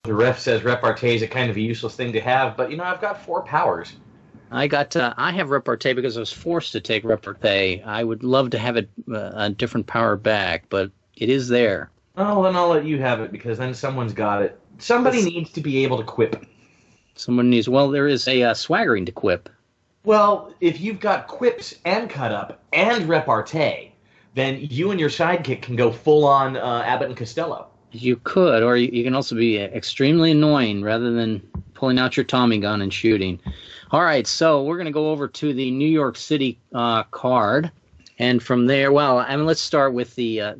The ref says repartee is a kind of a useless thing to have, but I've got 4 powers. I have repartee because I was forced to take repartee. I would love to have it a different power back, but it is there. Oh, then I'll let you have it because then someone's got it. Somebody needs to be able to quip. Someone needs. Well, there is a swaggering to quip. Well, if you've got quips and cut up and repartee, then you and your sidekick can go full on Abbott and Costello. You could, or you can also be extremely annoying rather than pulling out your Tommy gun and shooting. All right, so we're going to go over to the New York City card, and from there, let's start with the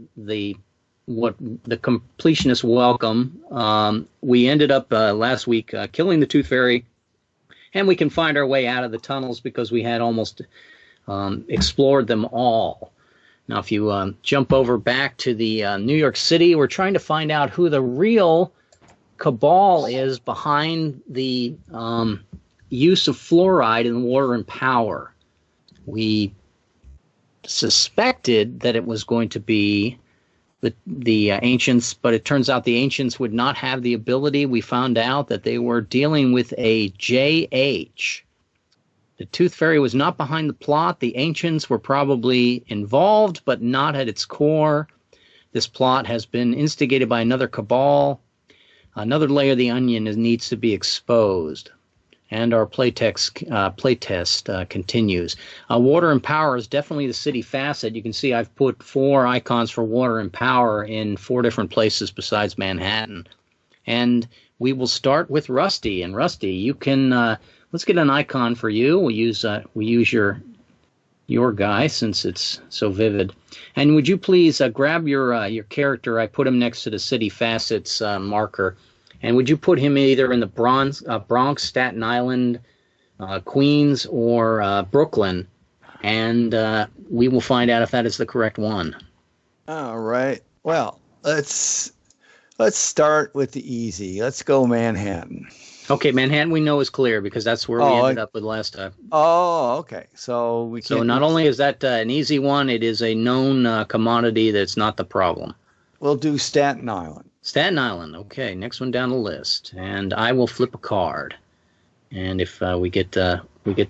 completionist welcome. We ended up last week killing the Tooth Fairy, and we can find our way out of the tunnels because we had almost explored them all. Now, if you jump over back to the New York City, we're trying to find out who the real cabal is behind the use of fluoride in water and power. We suspected that it was going to be the ancients, but it turns out the ancients would not have the ability. We found out that they were dealing with a JH. The Tooth Fairy was not behind the plot. The ancients were probably involved, but not at its core. This plot has been instigated by another cabal. Another layer of the onion needs to be exposed. And our playtest continues. Water and power is definitely the city facet. You can see I've put 4 icons for water and power in 4 different places besides Manhattan. And we will start with Rusty. And Rusty, you can let's get an icon for you. We use your guy since it's so vivid. And would you please grab your character? I put him next to the city facets marker. And would you put him either in the Bronx, Staten Island, Queens, or Brooklyn? And we will find out if that is the correct one. All right. Well, let's start with the easy. Let's go Manhattan. Okay, Manhattan we know is clear because that's where we ended up with last time. Oh, okay. So not only is that an easy one, it is a known commodity that's not the problem. We'll do Staten Island. Staten Island. Okay, next one down the list, and I will flip a card. And if we get the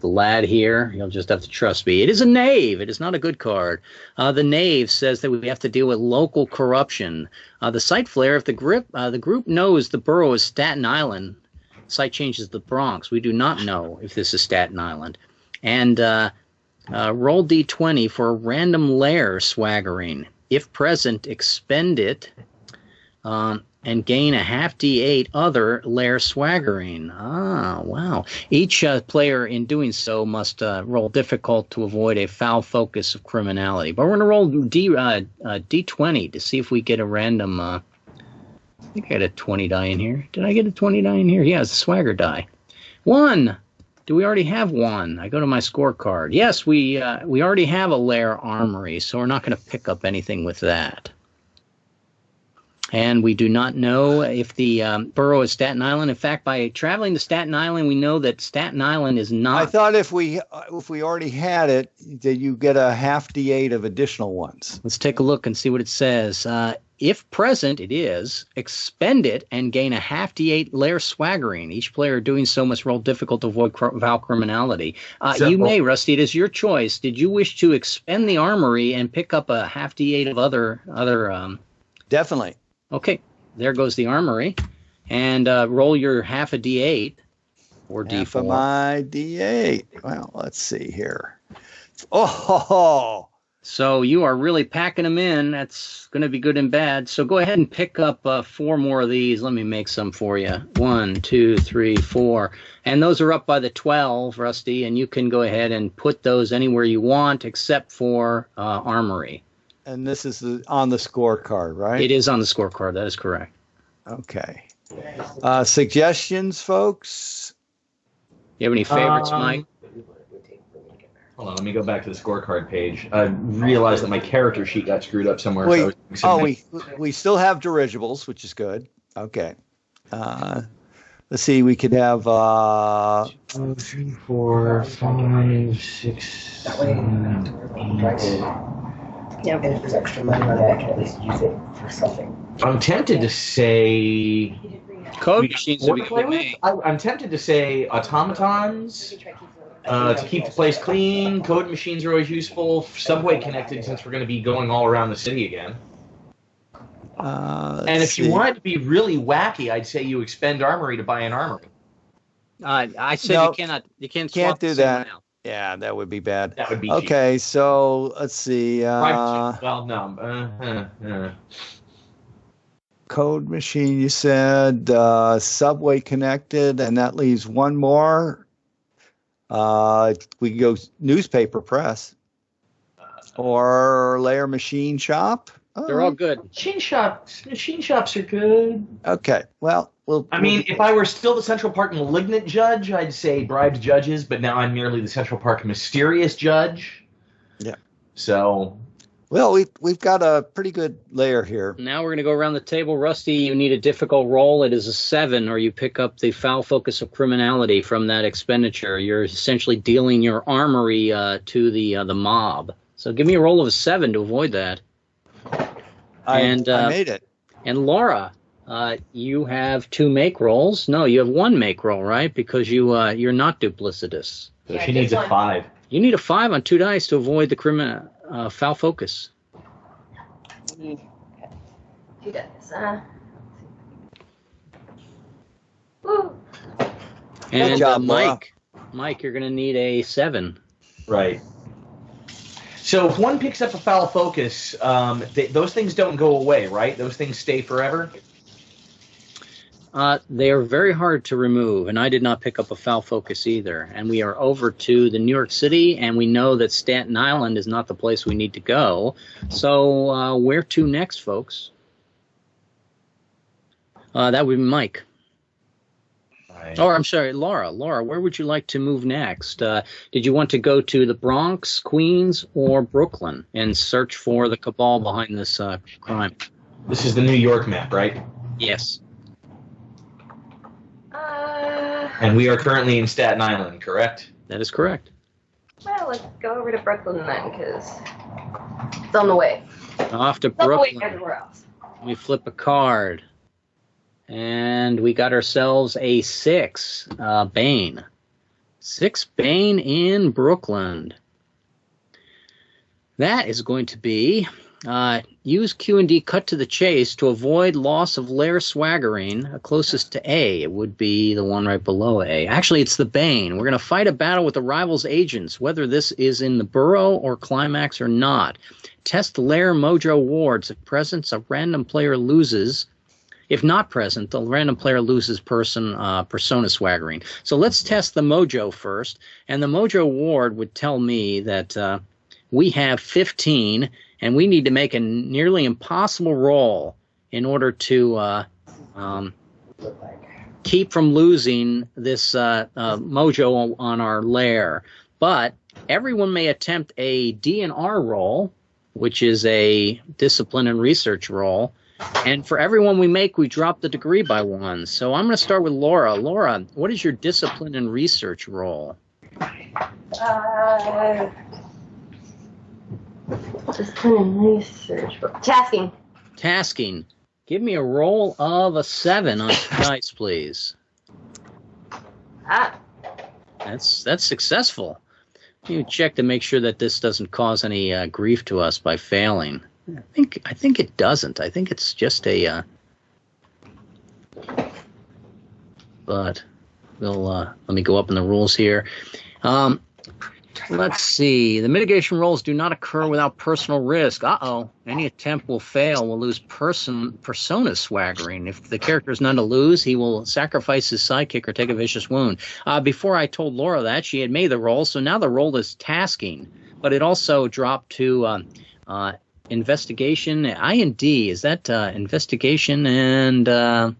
lad here, you'll just have to trust me. It is a knave. It is not a good card. The knave says that we have to deal with local corruption. The site flare, if the group knows the borough is Staten Island, site changes the Bronx. We do not know if this is Staten Island. And roll D20 for a random layer swaggering. If present, expend it. And gain a half D8 other layer swaggering. Ah, wow. Each player in doing so must roll difficult to avoid a foul focus of criminality. But we're going to roll D20 to see if we get a random... I think I got a 20 die in here. Did I get a 20 die in here? Yeah, it's a swagger die. 1! Do we already have 1? I go to my scorecard. Yes, we already have a layer armory, so we're not going to pick up anything with that. And we do not know if the borough is Staten Island. In fact, by traveling to Staten Island, we know that Staten Island is not... I thought if we already had it, that you get a half D8 of additional ones. Let's take a look and see what it says. If present, it is, expend it and gain a half D8 layer swaggering. Each player doing so must roll difficult to avoid foul criminality. You may, Rusty. It is your choice. Did you wish to expend the armory and pick up a half D8 of other... Definitely. Okay, there goes the armory. And roll your half a D8 or D4. Half of my D8. Well, let's see here. Oh! So you are really packing them in. That's going to be good and bad. So go ahead and pick up 4 more of these. Let me make some for you. 1, 2, 3, 4. And those are up by the 12, Rusty. And you can go ahead and put those anywhere you want except for armory. And this is on the scorecard, right? It is on the scorecard. That is correct. Okay. Suggestions, folks? You have any favorites, Mike? Hold on, let me go back to the scorecard page. I realized that my character sheet got screwed up somewhere. We still have dirigibles, which is good. Okay. Let's see, we could have 2, 3, 4, 5, 6, 7, 8. Yeah, but if there's extra money on it, I can at least use it for something. I'm tempted to say Code We got machines more would to be play good with? me. I'm tempted to say automatons to keep the place clean. Code machines are always useful. Subway connected, since we're going to be going all around the city again. And if you wanted to be really wacky, I'd say you expend Armory to buy an Armory. I said No, you can't can't swap do the same that. one out. Yeah, that would be bad. That would be Okay, so let's see. well, no. Code machine, you said subway connected, and that leaves one more. We can go newspaper press or layer machine shop. They're all good. Machine shops are good. Okay, well, I mean, if I were still the Central Park malignant judge, I'd say bribed judges, but now I'm merely the Central Park mysterious judge. Yeah. So. Well, we've got a pretty good layer here. Now we're going to go around the table. Rusty, you need a difficult roll. It is a 7, or you pick up the foul focus of criminality from that expenditure. You're essentially dealing your armory to the mob. So give me a roll of a 7 to avoid that. I made it. And Laura, you have 2 make rolls. No, you have 1 make roll, right? Because you're not duplicitous. So she needs a 5. You need a 5 on 2 dice to avoid the foul focus. Okay. 2 dice. Woo. And Good job, Mike, you're going to need a 7. Right. So if one picks up a foul focus, those things don't go away, right? Those things stay forever? They are very hard to remove, and I did not pick up a foul focus either. And we are over to the New York City, and we know that Staten Island is not the place we need to go. So where to next, folks? That would be Mike. Right. Or, I'm sorry, Laura. Laura, where would you like to move next? Did you want to go to the Bronx, Queens, or Brooklyn and search for the cabal behind this crime? This is the New York map, right? Yes. And we are currently in Staten Island, correct? That is correct. Well, let's go over to Brooklyn then, because it's on the way. Off to It's on the way Brooklyn. everywhere else. We flip a card. And we got ourselves a 6, Bane. 6 Bane in Brooklyn. That is going to be use Q&D cut to the chase to avoid loss of lair swaggering. Closest to A, it would be the one right below A. Actually, it's the Bane. We're going to fight a battle with the rival's agents, whether this is in the Borough or Climax or not. Test lair mojo wards. If present, a random player loses. If not present, the random player loses persona swaggering. So let's test the mojo first. And the mojo ward would tell me that we have 15, and we need to make a nearly impossible roll in order to keep from losing this mojo on our lair. But everyone may attempt a D&R roll, which is a discipline and research roll. And for everyone we make, we drop the degree by 1. So I'm going to start with Laura. Laura, what is your discipline and research roll? Discipline and research. Tasking. Tasking. Give me a roll of a 7 on 2 dice, please. That's successful. You check to make sure that this doesn't cause any grief to us by failing. I think it doesn't. I think it's just a. But we'll let me go up in the rules here. Let's see. The mitigation rolls do not occur without personal risk. Any attempt will fail. We'll lose persona swaggering. If the character is none to lose, he will sacrifice his sidekick or take a vicious wound. Before I told Laura that, she had made the roll, so now the roll is tasking. But it also dropped to investigation. I&D, is that investigation and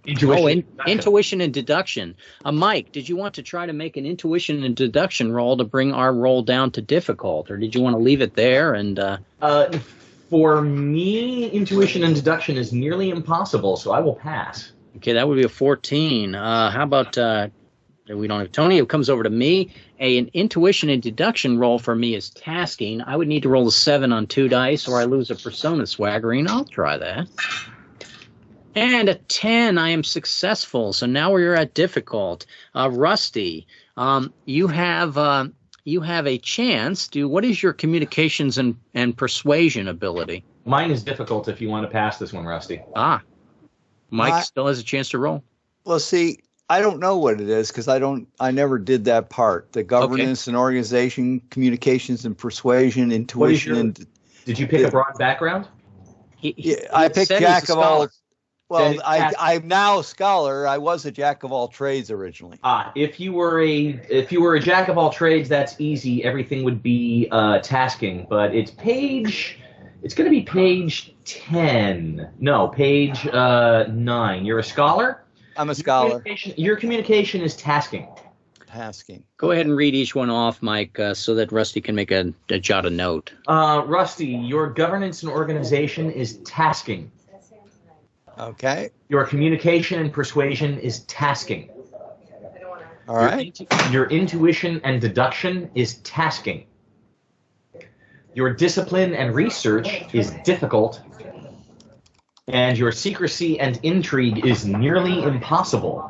Intuition. Intuition and deduction. Mike, did you want to try to make an intuition and deduction roll to bring our roll down to difficult, or did you want to leave it there? And for me, intuition and deduction is nearly impossible, so I will pass. Okay, that would be a 14. How about we don't have Tony? It comes over to me. An intuition and deduction roll for me is tasking. I would need to roll a 7 on 2 dice, or I lose a persona swaggering. I'll try that. And a 10, I am successful. So now we're at difficult. Rusty, you have a chance. What is your communications and persuasion ability? Mine is difficult if you want to pass this one, Rusty. Mike still has a chance to roll. Well, see, I don't know what it is because I never did that part. The governance and organization, communications and persuasion, intuition. Did you pick a broad background? I picked jack of all. Well, I'm now a scholar. I was a jack of all trades originally. If you were a jack of all trades, that's easy. Everything would be tasking, but it's going to be page 10. No, page 9. You're a scholar? I'm a scholar. Your communication is tasking. Tasking. Go ahead and read each one off, Mike, so that Rusty can make a jot a note. Rusty, your governance and organization is tasking. Okay. Your communication and persuasion is tasking. All right. Your intuition and deduction is tasking. Your discipline and research is difficult. And your secrecy and intrigue is nearly impossible.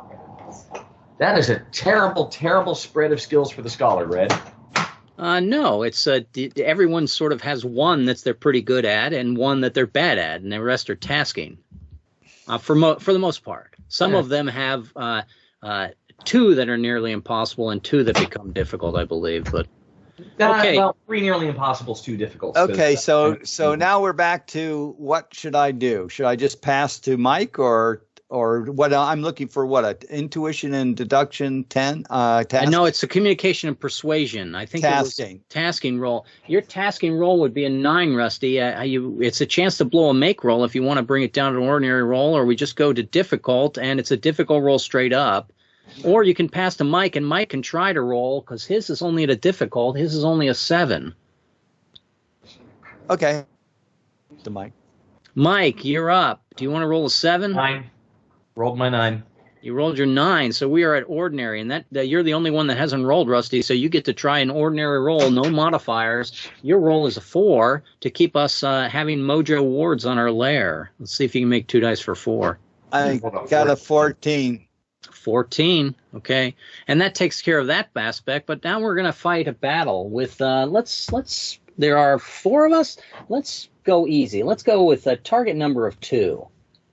That is a terrible, terrible spread of skills for the scholar, Red. No, it's everyone sort of has one that they're pretty good at and one that they're bad at, and the rest are tasking. For the most part, some of them have 2 that are nearly impossible and 2 that become difficult, I believe. But okay, well, 3 nearly impossible is too difficult. Okay, so now we're back to what should I do? Should I just pass to Mike or what? I'm looking for what, intuition and deduction 10. No, it's a communication and persuasion. I think tasking roll. Your tasking roll would be a 9, Rusty. It's a chance to blow a make roll if you want to bring it down to an ordinary roll, or we just go to difficult and it's a difficult roll straight up. Or you can pass to Mike, and Mike can try to roll because his is only at a difficult. His is only a 7. Okay. To Mike. Mike, you're up. Do you want to roll a 7? 9. Rolled my 9. You rolled your 9, so we are at ordinary, and that you're the only one that hasn't rolled, Rusty. So you get to try an ordinary roll, no modifiers. Your roll is a 4 to keep us having mojo wards on our lair. Let's see if you can make 2 dice for 4. I got a 14. 14, okay, and that takes care of that aspect. But now we're going to fight a battle with. Let's. There are 4 of us. Let's go easy. Let's go with a target number of 2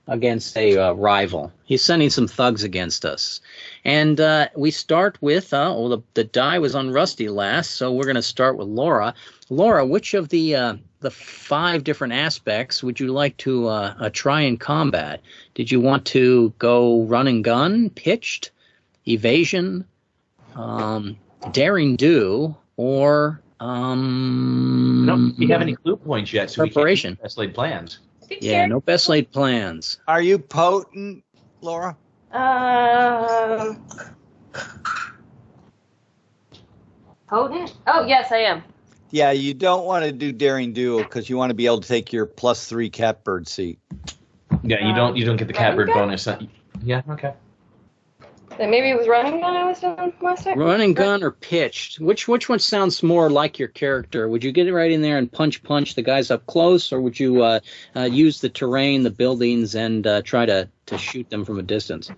against a rival. He's sending some thugs against us, and we start with. The die was on Rusty last, so we're going to start with Laura. Laura, which of the 5 different aspects would you like to try in combat? Did you want to go run and gun, pitched, evasion, daring do, or no, we have any clue points yet, so preparation? We can't best laid plans. Yeah, no best laid plans. Are you potent, Laura? Potent? Oh, yes, I am. Yeah, you don't want to do daring do because you want to be able to take your +3 catbird seat. Yeah, you don't get the catbird bonus. Yeah, okay. Then maybe it was running gun I was doing last time? Running gun or pitched? Which one sounds more like your character? Would you get it right in there and punch the guys up close, or would you use the terrain, the buildings, and try to shoot them from a distance?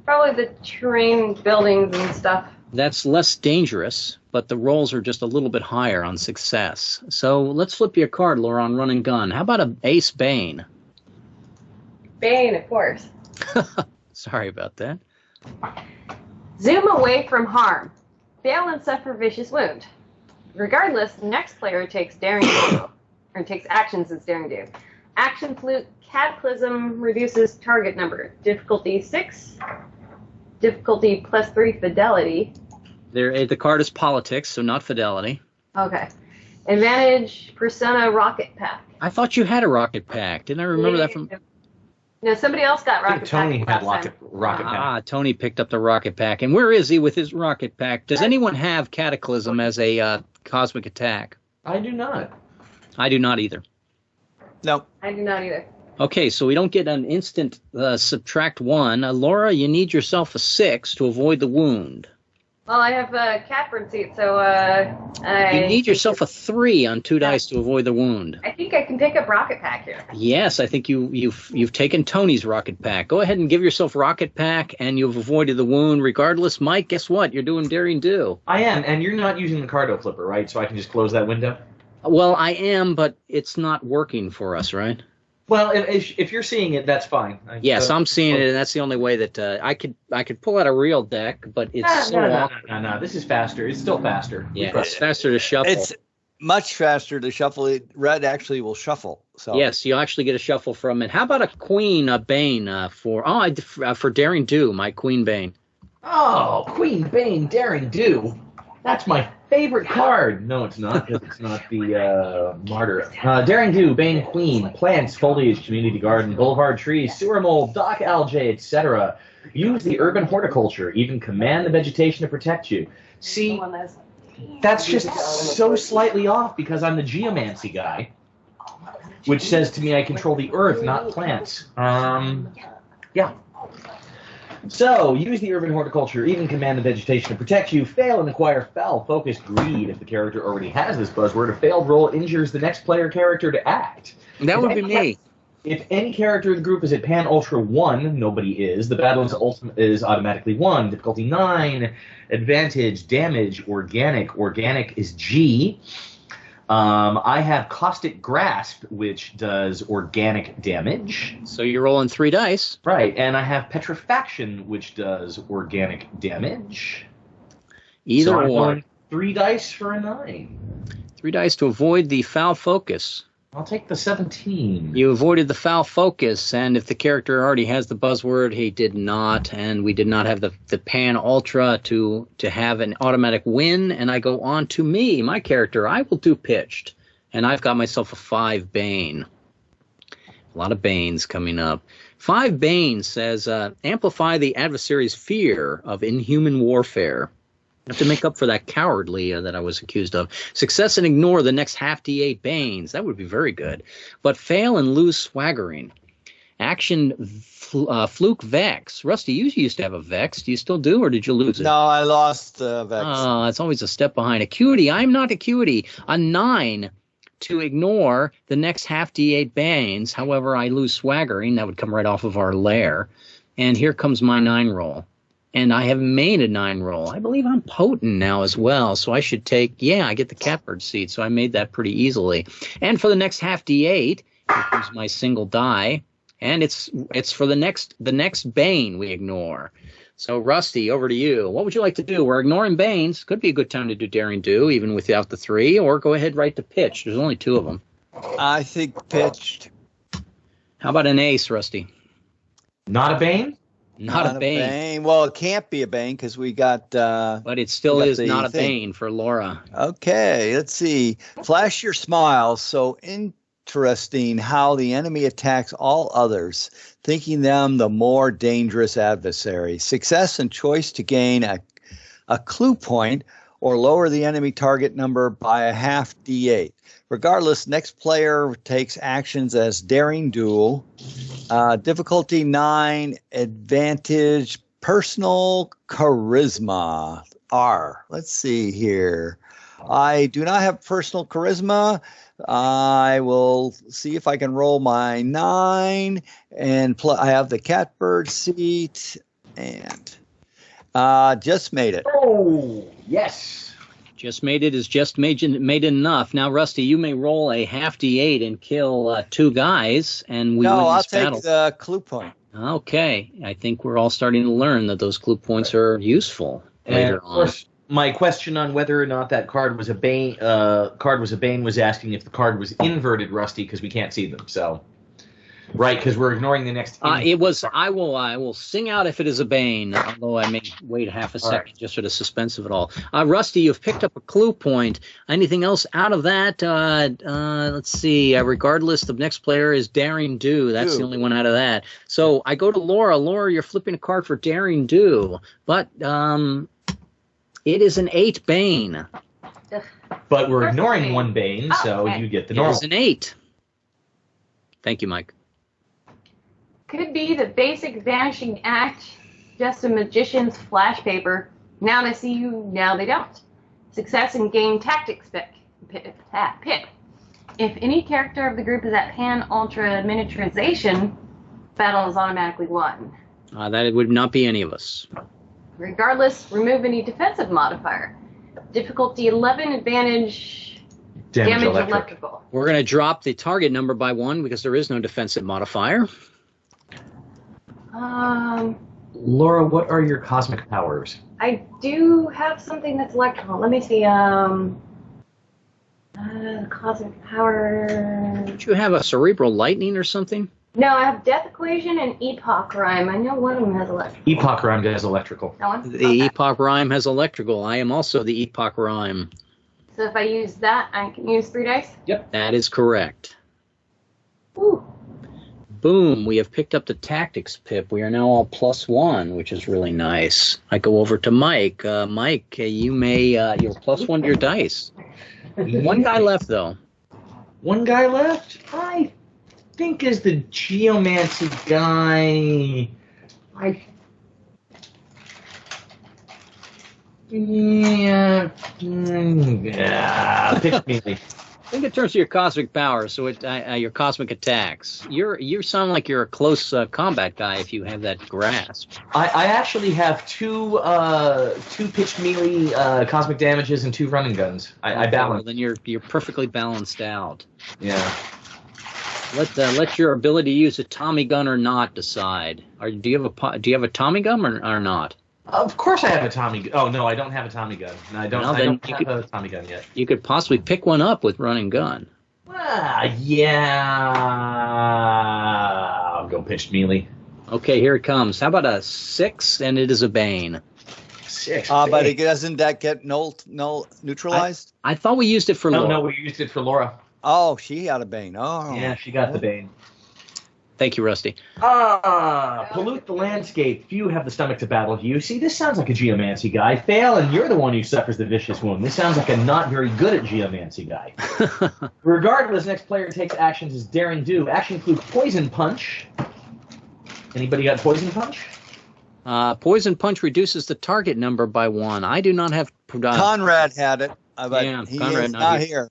Probably the terrain, buildings, and stuff. That's less dangerous, but the rolls are just a little bit higher on success. So let's flip you a card, Laura, on run and gun. How about a ace Bane? Bane, of course. Sorry about that. Zoom away from harm. Fail and suffer vicious wound. Regardless, the next player takes daring do, or takes actions as daring do. Action flute cataclysm reduces target number. Difficulty 6. Difficulty +3 fidelity. The card is politics, so not fidelity. Okay. Advantage persona rocket pack. I thought you had a rocket pack. Didn't I remember that from... No, somebody else got rocket pack. Tony had rocket pack. Tony picked up the rocket pack. And where is he with his rocket pack? Does anyone have cataclysm as a cosmic attack? I do not. I do not either. No. I do not either. Okay, so we don't get an instant subtract 1. Laura, you need yourself a 6 to avoid the wound. Well, I have a catbird seat, so You need yourself a 3 on 2 dice to avoid the wound. I think I can take up rocket pack here. Yes, I think you've taken Tony's rocket pack. Go ahead and give yourself rocket pack, and you've avoided the wound. Regardless, Mike, guess what? You're doing daring do. I am, and you're not using the cardo flipper, right? So I can just close that window? Well, I am, but it's not working for us, right? Well, if you're seeing it, that's fine. Yes, I'm seeing it, and that's the only way that I could pull out a real deck, but it's no. This is faster. It's still faster. Yeah, it's faster to shuffle. It's much faster to shuffle. Red actually will shuffle. So yes, you'll actually get a shuffle from it. How about a queen, a bane for daring do? My queen bane. Oh, Queen Bane, daring do. That's my favorite card. No, it's not. It's not the martyr. Daring do, Bane Queen, plants, foliage, community garden, boulevard trees, sewer mold, dock algae, etc. Use the urban horticulture. Even command the vegetation to protect you. See, that's just so slightly off because I'm the geomancy guy, which says to me I control the earth, not plants. Yeah. So, use the urban horticulture, even command the vegetation to protect you, fail and acquire foul, focused greed. If the character already has this buzzword, a failed roll injures the next player character to act. That would be me. If any character in the group is at Pan Ultra 1, nobody is, the battle is automatically won. Difficulty 9, advantage, damage, organic. Organic is G. I have Caustic Grasp, which does organic damage. So you're rolling 3 dice. Right, and I have Petrifaction, which does organic damage. Either so I'm or. rolling 3 dice for a 9. 3 dice to avoid the foul focus. I'll take the 17. You avoided the foul focus, and if the character already has the buzzword, he did not, and we did not have the Pan Ultra to have an automatic win, and I go on to me, my character. I will do pitched, and I've got myself a 5 Bane. A lot of Banes coming up. 5 Bane says, amplify the adversary's fear of inhuman warfare. I have to make up for that cowardly that I was accused of. Success and ignore the next half D8 Banes. That would be very good. But fail and lose swaggering. Action fluke Vex. Rusty, you used to have a Vex. Do you still do, or did you lose it? No, I lost Vex. Oh, it's always a step behind. Acuity. I'm not acuity. A 9 to ignore the next half D8 Banes. However, I lose swaggering. That would come right off of our lair. And here comes my 9 roll. And I have made a 9 roll. I believe I'm potent now as well, so I should take, I get the catbird seat, so I made that pretty easily. And for the next half D8, here comes my single die, and it's for the next Bane we ignore. So, Rusty, over to you. What would you like to do? We're ignoring Banes. Could be a good time to do Daring Do, even without the 3, or go ahead right to pitch. There's only 2 of them. I think pitched. How about an ace, Rusty? Not a Bane? Not a Bane. Well, it can't be a Bane because we got... but it still is not a Bane for Laura. Okay, let's see. Flash your smile. So interesting how the enemy attacks all others, thinking them the more dangerous adversary. Success and choice to gain a clue point or lower the enemy target number by a half D8. Regardless, next player takes actions as Daring Duel, difficulty 9, advantage, personal charisma, R. Let's see here. I do not have personal charisma. I will see if I can roll my 9, and I have the catbird seat, and just made it. Oh, yes. Just made it is just made it enough. Now, Rusty, you may roll a half D8 and kill 2 guys, and we win this battle. No, I'll take the clue point. Okay. I think we're all starting to learn that those clue points are useful later on. Of course, my question on whether or not that card was a Bane was asking if the card was inverted, Rusty, because we can't see them. So, right, because we're ignoring the next. It was. I will sing out if it is a Bane, although I may wait half a second just for the suspense of it all. Rusty, you've picked up a clue point. Anything else out of that? Let's see. Regardless, the next player is Daring Do. That's the only one out of that. So I go to Laura. Laura, you're flipping a card for Daring Do, but it is an 8 Bane. But we're ignoring 1 Bane, so you get the normal. It's an 8. Thank you, Mike. Could be the basic vanishing act, just a magician's flash paper. Now they see you, now they don't. Success and gain tactics pip. If any character of the group is at pan ultra miniaturization, battle is automatically won. That would not be any of us. Regardless, remove any defensive modifier. Difficulty 11, advantage, damage electrical. We're going to drop the target number by 1 because there is no defensive modifier. Laura, what are your cosmic powers? I do have something that's electrical. Let me see. Cosmic power. Don't you have a cerebral lightning or something? No, I have Death Equation and Epoch Rhyme. I know one of them has electrical. Epoch Rhyme has electrical. That one? The Okay. Epoch Rhyme has electrical. I am also the Epoch Rhyme. So if I use that, I can use 3 dice? Yep. That is correct. Ooh. Boom, we have picked up the tactics pip. We are now all +1, which is really nice. I go over to Mike. Mike, you may, you're +1 to your dice. One guy left, though. One guy left? I think is the geomancy guy. Pick me. I think in terms of your cosmic power, so your cosmic attacks, you sound like you're a close combat guy if you have that grasp. I actually have two pitched melee cosmic damages and 2 running guns. I balance. Well, then you're perfectly balanced out. Yeah. Let your ability to use a Tommy gun or not decide. Do you have a Tommy gun or not? Of course I have a Tommy gun. Oh, no, I don't have a Tommy gun. I don't have a Tommy gun yet. You could possibly pick one up with running gun. Yeah. I'll go pitched melee. Okay, here it comes. How about a 6, and it is a Bane? 6. But doesn't that get neutralized? I thought we used it for Laura. No, we used it for Laura. Oh, she had a Bane. Oh. Yeah, she got the Bane. Thank you, Rusty. Pollute the landscape. Few have the stomach to battle you. See, this sounds like a geomancy guy. Fail, and you're the one who suffers the vicious wound. This sounds like a not very good at geomancy guy. Regardless, next player takes actions as daring do. Action include poison punch. Anybody got poison punch? Poison punch reduces the target number by 1. I do not have. Conrad had it. But Yeah, he Conrad is not not here. here.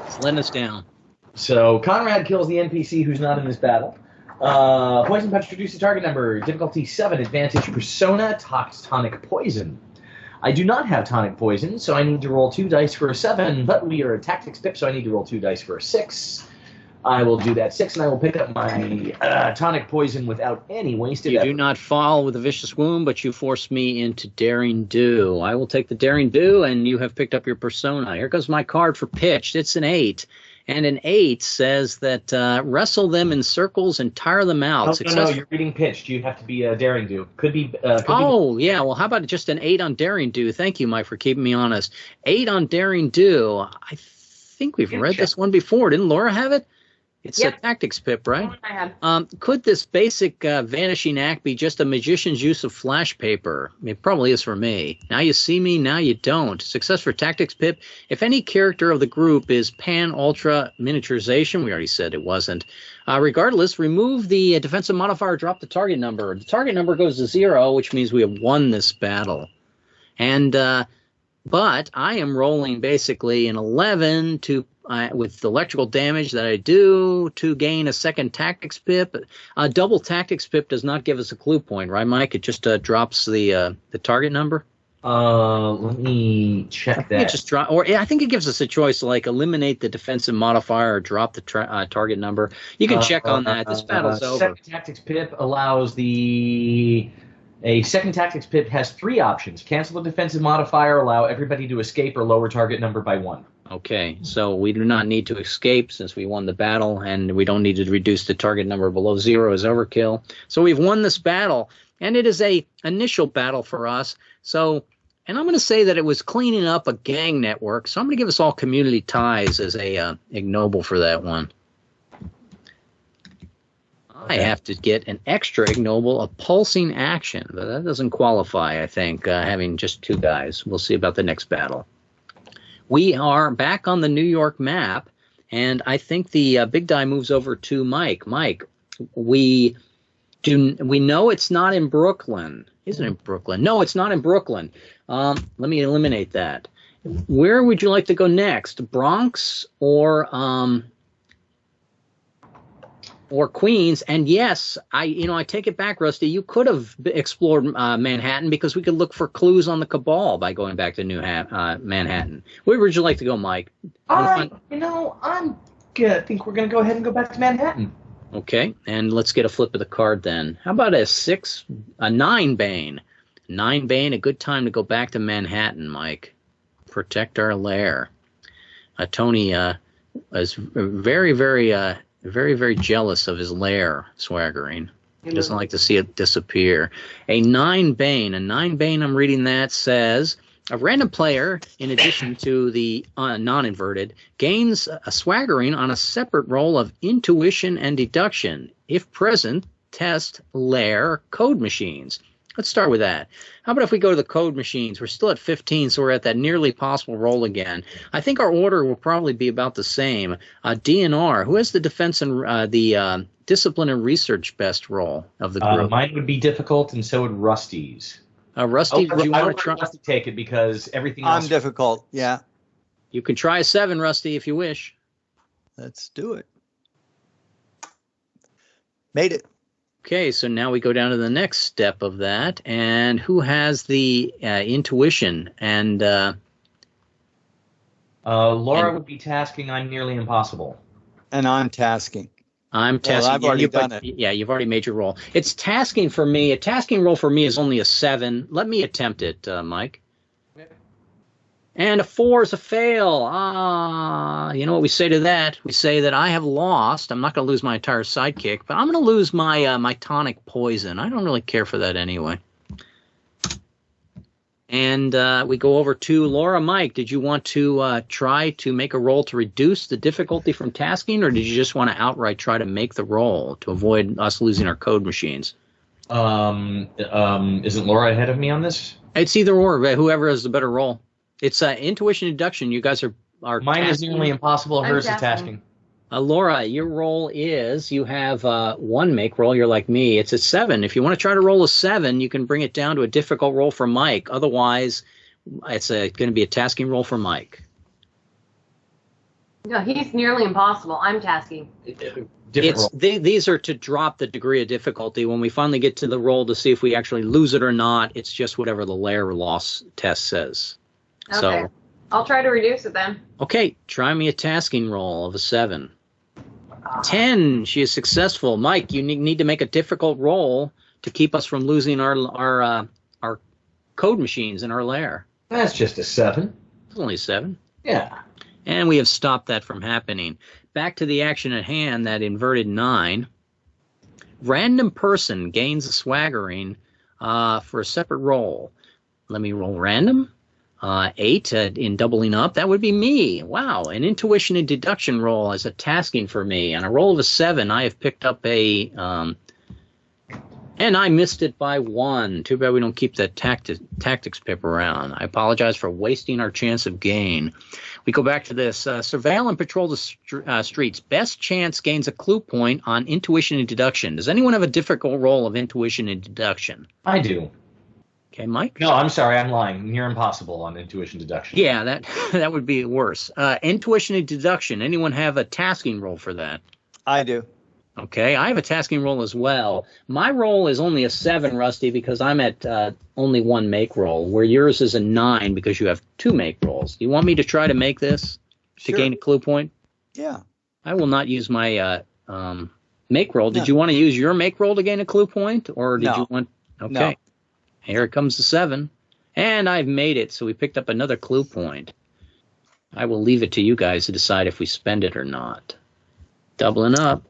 It's letting us down. So Conrad kills the NPC who's not in this battle. Poison punch reduces target number. Difficulty 7. Advantage persona. Tonic poison. I do not have tonic poison, so I need to roll 2 dice for a 7. But we are a tactics pip, so I need to roll 2 dice for a 6. I will do that 6, and I will pick up my tonic poison without any wasted effort. You do not fall with a vicious wound, but you force me into daring do. I will take the daring do, and you have picked up your persona. Here goes my card for pitched. It's an 8. And an 8 says that wrestle them in circles and tire them out. No, you're reading pitched. You have to be daring do. Could be. Yeah. Well, how about just an 8 on daring do? Thank you, Mike, for keeping me honest. 8 on daring do. I think we've read this one before. Didn't Laura have it? It's a tactics pip, right? I have. Could this basic vanishing act be just a magician's use of flash paper? It probably is for me. Now you see me, now you don't. Success for tactics pip. If any character of the group is pan-ultra miniaturization, we already said it wasn't. Regardless, remove the defensive modifier, drop the target number. The target number goes to 0, which means we have won this battle. And but I am rolling basically an 11 to with the electrical damage that I do to gain a second tactics pip. A double tactics pip does not give us a clue point, right, Mike? It just drops the target number. Let me check that. It just I think it gives us a choice to like eliminate the defensive modifier or drop the target number. You can check on that. This battle's over. Second tactics pip allows a second tactics pip has 3 options. Cancel the defensive modifier, allow everybody to escape, or lower target number by 1. Okay, so we do not need to escape since we won the battle, and we don't need to reduce the target number below 0 as overkill. So we've won this battle, and it is a initial battle for us. So, and I'm going to say that it was cleaning up a gang network, so I'm going to give us all community ties as a ignoble for that one. I have to get an extra ignoble, a pulsing action, but that doesn't qualify, I think, having just 2 guys. We'll see about the next battle. We are back on the New York map, and I think the big die moves over to Mike. Mike, we know it's not in Brooklyn, Is it in Brooklyn? No, it's not in Brooklyn. Let me eliminate that. Where would you like to go next? Bronx or Queens? And yes, I take it back, Rusty. You could have explored Manhattan because we could look for clues on the cabal by going back to Manhattan. Where would you like to go, Mike? I think we're going to go ahead and go back to Manhattan. Okay, and let's get a flip of the card then. How about a 9 Bane? 9 Bane, a good time to go back to Manhattan, Mike. Protect our lair. Tony is very, very, very jealous of his lair, swaggering. He doesn't like to see it disappear. A 9 Bane, I'm reading that, says a random player, in addition to the non-inverted, gains a swaggering on a separate roll of intuition and deduction. If present, test lair code machines. Let's start with that. How about if we go to the code machines? We're still at 15, so we're at that nearly possible roll again. I think our order will probably be about the same. DNR, who has the defense and the discipline and research best roll of the group? Mine would be difficult, and so would Rusty's. Rusty, do you want to try? Rusty take it because everything else. I'm difficult, yeah. You can try a 7, Rusty, if you wish. Let's do it. Made it. Okay, so now we go down to the next step of that, and who has the intuition? And Laura would be tasking on nearly impossible. And I'm tasking. I'm tasking. I've already done it. Yeah, you've already made your roll. It's tasking for me. A tasking roll for me is only a 7. Let me attempt it, Mike. And a 4 is a fail. You know what we say to that? We say that I have lost. I'm not going to lose my entire sidekick, but I'm going to lose my my tonic poison. I don't really care for that anyway. And we go over to Laura. Mike, did you want to try to make a roll to reduce the difficulty from tasking, or did you just want to outright try to make the roll to avoid us losing our code machines? Isn't Laura ahead of me on this? It's either or. Whoever has the better roll. It's intuition deduction. You guys are mine tasking. Is nearly impossible. Hers is tasking. Laura, your roll is you have 1 make roll. You're like me. It's a 7. If you want to try to roll a 7, you can bring it down to a difficult roll for Mike. Otherwise, it's going to be a tasking roll for Mike. No, he's nearly impossible. I'm tasking. These are to drop the degree of difficulty. When we finally get to the roll to see if we actually lose it or not, it's just whatever the lair loss test says. Okay. So, I'll try to reduce it then. Okay, try me a tasking roll of a 7. 10, she is successful. Mike, you need to make a difficult roll to keep us from losing our code machines in our lair. That's just a 7. It's only a 7. Yeah. And we have stopped that from happening. Back to the action at hand, that inverted 9. Random person gains a swaggering for a separate roll. Let me roll random. 8 in doubling up. That would be me. Wow. An intuition and deduction roll as a tasking for me. On a roll of a 7, I have picked up a... and I missed it by 1. Too bad we don't keep that tactics pip around. I apologize for wasting our chance of gain. We go back to this. Surveil and patrol the streets. Best chance gains a clue point on intuition and deduction. Does anyone have a difficult roll of intuition and deduction? I do. Okay, Mike? No, I'm sorry. I'm lying. Near impossible on intuition deduction. Yeah, that would be worse. Intuition and deduction. Anyone have a tasking roll for that? I do. Okay, I have a tasking roll as well. My roll is only a 7, Rusty, because I'm at only 1 make roll, where yours is a 9 because you have 2 make rolls. Do you want me to try to make this to gain a clue point? Yeah. I will not use my make roll. Did you want to use your make roll to gain a clue point, or did you want... Okay. No. Here comes the 7. And I've made it, so we picked up another clue point. I will leave it to you guys to decide if we spend it or not. Doubling up.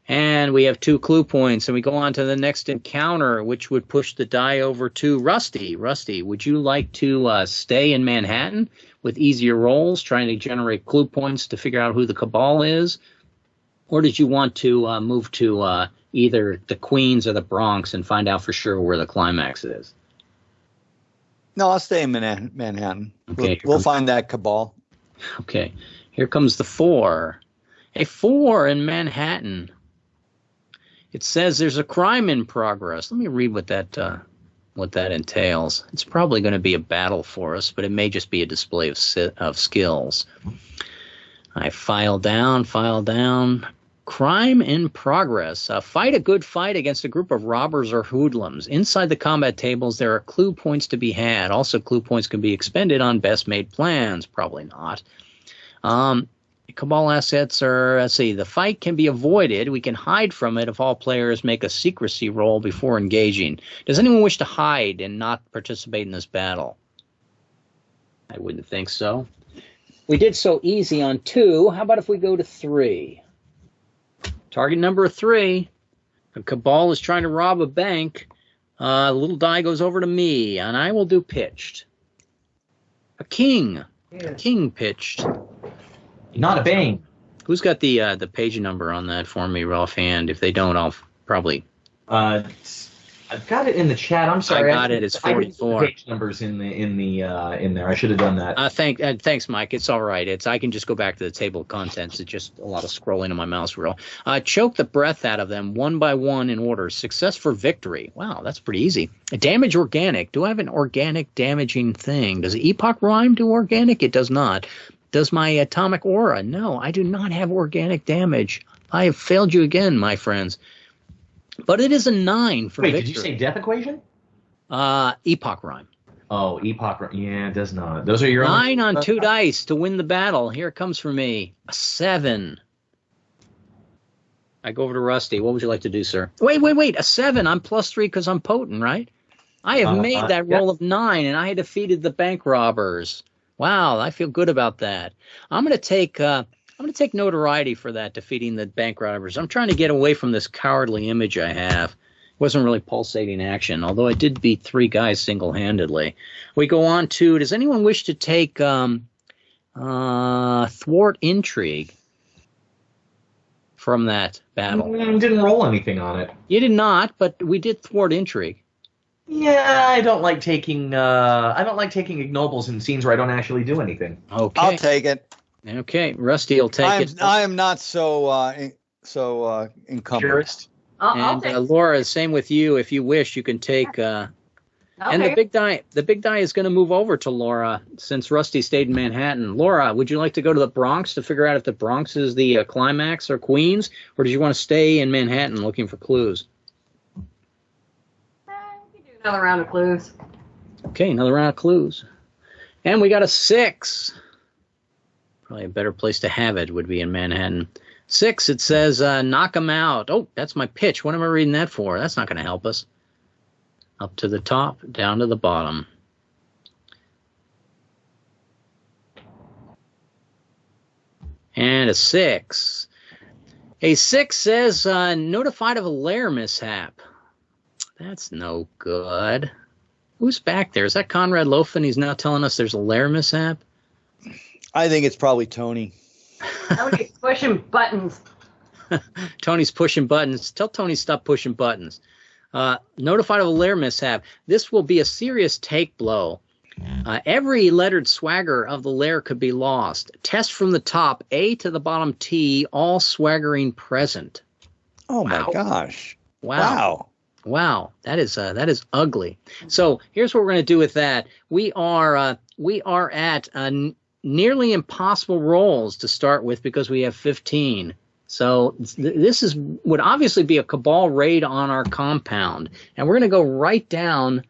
And we have 2 clue points, and we go on to the next encounter, which would push the die over to Rusty. Rusty, would you like to stay in Manhattan with easier rolls, trying to generate clue points to figure out who the cabal is? Or did you want to move to either the Queens or the Bronx and find out for sure where the climax is? No, I'll stay in Manhattan. Okay, we'll find that cabal. Okay, here comes the 4. A 4 in Manhattan. It says there's a crime in progress. Let me read what that what that entails. It's probably going to be a battle for us, but it may just be a display of skills. I file down. Crime in progress. Fight a good fight against a group of robbers or hoodlums. Inside the combat tables, there are clue points to be had. Also, clue points can be expended on best made plans. Probably not. Cabal assets are, let's see, the fight can be avoided. We can hide from it if all players make a secrecy roll before engaging. Does anyone wish to hide and not participate in this battle? I wouldn't think so. We did so easy on 2. How about if we go to 3? Target number 3. A cabal is trying to rob a bank. The little die goes over to me, and I will do pitched. A king. Yes. A king pitched. Not a bang. Who's got the page number on that for me, offhand? If they don't, I'll probably. I've got it in the chat. I'm sorry. I got it. It's 44. Page numbers in there. I should have done that. Thanks, Mike. It's all right. I can just go back to the table of contents. It's just a lot of scrolling on my mouse wheel. Choke the breath out of them one by one in order. Success for victory. Wow, that's pretty easy. Damage organic. Do I have an organic damaging thing? Does Epoch Rhyme do organic? It does not. Does my atomic aura? No, I do not have organic damage. I have failed you again, my friends. But it is a 9 for victory. Wait, did you say death equation? Epoch Rhyme. Oh, Epoch Rhyme. Yeah, it does not. Those are your 9 on 2 dice to win the battle. Here it comes for me. A 7. I go over to Rusty. What would you like to do, sir? Wait. A 7. I'm +3 because I'm potent, right? I have made that roll of 9, and I defeated the bank robbers. Wow, I feel good about that. I'm going to take notoriety for that, defeating the bank robbers. I'm trying to get away from this cowardly image I have. It wasn't really pulsating action, although I did beat 3 guys single-handedly. We go on to, does anyone wish to take thwart intrigue from that battle? Didn't roll anything on it. You did not, but we did thwart intrigue. Yeah, I don't like taking ignobles in scenes where I don't actually do anything. Okay, I'll take it. Okay, Rusty will take it. I am not so encumbered. And Laura, same with you. If you wish, you can take. And the big die is going to move over to Laura since Rusty stayed in Manhattan. Laura, would you like to go to the Bronx to figure out if the Bronx is the climax or Queens, or do you want to stay in Manhattan looking for clues? Another round of clues. Okay, another round of clues. And we got a 6. Probably a better place to have it would be in Manhattan. 6, it says, knock 'em out. Oh, that's my pitch. What am I reading that for? That's not going to help us. Up to the top, down to the bottom. And a 6. A 6 says, notified of a lair mishap. That's no good. Who's back there? Is that Conrad Lofen? He's now telling us there's a lair mishap? I think it's probably Tony. Tony's pushing buttons. Tony's pushing buttons. Tell Tony to stop pushing buttons. Notified of a lair mishap. This will be a serious take blow. Every lettered swagger of the lair could be lost. Test from the top, A to the bottom T, all swaggering present. Oh, my gosh. Wow, that is ugly. So here's what we're going to do with that. We are at nearly impossible rolls to start with because we have 15. So this would obviously be a cabal raid on our compound, and we're going to go right down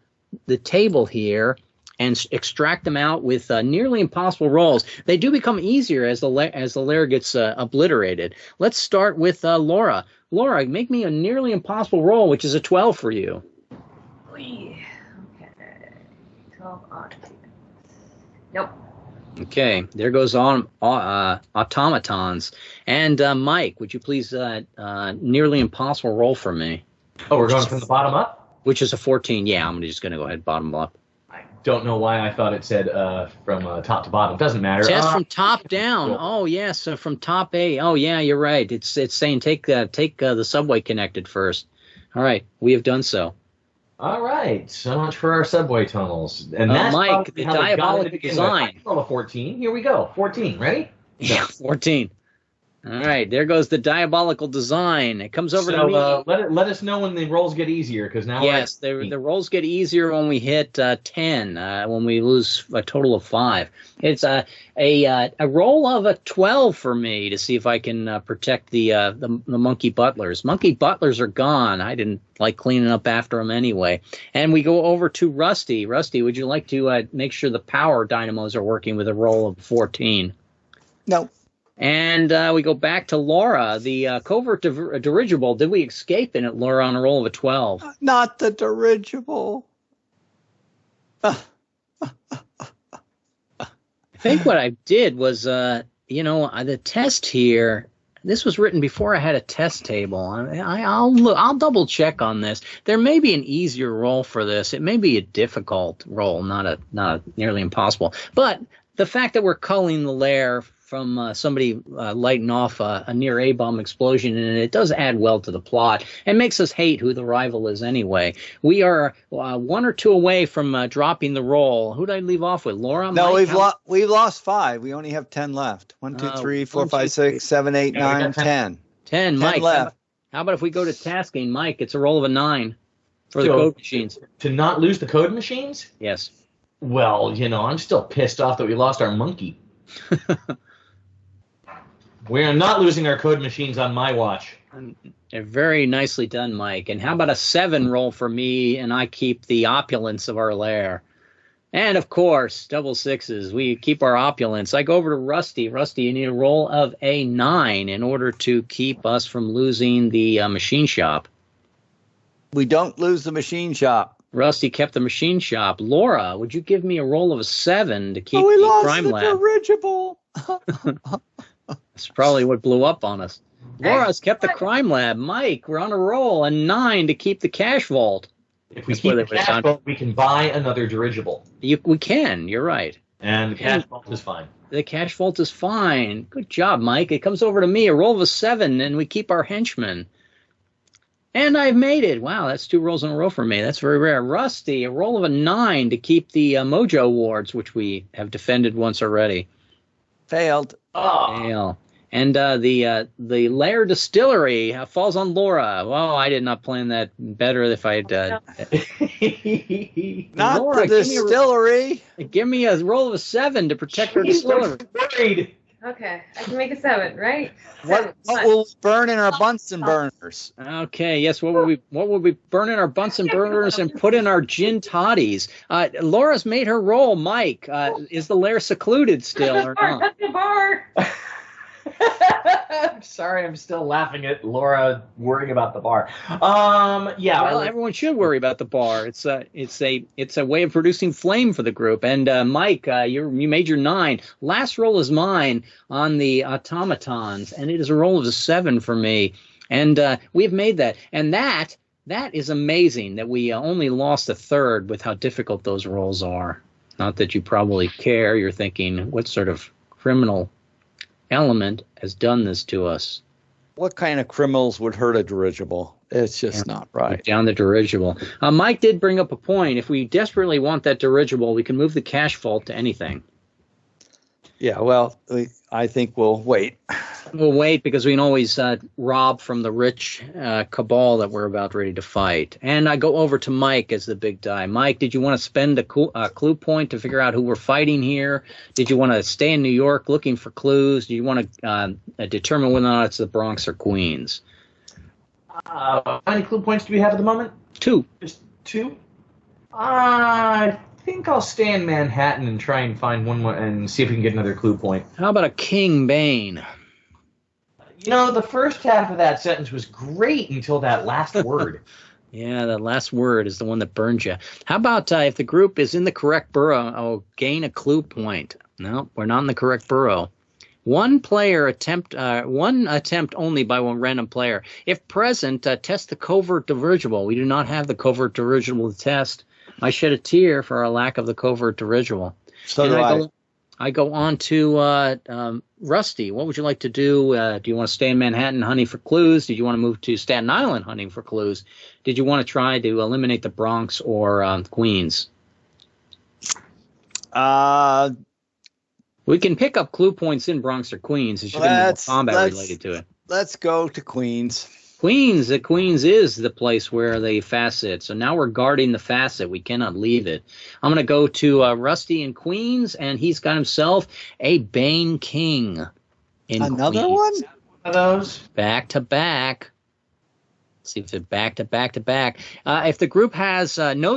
the table here and extract them out with nearly impossible rolls. They do become easier as the lair gets obliterated. Let's start with Laura. Laura, make me a nearly impossible roll, which is a 12 for you. Okay. 12 on. Nope. Okay, there goes on automatons. And Mike, would you please nearly impossible roll for me? Oh, we're going from the bottom up? Which is a 14. Yeah, I'm just going to go ahead bottom up. I don't know why I thought it said from top to bottom. Doesn't matter. Test from top down. Cool. Oh, yes, so from top A. Oh, yeah, you're right. It's saying take the subway connected first. All right, we have done so. All right, so much for our subway tunnels. And that's Mike, the diabolical design. Roll a 14. Here we go. 14. Ready? Yeah, 14. All right, there goes the diabolical design. It comes over to me. Let us know when the rolls get easier, because now yes, the rolls get easier when we hit 10. When we lose a total of 5. It's a roll of a 12 for me to see if I can protect the monkey butlers. Monkey butlers are gone. I didn't like cleaning up after them anyway. And we go over to Rusty. Rusty, would you like to make sure the power dynamos are working with a roll of 14? No. And we go back to Laura, the covert dirigible. Did we escape in it, Laura, on a roll of a 12? Not the dirigible. I think what I did was, the test here. This was written before I had a test table. I'll double check on this. There may be an easier roll for this. It may be a difficult roll, not a nearly impossible. But the fact that we're culling the lair from somebody lighting off a near A-bomb explosion, and it does add well to the plot and makes us hate who the rival is anyway. We are 1 or 2 away from dropping the roll. Who did I leave off with? Laura? No, Mike? we've lost 5. We only have 10 left. 1, 2, 3, 4, 5, 6, 7, 8, 9, 10. 10, Mike. Left. How about if we go to tasking? Mike, it's a roll of a 9 for the code machines. To not lose the code machines? Yes. Well, I'm still pissed off that we lost our monkey. We are not losing our code machines on my watch. Very nicely done, Mike. And how about a 7 roll for me, and I keep the opulence of our lair? And, of course, double 6s. We keep our opulence. I go over to Rusty. Rusty, you need a roll of a 9 in order to keep us from losing the machine shop. We don't lose the machine shop. Rusty kept the machine shop. Laura, would you give me a roll of a 7 to keep the crime lab? Dirigible. That's probably what blew up on us. Laura's kept the crime lab. Mike, we're on a roll. A 9 to keep the cash vault. If we keep the cash vault, we can buy another dirigible. We can. You're right. And the cash vault is fine. The cash vault is fine. Good job, Mike. It comes over to me. A roll of a 7, and we keep our henchmen. And I've made it. Wow, that's 2 rolls in a row for me. That's very rare. Rusty, a roll of a 9 to keep the Mojo wards, which we have defended once already. Failed. Oh. Fail. And the Lair Distillery falls on Laura. Well, I did not plan that better if I had... Not Laura, the distillery. Give me a roll of a 7 to protect her distillery. Worried. Okay, I can make a 7, right? What will burn in our Bunsen burners? Okay, yes. What will we burn in our Bunsen burners and put in our gin toddies? Laura's made her roll. Mike, is the lair secluded still or not? At the bar. I'm sorry, I'm still laughing at Laura worrying about the bar. Yeah. Well, everyone should worry about the bar. It's a way of producing flame for the group. And Mike, you made your 9. Last roll is mine on the automatons, and it is a roll of a 7 for me. And we've made that, and that is amazing that we only lost a third with how difficult those rolls are. Not that you probably care. You're thinking, what sort of criminal element has done this to us? What kind of criminals would hurt a dirigible? It's just not right. Down the dirigible. Mike did bring up a point. If we desperately want that dirigible, we can move the cash vault to anything. Yeah, well, I think we'll wait. We'll wait because we can always rob from the rich cabal that we're about ready to fight. And I go over to Mike as the big guy. Mike, did you want to spend a clue point to figure out who we're fighting here? Did you want to stay in New York looking for clues? Do you want to determine whether or not it's the Bronx or Queens? How many clue points do we have at the moment? 2. Just 2? I think I'll stay in Manhattan and try and find one more and see if we can get another clue point. How about a King Bane? The first half of that sentence was great until that last word. Yeah, that last word is the one that burns you. How about if the group is in the correct borough, I'll gain a clue point. No, we're not in the correct borough. One attempt only by one random player. If present, test the covert dirigible. We do not have the covert dirigible to test. I shed a tear for our lack of the covert dirigible. So do I go on to Rusty. What would you like to do? Do you want to stay in Manhattan hunting for clues? Did you want to move to Staten Island hunting for clues? Did you want to try to eliminate the Bronx or Queens? We can pick up clue points in Bronx or Queens. It's just going to be more combat related to it. Let's go to Queens. Queens. The Queens is the place where they facet. So now we're guarding the facet. We cannot leave it. I'm going to go to Rusty in Queens, and he's got himself a Bane King in Another Queens. one? Of those? Back to back. See if it's back to back to back. If the group knows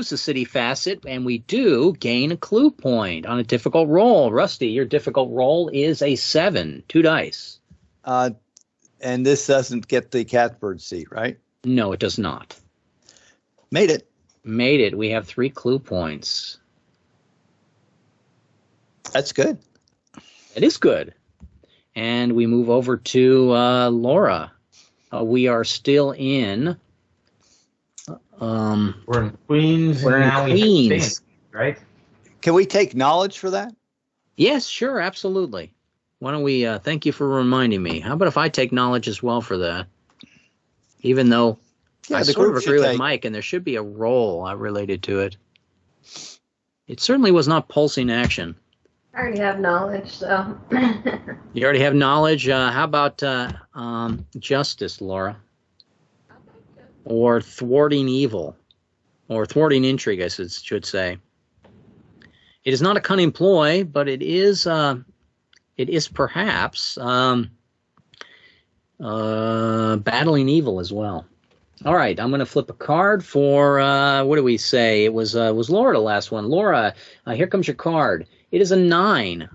the city facet, and we do, gain a clue point on a difficult roll. Rusty, your difficult roll is a 7, 2 dice. And this doesn't get the catbird seat, right? No, it does not. Made it. Made it. We have 3 clue points. That's good. It is good. And we move over to Laura. We are still in. We're in Queens. We're in Queens, right? Can we take knowledge for that? Yes, sure, absolutely. Why don't we? Thank you for reminding me. How about if I take knowledge as well for that? Even though I sort of agree with Mike, and there should be a roll related to it. It certainly was not pulsing action. I already have knowledge, so. You already have knowledge. How about justice, Laura? Or thwarting evil, or thwarting intrigue, I should say. It is not a cunning ploy, but it is perhaps battling evil as well. All right, I'm going to flip a card for what do we say? It was Laura the last one. Laura, here comes your card. It is a 9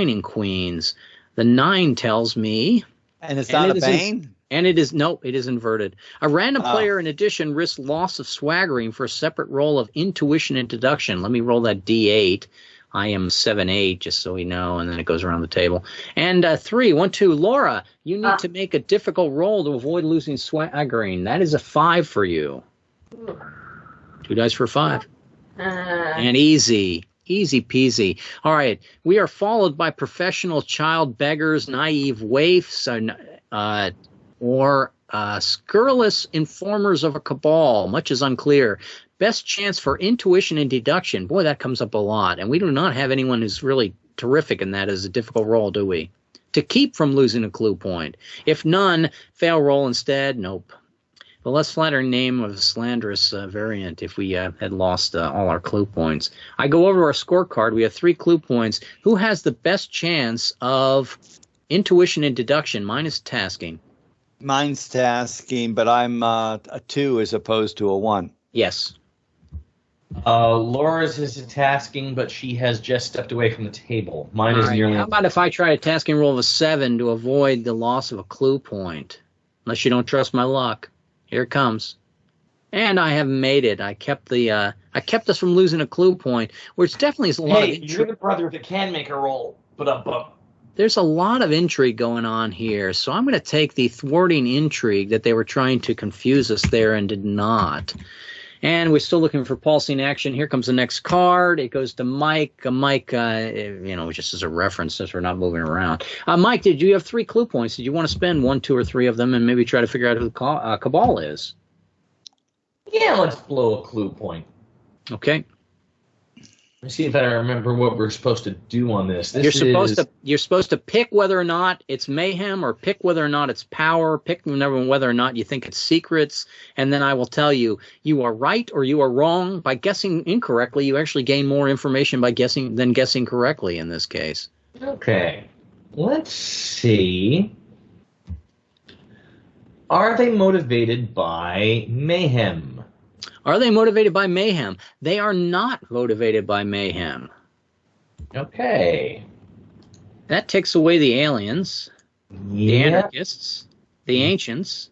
in Queens. The 9 tells me, and it's not a Bane. And it is it is inverted. A random player, in addition, risks loss of swaggering for a separate roll of intuition and deduction. Let me roll that D8. I am 7-8, just so we know, and then it goes around the table. And 3, 1, 2. Laura, you need to make a difficult roll to avoid losing swaggering. That is a 5 for you. 2 dice for 5. And easy. Easy peasy. All right. We are followed by professional child beggars, naive waifs, or scurrilous informers of a cabal. Much is unclear. Best chance for intuition and deduction. Boy, that comes up a lot. And we do not have anyone who's really terrific in that as a difficult roll, do we? To keep from losing a clue point. If none, fail roll instead. Nope. The less flattering name of a slanderous variant if we had lost all our clue points. I go over our scorecard. We have 3 clue points. Who has the best chance of intuition and deduction? Mine is tasking. Mine's tasking, but I'm a 2 as opposed to a 1. Yes. Laura's is a tasking, but she has just stepped away from the table. Mine is nearly. How about if I try a tasking roll of a 7 to avoid the loss of a clue point? Unless you don't trust my luck. Here it comes. And I have made it. I kept us from losing a clue point, which definitely is a lot of intrigue. You're the brother that can make a roll. There's a lot of intrigue going on here, so I'm going to take the thwarting intrigue that they were trying to confuse us there and did not. And we're still looking for pulsing action. Here comes the next card. It goes to Mike. Mike, just as a reference since we're not moving around. Mike, did you have 3 clue points? Did you want to spend 1, 2, or 3 of them and maybe try to figure out who the cabal is? Yeah, let's blow a clue point. Okay. Let's see if I remember what we're supposed to do on this. You're supposed to pick whether or not it's mayhem, or pick whether or not it's power, pick whether or not you think it's secrets, and then I will tell you are right or you are wrong. By guessing incorrectly, you actually gain more information by guessing than guessing correctly in this case. Okay. Let's see. Are they motivated by mayhem? Are they motivated by mayhem? They are not motivated by mayhem. Okay. That takes away the aliens, the anarchists, the ancients.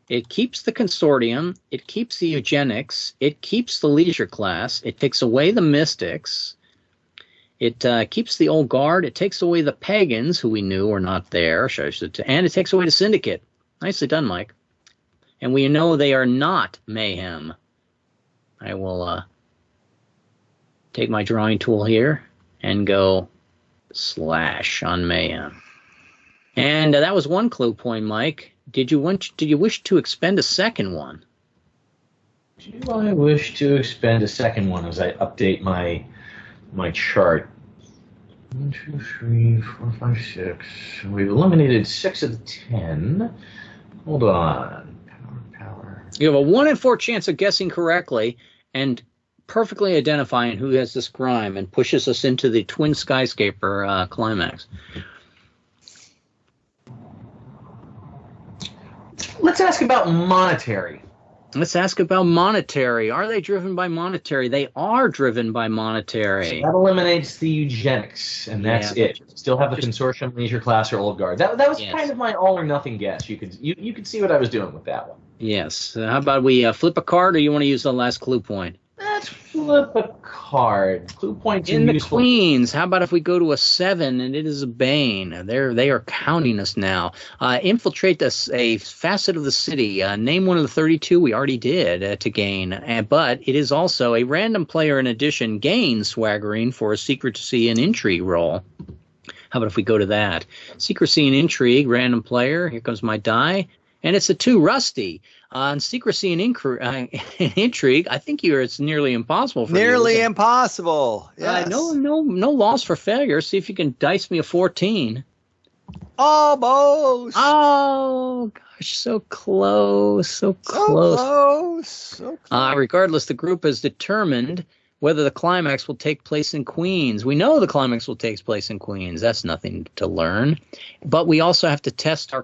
It keeps the consortium. It keeps the eugenics. It keeps the leisure class. It takes away the mystics. It keeps the old guard. It takes away the pagans, who we knew were not there. And it takes away the syndicate. Nicely done, Mike. And we know they are not mayhem. I will take my drawing tool here and go slash on mayhem. And that was 1 clue point, Mike. Did you wish to expend a second one? Do I wish to expend a second one as I update my chart? 1, 2, 3, 4, 5, 6. We've eliminated 6 of the 10. Hold on. Power. You have a 1 in 4 chance of guessing correctly and perfectly identifying who has this crime, and pushes us into the twin skyscraper climax. Let's ask about monetary. Let's ask about monetary. Are they driven by monetary? They are driven by monetary. So that eliminates the eugenics, and that's it. Still have the consortium, leisure class, or old guard. That was kind of my all or nothing guess. You could see what I was doing with that one. Yes. How about we flip a card, or you want to use the last clue point? Let's flip a card. Clue points in the useful. Queens. How about if we go to a 7 and it is a Bane? They are counting us now. Infiltrate a facet of the city. Name one of the 32 we already did to gain. But it is also a random player in addition gains swaggering for a secrecy and intrigue roll. How about if we go to that? Secrecy and intrigue, random player. Here comes my die. And it's a 2, Rusty. On secrecy and intrigue, I think it's nearly impossible for you. Nearly impossible. Yes. No loss for failure. See if you can dice me a 14. Almost. Oh, gosh, so close. So close. Regardless, the group has determined whether the climax will take place in Queens. We know the climax will take place in Queens. That's nothing to learn. But we also have to test our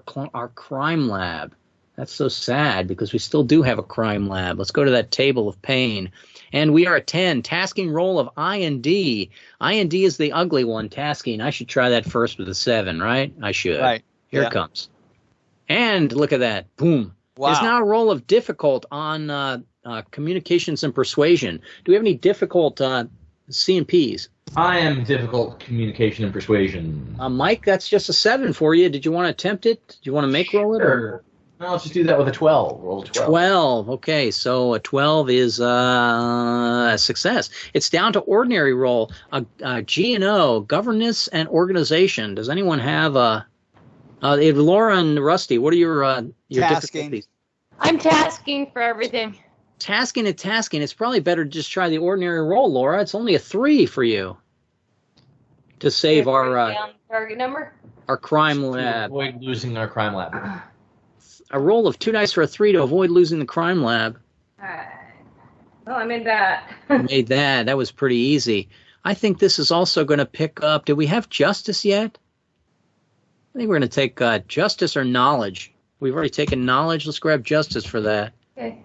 crime lab. That's so sad because we still do have a crime lab. Let's go to that table of pain. And we are at 10. Tasking roll of I and D. I and D is the ugly one, tasking. I should try that first with a 7, right? I should. Right. Here it comes. And look at that. Boom. Wow. There's now a roll of difficult on communications and persuasion. Do we have any difficult C&Ps? I am difficult communication and persuasion. Mike, that's just a 7 for you. Did you want to attempt it? Did you want to make roll it? Or? No, let's just do that with a 12. Roll a 12. 12. Okay, so a 12 is a success. It's down to ordinary roll. G&O, governance and organization. Does anyone have Laura and Rusty, what are your difficulties? I'm tasking for everything. Tasking. It's probably better to just try the ordinary roll, Laura. It's only a 3 for you to save our target number. Our crime lab. Avoid losing our crime lab. A roll of 2 dice for a 3 to avoid losing the crime lab. All right. Well, I made that. Made that. That was pretty easy. I think this is also going to pick up. Did we have justice yet? I think we're going to take justice or knowledge. We've already taken knowledge. Let's grab justice for that. Okay.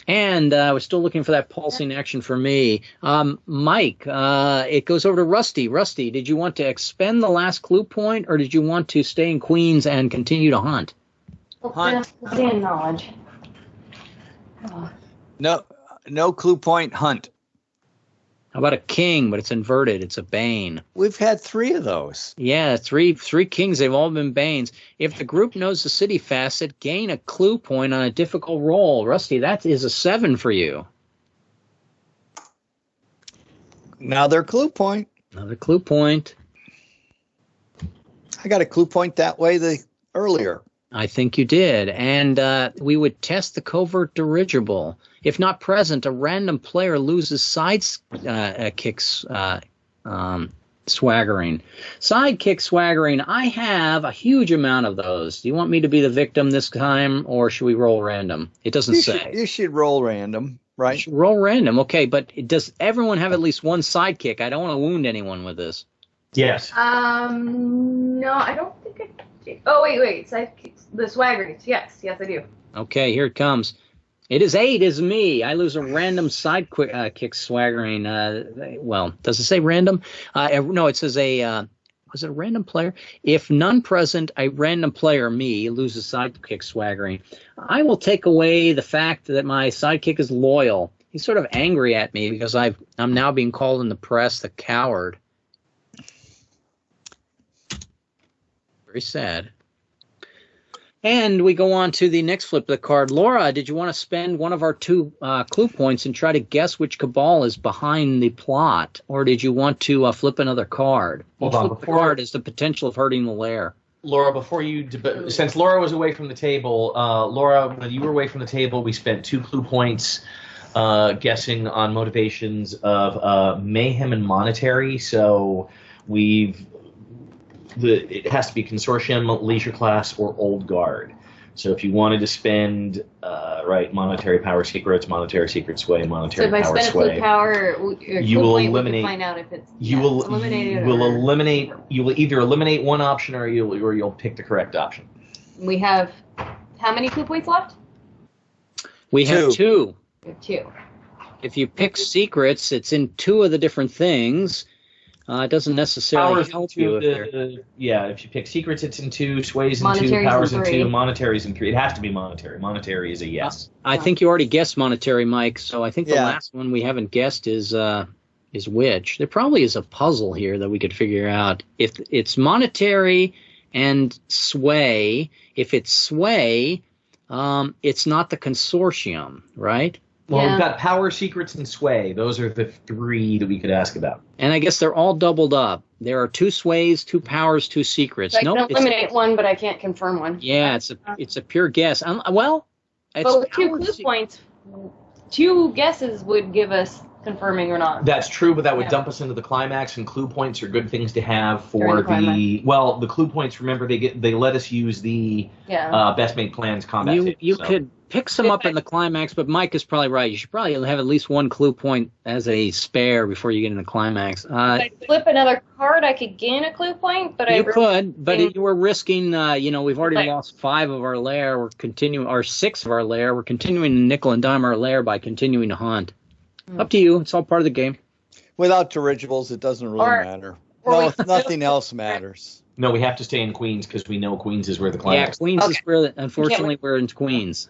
And we're still looking for that pulsing action for me. Mike, it goes over to Rusty. Rusty, did you want to expend the last clue point, or did you want to stay in Queens and continue to hunt? Hunt. Stay in knowledge. Oh. No clue point, hunt. How about a king, but it's inverted? It's a bane. We've had 3 of those. Yeah, three kings. They've all been banes. If the group knows the city facet, gain a clue point on a difficult roll. Rusty, that is a 7 for you. Another clue point. Another clue point. I got a clue point that way earlier. I think you did. And we would test the covert dirigible. If not present, a random player loses side kicks swaggering. Sidekick swaggering, I have a huge amount of those. Do you want me to be the victim this time, or should we roll random? It doesn't say. You should roll random, right? Roll random, okay, but does everyone have at least one sidekick? I don't want to wound anyone with this. Yes. No, I don't think I do. Oh, wait. The swaggerings. Yes, I do. Okay, here it comes. It is 8, is me. I lose a random kick swaggering. Well, does it say random? No, it says was it a random player? If none present, a random player, me, loses sidekick swaggering. I will take away the fact that my sidekick is loyal. He's sort of angry at me because I'm now being called in the press the coward. Very sad. And we go on to the next flip of the card. Laura, did you want to spend one of our 2 clue points and try to guess which cabal is behind the plot? Or did you want to flip another card? Hold on. Flip the card is the potential of hurting the lair. Laura, before you... Since Laura was away from the table, Laura, when you were away from the table, we spent 2 clue points guessing on motivations of mayhem and monetary. So it has to be consortium, leisure class, or old guard. So if you wanted to spend monetary power secrets, monetary secret sway, monetary So if I power spend a sway, clue power or you clue will point, eliminate. we can find out if it's You will eliminated. You will either eliminate one option or you'll pick the correct option. We have how many clue points left? We have two. We have 2. If you pick secrets, it's in 2 of the different things. It doesn't necessarily Powers help in you. if you pick secrets, it's in 2, sways in 2, Monetary's powers in in 3. 2, monetary's in 3. It has to be monetary. Monetary is a yes. I think you already guessed monetary, Mike. So I think the Yeah. last one we haven't guessed is which. There probably is a puzzle here that we could figure out. If it's monetary and sway, if it's sway, it's not the consortium, right? Well, Yeah. we've got power, secrets, and sway. Those are the 3 that we could ask about. And I guess they're all doubled up. There are 2 sways, 2 powers, 2 secrets. So I Nope, can it's- eliminate one, but I can't confirm one. yeah, it's a pure guess. Well, it's But with 2 power clue se- points, 2 guesses would give us confirming or not. That's true, but that would Yeah. dump us into the climax, and clue points are good things to have During for the climax. the clue points. Remember, they let us use the Yeah. best made plans combat. You phase, you so. could pick some up in the climax, but Mike is probably right. You should probably have at least 1 clue point as a spare before you get in the climax. If I flip another card, I could gain a clue point, but You could, but risking- you were risking. We've already Right. lost 5 of our lair. We're continuing, or 6 of our lair. We're continuing to nickel and dime our lair by continuing to hunt. Up to you. It's all part of the game. Without dirigibles, it doesn't really Or- matter. or No, we- nothing else matters. No, we have to stay in Queens because we know Queens is where the Yeah, climax. Queens is Okay. where. Unfortunately, we're in Queens.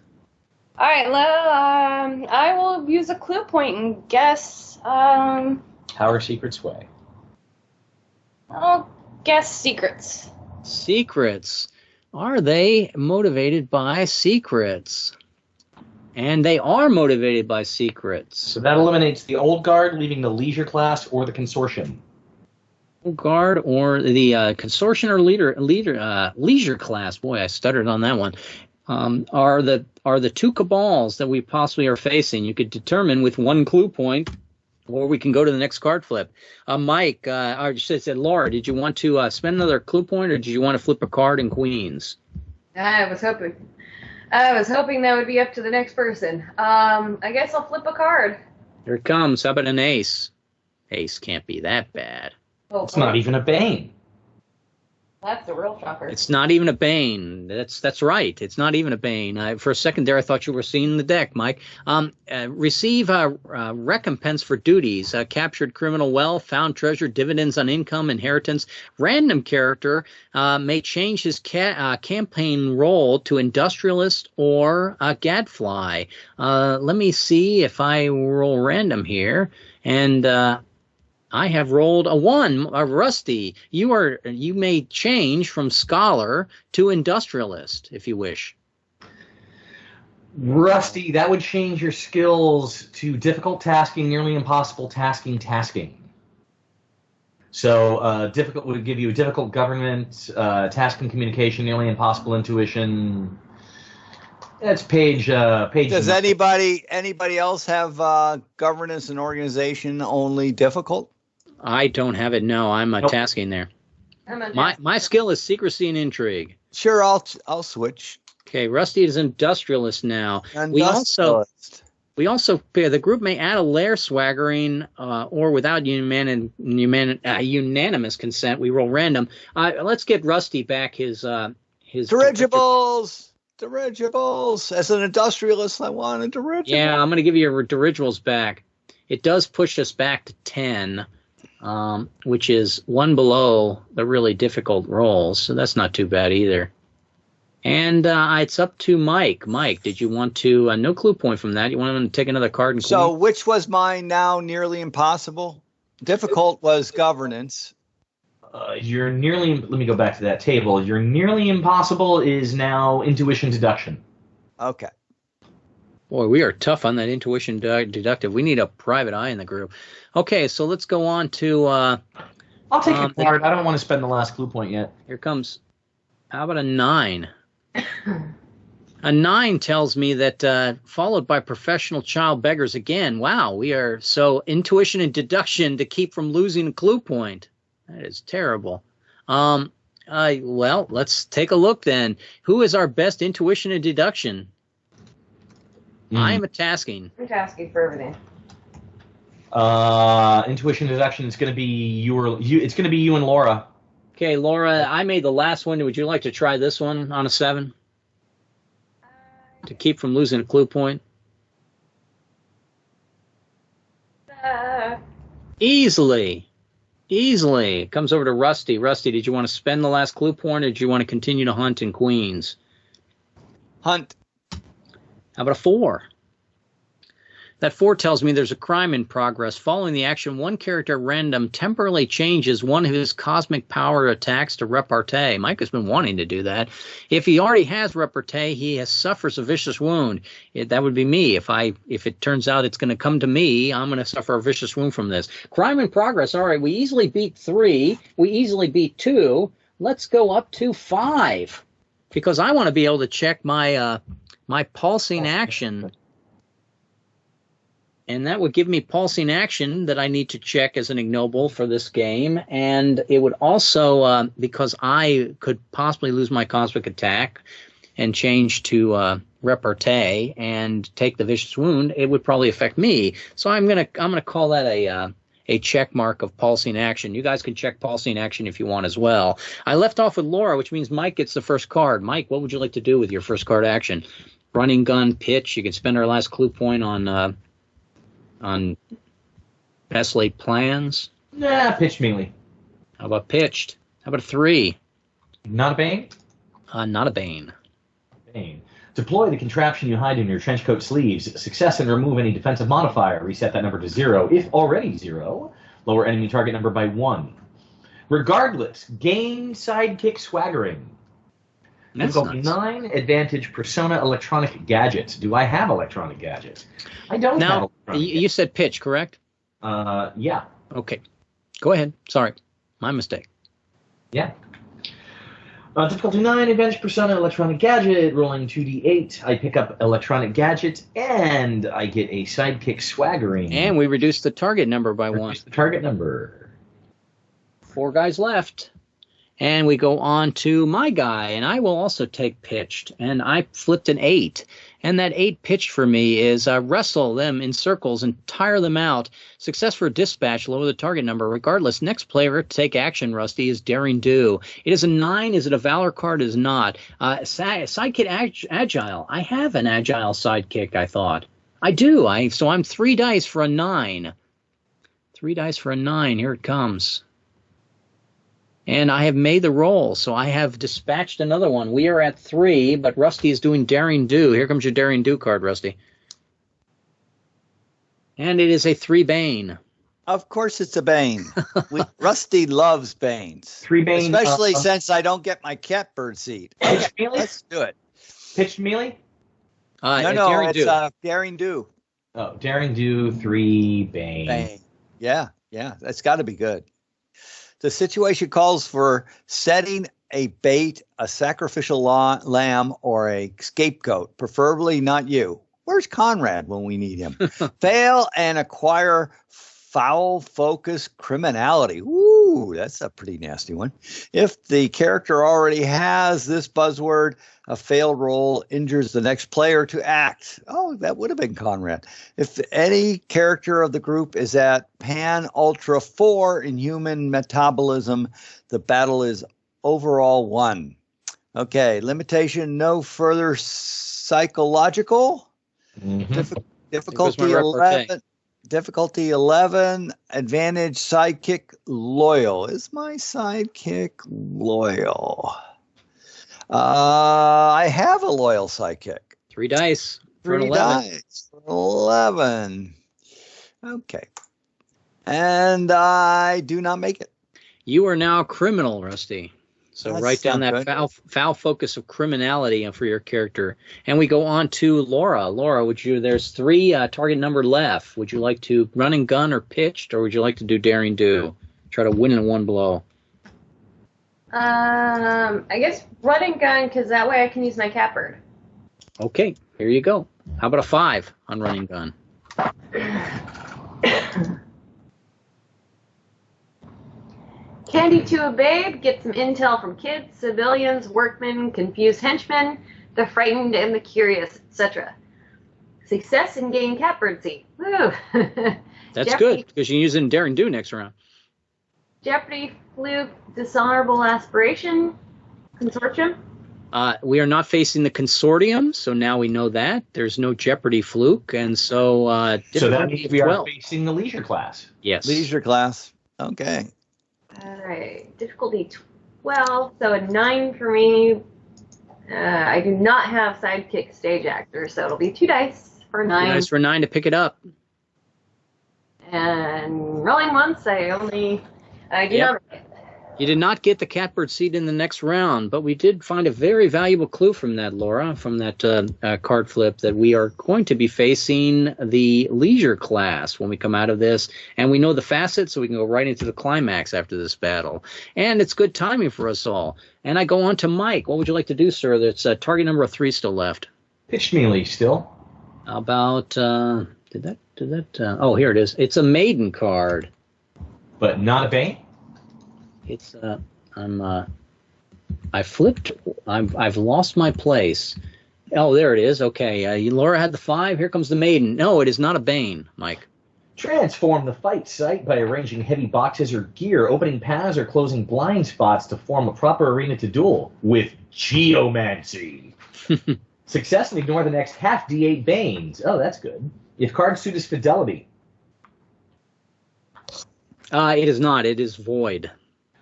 All right, well, I will use a clue point and guess. Power, secret, sway. I'll guess secrets. Secrets. Are they motivated by secrets? And they are motivated by secrets. So that eliminates the old guard, leaving the leisure class or the consortium. Guard or the consortium or leisure class. Boy, I stuttered on that one. Are the 2 cabals that we possibly are facing. You could determine with 1 clue point, or we can go to the next card flip. Mike, I said, Laura, did you want to spend another clue point, or did you want to flip a card in Queens? I was hoping that would be up to the next person. I guess I'll flip a card. Here it comes. How about an ace? Ace can't be that bad. Oh, It's not even a bane. That's the real shocker. It's not even a bane. That's right. It's not even a bane. For a second there, I thought you were seeing the deck, Mike. Receive recompense for duties: captured criminal wealth, found treasure, dividends on income, inheritance. Random character may change his campaign role to industrialist or gadfly. Let me see if I roll random here, and. I have rolled a 1, Rusty. You may change from scholar to industrialist if you wish. Rusty, that would change your skills to difficult tasking, nearly impossible tasking. So difficult would give you a difficult government, tasking communication, nearly impossible intuition. That's page. Does anybody else have governance and organization only difficult? I don't have it. No, I'm Nope. tasking there. I'm a My skill is secrecy and intrigue. Sure, I'll switch. Okay, Rusty is industrialist now. We also the group may add a lair swaggering or without unanimous consent. We roll random. Let's get Rusty back his Dirigibles. As an industrialist, I want a dirigible. Yeah, I'm going to give you your dirigibles back. It does push us back to 10, which is 1 below the really difficult rolls, so that's not too bad either. And it's up to Mike. Mike, did you want to, no clue point from that, you want to take another card? And So which was mine now nearly impossible? Difficult was governance. You're nearly. Let me go back to that table. Your nearly impossible is now intuition deduction. Okay. Boy, we are tough on that intuition deductive. We need a private eye in the group. Okay, so let's go on to... I'll take a card. I don't want to spend the last clue point yet. Here comes... How about a 9? A 9 tells me that followed by professional child beggars again. Wow, we are so intuition and deduction to keep from losing a clue point. That is terrible. Well, let's take a look then. Who is our best intuition and deduction? I am a tasking. I'm tasking for everything. Intuition deduction is going to be you. It's going to be you and Laura. Okay, Laura, I made the last one. Would you like to try this one on a 7? To keep from losing a clue point? Easily. Comes over to Rusty. Rusty, did you want to spend the last clue point, or did you want to continue to hunt in Queens? Hunt. How about a 4? That 4 tells me there's a crime in progress. Following the action, one character at random temporarily changes one of his cosmic power attacks to repartee. Mike has been wanting to do that. If he already has repartee, he suffers a vicious wound. That would be me. If it turns out it's going to come to me, I'm going to suffer a vicious wound from this. Crime in progress. All right, we easily beat 3. We easily beat 2. Let's go up to 5, because I want to be able to check my my pulsing action. And that would give me pulsing action that I need to check as an ignoble for this game. And it would also, because I could possibly lose my cosmic attack and change to repartee and take the vicious wound, it would probably affect me. So I'm gonna call that a check mark of pulsing action. You guys can check pulsing action if you want as well. I left off with Laura, which means Mike gets the first card. Mike, what would you like to do with your first card action? Running gun, pitch. You can spend our last clue point on best laid plans. Nah, pitched melee. How about pitched? How about a 3? Not a bane? Not a bane. Bane. Deploy the contraption you hide in your trench coat sleeves. Success and remove any defensive modifier. Reset that number to 0. If already 0, lower enemy target number by 1. Regardless, gain sidekick swaggering. Difficulty 9, advantage persona electronic gadgets. Do I have electronic gadgets? I don't have now, electronic you said pitch, correct? Yeah. Okay. Go ahead. Sorry. My mistake. Yeah. Difficulty 9, advantage persona electronic gadget. Rolling 2d8. I pick up electronic gadgets, and I get a sidekick swaggering. And we reduce the target number by 1. The target number. 4 guys left. And we go on to my guy, and I will also take pitched. And I flipped an 8. And that 8 pitched for me is wrestle them in circles and tire them out. Success for dispatch, lower the target number. Regardless, next player to take action, Rusty, is Daring Do. It is a 9. Is it a Valor card? It is not. Sidekick Agile. I have an Agile sidekick, I thought. I do. So I'm 3 dice for a 9. 3 dice for a 9. Here it comes. And I have made the roll, so I have dispatched another one. We are at 3, but Rusty is doing Daring Do. Here comes your Daring Do card, Rusty. And it is a 3 Bane. Of course it's a Bane. Rusty loves Banes. 3 Bane. Especially since I don't get my catbird seat. Okay, let's do it. Pitched melee? No, it's Daring Do. Oh, Daring Do, 3 Bane. Yeah, that's got to be good. The situation calls for setting a bait, a sacrificial lamb, or a scapegoat, preferably not you. Where's Conrad when we need him? Fail and acquire foul-focused criminality. Ooh, that's a pretty nasty one. If the character already has this buzzword, a failed roll injures the next player to act. Oh, that would have been Conrad. If any character of the group is at Pan Ultra 4 in human metabolism, the battle is overall won. Okay, limitation, no further psychological. Mm-hmm. Difficulty 11. Difficulty 11, advantage sidekick loyal. Is my sidekick loyal? I have a loyal sidekick. 3 dice. For 3 dice. 11. Okay. And I do not make it. You are now criminal, Rusty. So That's write down that foul focus of criminality for your character. And we go on to Laura. Laura, there's 3 target number left. Would you like to run and gun or pitched, or would you like to do Daring Do? Try to win in one blow. I guess run and gun, because that way I can use my catbird. Okay, here you go. How about a 5 on run and gun? Candy to a babe, get some intel from kids, civilians, workmen, confused henchmen, the frightened and the curious, etc. Success in gain catbird seed. Woo! That's good, because you can use it in Daring Do next round. Jeopardy, fluke, dishonorable aspiration, consortium. We are not facing the consortium, so now we know that. There's no Jeopardy fluke, and so... so that means we are facing the leisure class. Yes. Leisure class. Okay. All right. Difficulty 12, so a 9 for me. I do not have sidekick stage actor, so it'll be 2 dice for 9. 2 dice for 9 to pick it up. And rolling once, I do not. You did not get the catbird seed in the next round, but we did find a very valuable clue from that, Laura, from that card flip, that we are going to be facing the leisure class when we come out of this, and we know the facets, so we can go right into the climax after this battle. And it's good timing for us all. And I go on to Mike. What would you like to do, sir? That's target number 3 still left. Pitch melee still. How about, oh, here it is. It's a maiden card. But not a bane? It's I flipped. I've lost my place. Oh, there it is. Okay, Laura had the 5. Here comes the maiden. No, it is not a bane, Mike. Transform the fight site by arranging heavy boxes or gear, opening paths or closing blind spots to form a proper arena to duel with geomancy. Success and ignore the next half D8 banes. Oh, that's good. If card suit is fidelity. It is not. It is void.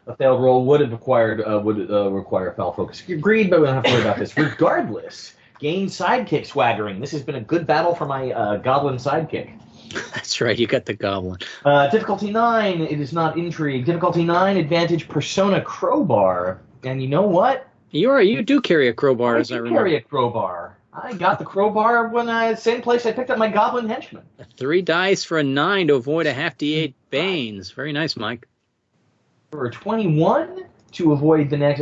A failed roll would require foul focus. Agreed, but we don't have to worry about this. Regardless, gain sidekick swaggering. This has been a good battle for my goblin sidekick. That's right, you got the goblin. Difficulty 9, it is not intrigue. Difficulty 9, advantage persona crowbar. And you know what? You do carry a crowbar, as I remember. I carry a crowbar. I got the crowbar when same place I picked up my goblin henchman. 3 dice for a 9 to avoid a half D8 banes. Very nice, Mike. For a 21 to avoid the next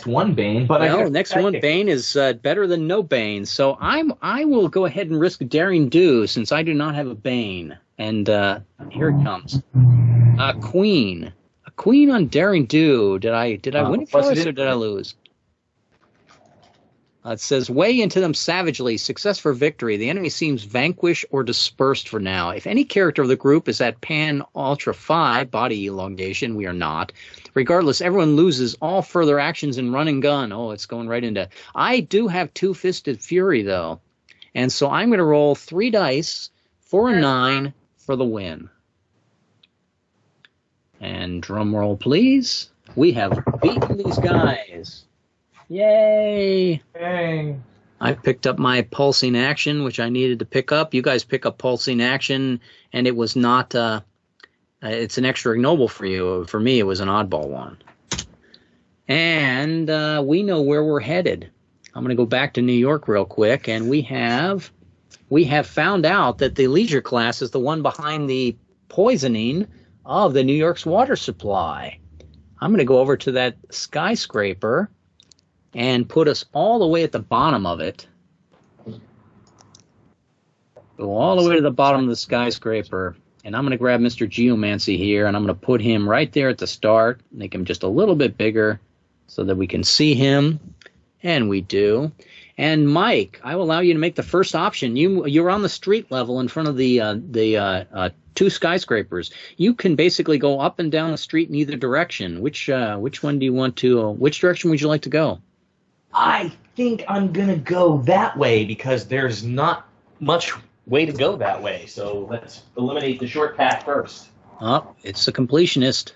1 bane. But next 1 bane is better than no bane. So I will go ahead and risk Daring Do since I do not have a bane. And here it comes. A queen. A queen on Daring Do. Did I win it for us or did I lose? It says, weigh into them savagely. Success for victory. The enemy seems vanquished or dispersed for now. If any character of the group is at Pan Ultra 5, body elongation, we are not. Regardless, everyone loses all further actions in run and gun. Oh, it's going right into... I do have Two-Fisted Fury, though. And so I'm going to roll 3 dice for a 9 for the win. And drum roll, please. We have beaten these guys. Yay! Dang. I picked up my pulsing action, which I needed to pick up. You guys pick up pulsing action, and it was not... it's an extra ignoble for you. For me, it was an oddball one. And we know where we're headed. I'm going to go back to New York real quick, and we have found out that the leisure class is the one behind the poisoning of the New York's water supply. I'm going to go over to that skyscraper and put us all the way at the bottom of it. Go all the way to the bottom of the skyscraper. And I'm going to grab Mr. Geomancy here, and I'm going to put him right there at the start, make him just a little bit bigger so that we can see him. And we do. And Mike, I will allow you to make the first option. You're on the street level in front of the 2 skyscrapers. You can basically go up and down the street in either direction. Which one do you want to? Which direction would you like to go? I think I'm going to go that way because there's not much way to go that way. So let's eliminate the short path first. Oh, it's a completionist.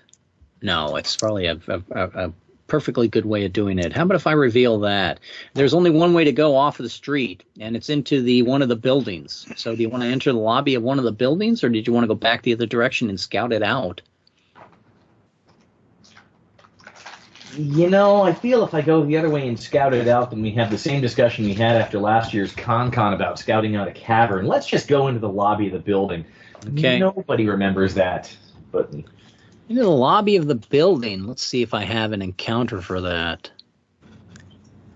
No, it's probably a perfectly good way of doing it. How about if I reveal that? There's only one way to go off of the street, and it's into one of the buildings. So do you want to enter the lobby of one of the buildings, or did you want to go back the other direction and scout it out? You know, I feel if I go the other way and scout it out, then we have the same discussion we had after last year's Con about scouting out a cavern. Let's just go into the lobby of the building. Okay. Nobody remembers that. But into the lobby of the building. Let's see if I have an encounter for that.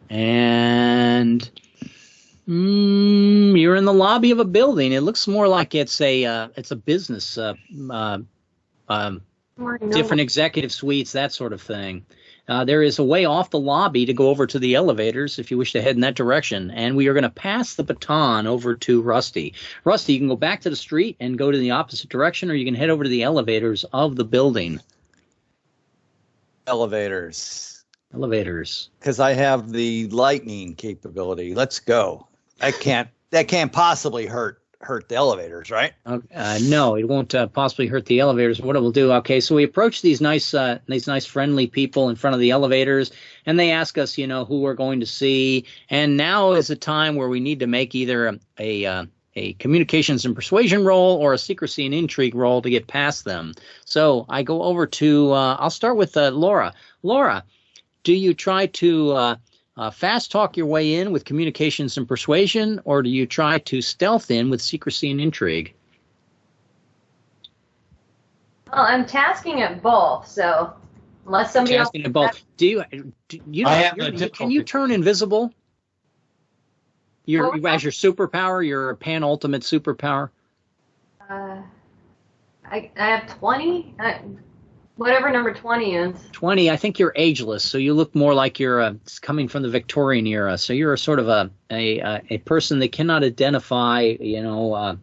And you're in the lobby of a building. It looks more like it's a business different executive suites, that sort of thing. There is a way off the lobby to go over to the elevators if you wish to head in that direction. And we are going to pass the baton over to Rusty. Rusty, you can go back to the street and go to the opposite direction, or you can head over to the elevators of the building. Elevators. Because I have the lightning capability. Let's go. That can't possibly hurt the elevators, right? No, it won't possibly hurt the elevators. What it will do, okay, so we approach these nice friendly people in front of the elevators, and they ask us, who we're going to see. And now is a time where we need to make either a communications and persuasion roll or a secrecy and intrigue roll to get past them. So I go over to, I'll start with Laura. Laura, do you try to fast talk your way in with communications and persuasion, or do you try to stealth in with secrecy and intrigue? Well, I'm tasking at both, so unless somebody else... Tasking at both. Can you turn invisible? As your superpower, your pan-ultimate superpower? I have 20? Whatever number 20 is. 20, I think you're ageless, so you look more like you're coming from the Victorian era. So you're a sort of a person that cannot identify, you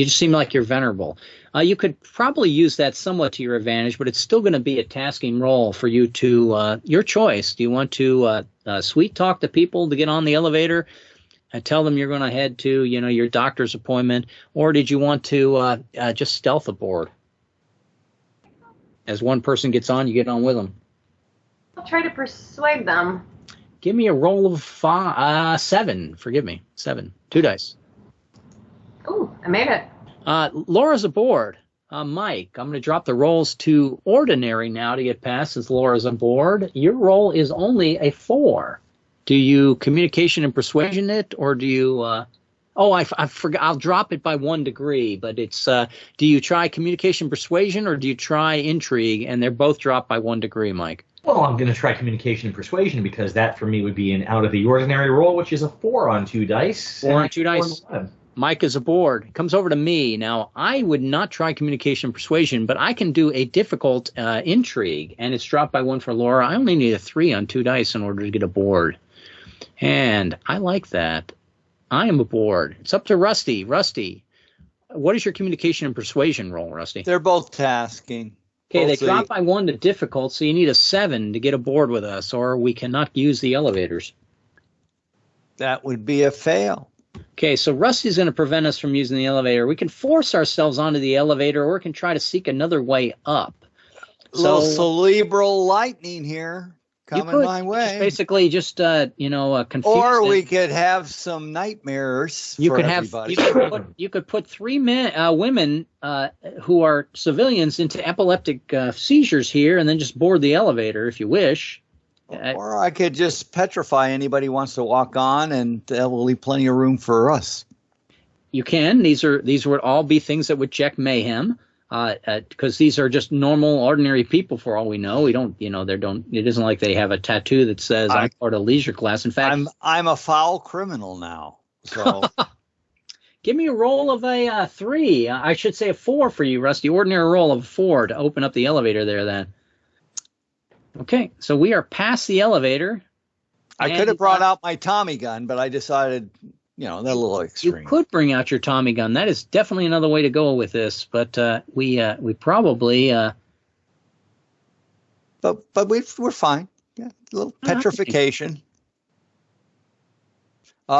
just seem like you're venerable. You could probably use that somewhat to your advantage, but it's still going to be a tasking role for you to, your choice. Do you want to sweet talk to people to get on the elevator and tell them you're going to head to, your doctor's appointment, or did you want to just stealth aboard? As one person gets on, you get on with them. I'll try to persuade them. Give me a roll of 7. Forgive me. 7. 2 dice. Ooh, I made it. Laura's aboard. Mike, I'm going to drop the rolls to ordinary now to get past since Laura's aboard. Your roll is only a 4. Do you communication and persuasion it, or do you... I forgot. I'll drop it by 1 degree, but it's, do you try communication persuasion or do you try intrigue? And they're both dropped by 1 degree, Mike. Well, I'm going to try communication and persuasion because that for me would be an out of the ordinary roll, which is a 4 on 2 dice. 4 on 2 dice. Mike is aboard. Comes over to me. Now, I would not try communication and persuasion, but I can do a difficult intrigue, and it's dropped by 1 for Laura. I only need a 3 on 2 dice in order to get aboard. And I like that. I am aboard. It's up to Rusty. Rusty, what is your communication and persuasion roll, Rusty? They're both tasking. Okay, they drop by 1 to difficult, so you need a 7 to get aboard with us, or we cannot use the elevators. That would be a fail. Okay, so Rusty's going to prevent us from using the elevator. We can force ourselves onto the elevator, or we can try to seek another way up. A little cerebral lightning here. Coming my way. Confuse or we could have some nightmares for everybody. You could put 3 women who are civilians into epileptic seizures here, and then just board the elevator if you wish. Or I could just petrify anybody who wants to walk on, and there will leave plenty of room for us. You can. These would all be things that would check mayhem. Because these are just normal, ordinary people for all we know. We don't, it isn't like they have a tattoo that says I'm part of leisure class. In fact, I'm a foul criminal now. So give me a roll of a 3. I should say a 4 for you, Rusty. Ordinary roll of 4 to open up the elevator there then. Okay, so we are past the elevator. I could have brought out my Tommy gun, but I decided... they're a little extreme. You could bring out your Tommy gun. That is definitely another way to go with this. But we probably. But we're fine. Yeah, a little petrification. We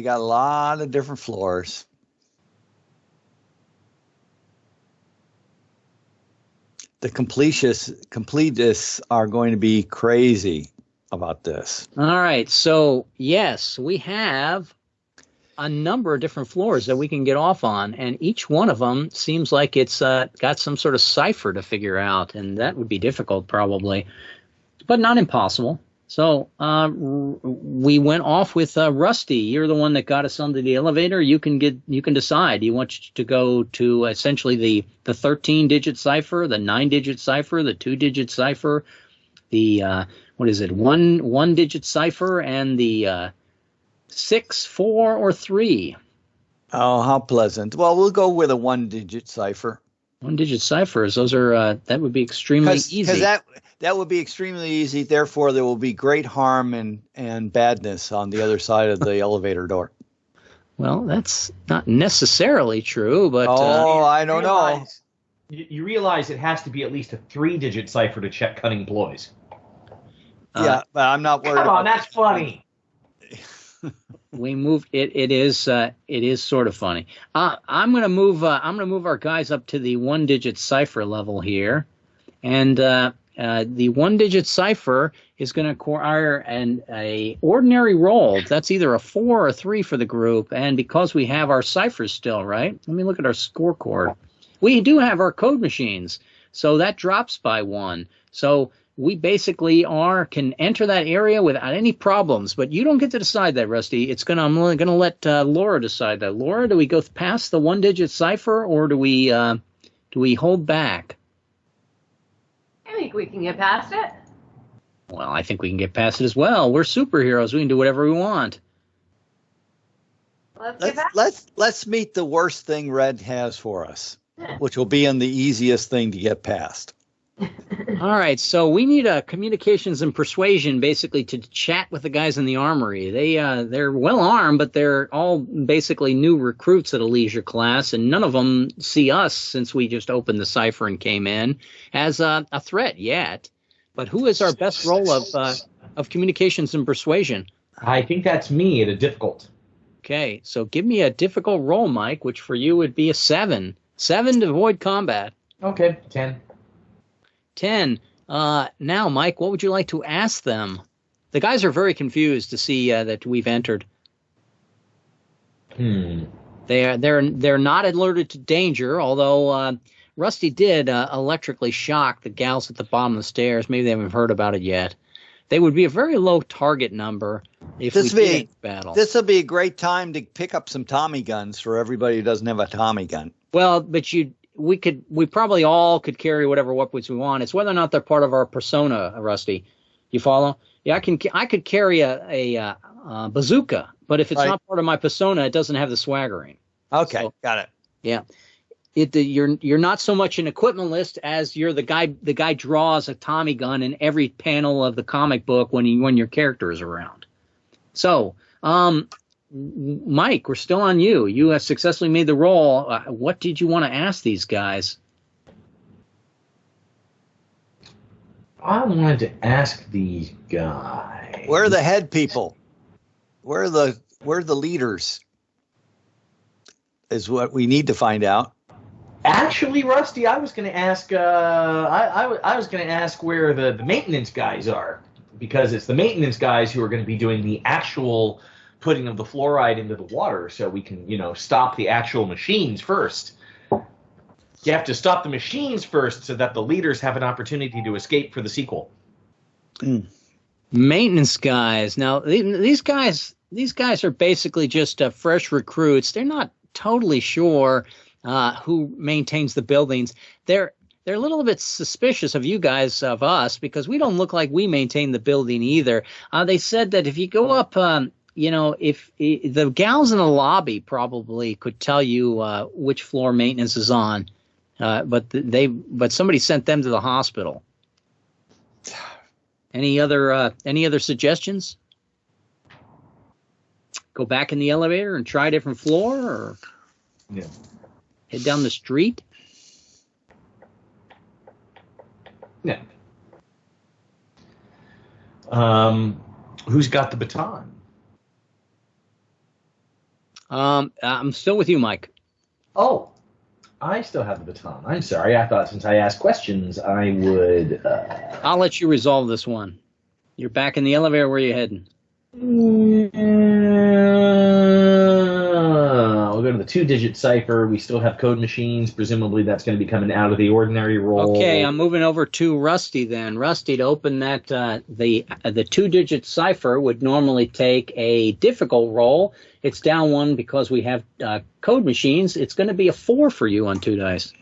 got a lot of different floors. The completists are going to be crazy about this. All right. So yes, we have a number of different floors that we can get off on, and each one of them seems like it's got some sort of cipher to figure out, and that would be difficult probably, but not impossible. So we went off with Rusty. You're the one that got us onto the elevator. You can decide. Do you want to go to essentially the 13-digit cipher, the 9-digit cipher, the 2-digit cipher, the one-digit cipher, and the 6, 4, or 3? Oh, how pleasant. Well, we'll go with a 1-digit cipher. 1-digit ciphers. Those are that would be extremely easy. Because that would be extremely easy. Therefore, there will be great harm and badness on the other side of the elevator door. Well, that's not necessarily true, but I don't know. You realize it has to be at least a 3-digit cipher to check cunning ploys. Yeah, but I'm not worried. Come on, that's funny. We moved it. It is sort of funny. I'm gonna move our guys up to the 1-digit cipher level here, and the 1-digit cipher is going to require a ordinary roll. That's either a 4 or a 3 for the group, and because we have our ciphers still, right? Let me look at our scorecard. We do have our code machines, so that drops by 1. So we basically can enter that area without any problems, but you don't get to decide that, Rusty. I'm only going to let Laura decide that. Laura, do we go past the 1-digit cipher, or do we hold back? I think we can get past it. Well, I think we can get past it as well. We're superheroes. We can do whatever we want. Let's meet the worst thing Red has for us, which will be the easiest thing to get past. All right, so we need communications and persuasion, basically, to chat with the guys in the Armory. They're well armed, but they're all basically new recruits at a leisure class, and none of them see us, since we just opened the cipher and came in, as a threat yet. But who is our best role of communications and persuasion? I think that's me at a difficult. Okay, so give me a difficult roll, Mike, which for you would be a 7. 7 to avoid combat. Okay, 10. 10. Now, Mike, what would you like to ask them? The guys are very confused to see that we've entered. They're not alerted to danger, although Rusty did electrically shock the gals at the bottom of the stairs. Maybe they haven't heard about it yet. They would be a very low target number if we did battle. This would be a great time to pick up some Tommy guns for everybody who doesn't have a Tommy gun. Well, but we probably all could carry whatever weapons we want. It's whether or not they're part of our persona, Rusty. You follow? Yeah, I could carry a bazooka, but if it's not part of my persona, it doesn't have the swaggering. Okay, so, got it. Yeah, you're not so much an equipment list as you're the guy. The guy draws a Tommy gun in every panel of the comic book when your character is around. So, Mike, we're still on you. You have successfully made the roll. What did you want to ask these guys? I wanted to ask these guys. Where are the head people? Where are the leaders? Is what we need to find out. Actually, Rusty, I was going to ask. I was going to ask where the maintenance guys are, because it's the maintenance guys who are going to be doing the actual putting of the fluoride into the water, so we can, stop the actual machines first. You have to stop the machines first so that the leaders have an opportunity to escape for the sequel. Maintenance guys. Now, these guys are basically just fresh recruits. They're not totally sure who maintains the buildings. They're a little bit suspicious of you guys, of us, because we don't look like we maintain the building either. They said that if you go up, if the gals in the lobby probably could tell you which floor maintenance is on, but somebody sent them to the hospital. Any other suggestions? Go back in the elevator and try a different floor, or head down the street? Yeah. Who's got the baton? I'm still with you, Mike. Oh, I still have the baton. I'm sorry. I thought since I asked questions, I would... I'll let you resolve this one. You're back in the elevator. Where are you heading? We'll go to the 2-digit cipher. We still have code machines. Presumably that's going to be coming out of the ordinary roll. Okay, I'm moving over to Rusty then. Rusty, to open that, the 2-digit cipher would normally take a difficult roll. It's down 1 because we have code machines. It's going to be a 4 for you on 2 dice.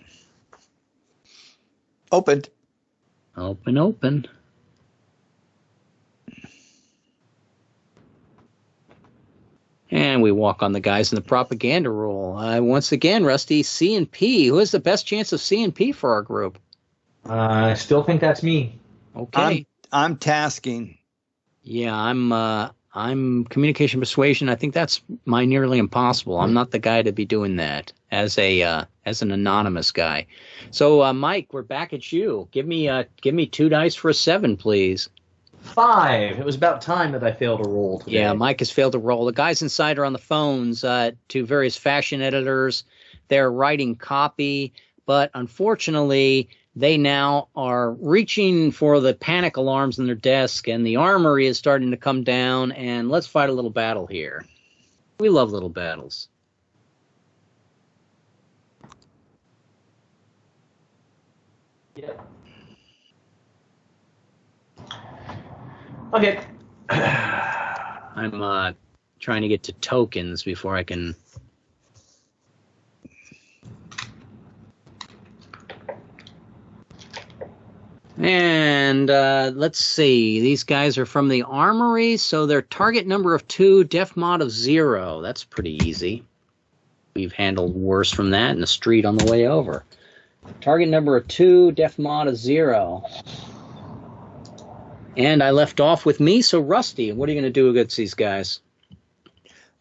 Opened. Open. And we walk on the guys in the propaganda role. Once again, Rusty, C and P. Who has the best chance of C and P for our group? I still think that's me. Okay. I'm tasking. Yeah, I'm communication persuasion. I think that's nearly impossible. I'm not the guy to be doing that as an anonymous guy. So, Mike, we're back at you. Give me 2 dice for a 7, please. 5. It was about time that I failed to roll today. Yeah, Mike has failed to roll. The guys inside are on the phones to various fashion editors. They're writing copy, but unfortunately, they now are reaching for the panic alarms on their desk, and the Armory is starting to come down, and let's fight a little battle here. We love little battles. Yep. Okay. I'm trying to get to tokens before I can... And let's see. These guys are from the Armory, so their target number of 2, def mod of 0. That's pretty easy. We've handled worse from that in the street on the way over. Target number of 2, def mod of 0. And I left off with me, so Rusty, what are you going to do against these guys?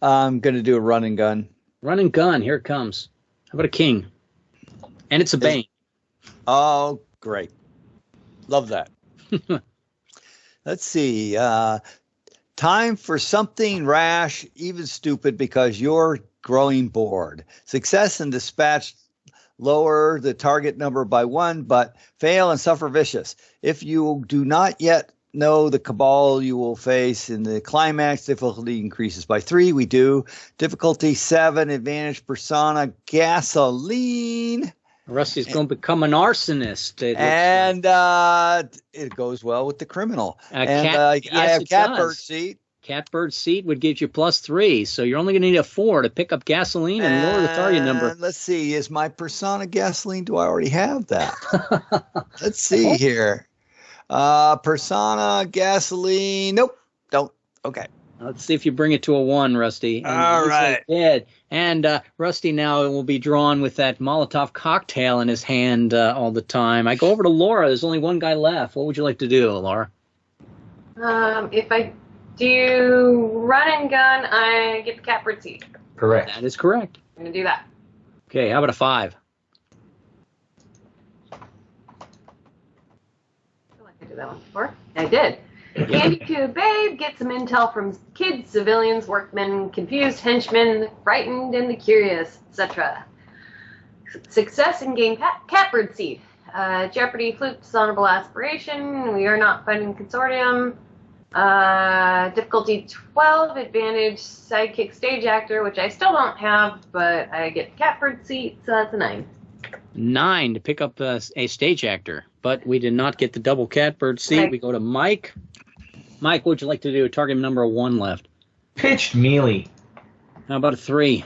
I'm going to do a run and gun. Run and gun, here it comes. How about a king? And it's a bane. Oh, great. Love that. Let's see. Time for something rash, even stupid, because you're growing bored. Success and dispatch lower the target number by 1, but fail and suffer vicious. If you do not yet know the cabal you will face in the climax, difficulty increases by 3. We do. Difficulty 7, advantage persona, gasoline. Rusty's going to become an arsonist. It goes well with the criminal. Yes, I have catbird does. seat. Catbird seat would give you +3, so you're only going to need a 4 to pick up gasoline and lower the target number. Let's see, is my persona gasoline? Do I already have that? Let's see here. Persona gasoline. Nope, don't. Okay. Let's see if you bring it to a 1, Rusty. All right. Dead. And Rusty now will be drawn with that Molotov cocktail in his hand all the time. I go over to Laura. There's only one guy left. What would you like to do, Laura? If I do run and gun, I get the catbird seat. Correct. That is correct. I'm going to do that. Okay, how about a 5? I feel like I did that one before. I did. Candy Cube Babe gets some intel from kids, civilians, workmen, confused henchmen, frightened, and the curious, etc. Success in game catbird seat. Jeopardy flute dishonorable aspiration. We are not fighting consortium. Difficulty 12, advantage sidekick stage actor, which I still don't have, but I get the catbird seat, so that's a 9. 9 to pick up a stage actor, but we did not get the double catbird seat. Okay. We go to Mike. Mike, what would you like to do? Target number 1 left. Pitched melee. How about a 3?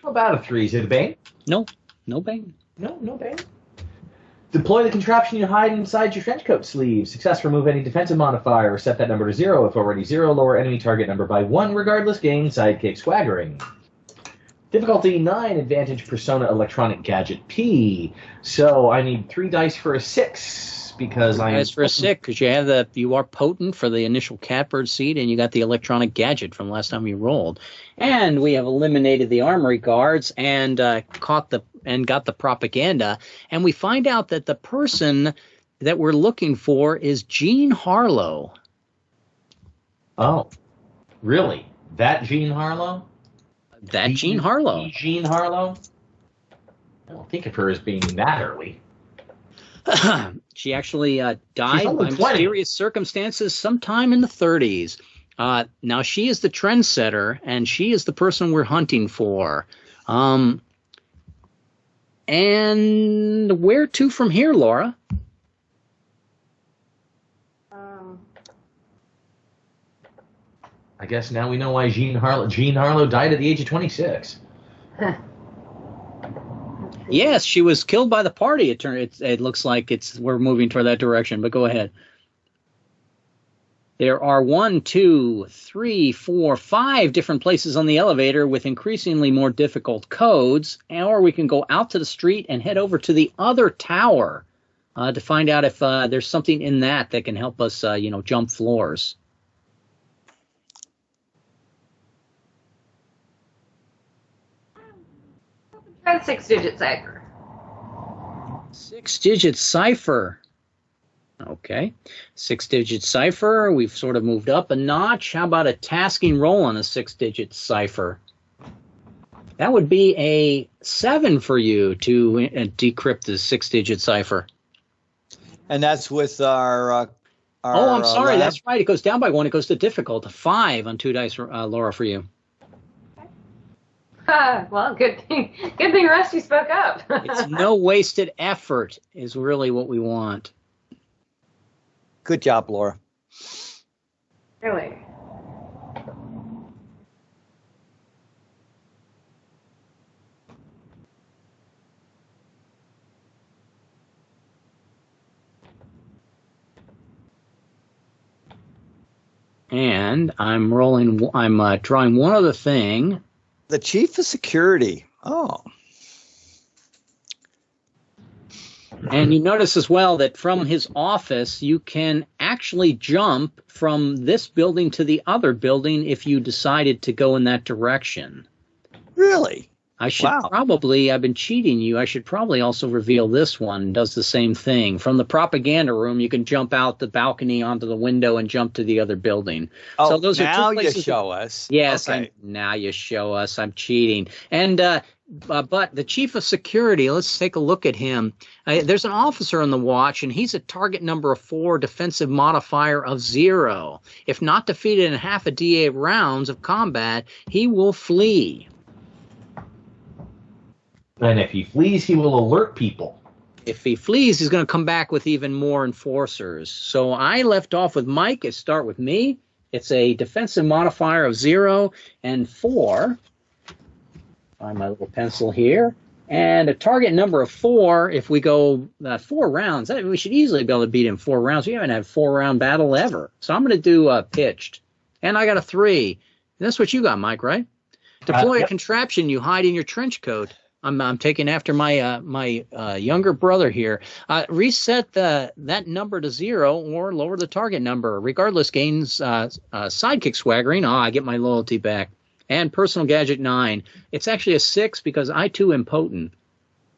How about a 3? Is it a bane? No bang. No bane. Deploy the contraption you hide inside your trench coat sleeve. Success, remove any defensive modifier or set that number to 0. If already 0, lower enemy target number by 1. Regardless, gain sidekick swaggering. Difficulty 9, advantage persona electronic gadget P. So I need 3 dice for a 6 because I am. Dice for a 6 because you are potent for the initial catbird seat and you got the electronic gadget from last time you rolled. And we have eliminated the Armory guards and got the propaganda. And we find out that the person that we're looking for is Jean Harlow. Oh, really? That Jean Harlow? That Jean Harlow. Jean Harlow? I don't think of her as being that early. She actually died She's by only 20. mysterious circumstances sometime in the 30s. Now, she is the trendsetter, and she is the person we're hunting for. And where to from here, Laura? I guess now we know why Jean Harlow died at the age of 26. Yes, she was killed by the party. It looks like we're moving toward that direction, but go ahead. There are 1, 2, 3, 4, 5 different places on the elevator with increasingly more difficult codes, or we can go out to the street and head over to the other tower to find out if there's something in that can help us, jump floors. Try 6-digit cipher. 6-digit cipher. Okay. 6-digit cipher. We've sort of moved up a notch. How about a tasking roll on a 6-digit cipher? That would be a 7 for you to decrypt the 6-digit cipher. And that's with our oh, I'm sorry. lab? That's right. It goes down by 1. It goes to difficult. A 5 on 2 dice, Laura, for you. Well, good thing Rusty spoke up. It's no wasted effort is really what we want. Good job, Laura. Really? And I'm drawing one other thing. The chief of security. Oh. And you notice as well that from his office, you can actually jump from this building to the other building if you decided to go in that direction. Really? I should probably, I've been cheating you. I should probably also reveal this one does the same thing. From the propaganda room, you can jump out the balcony onto the window and jump to the other building. Oh, so those now are 2 places. You show us. Yes, okay. now you show us. I'm cheating. And but the chief of security, let's take a look at him. There's an officer on the watch, and he's at target number 4, defensive modifier of 0. If not defeated in half a D8 rounds of combat, he will flee. And if he flees, he will alert people. If he flees, he's going to come back with even more enforcers. So I left off with Mike. It start with me. It's a defensive modifier of 0 and 4. Find my little pencil here. And a target number of 4, if we go 4 rounds, we should easily be able to beat him 4 rounds. We haven't had a 4-round battle ever. So I'm going to do pitched. And I got a 3. That's what you got, Mike, right? Deploy a contraption you hide in your trench coat. I'm taking after my younger brother here. Reset that number to 0 or lower the target number. Regardless, gains sidekick swaggering. I get my loyalty back. And personal gadget 9. It's actually a 6 because I too am potent.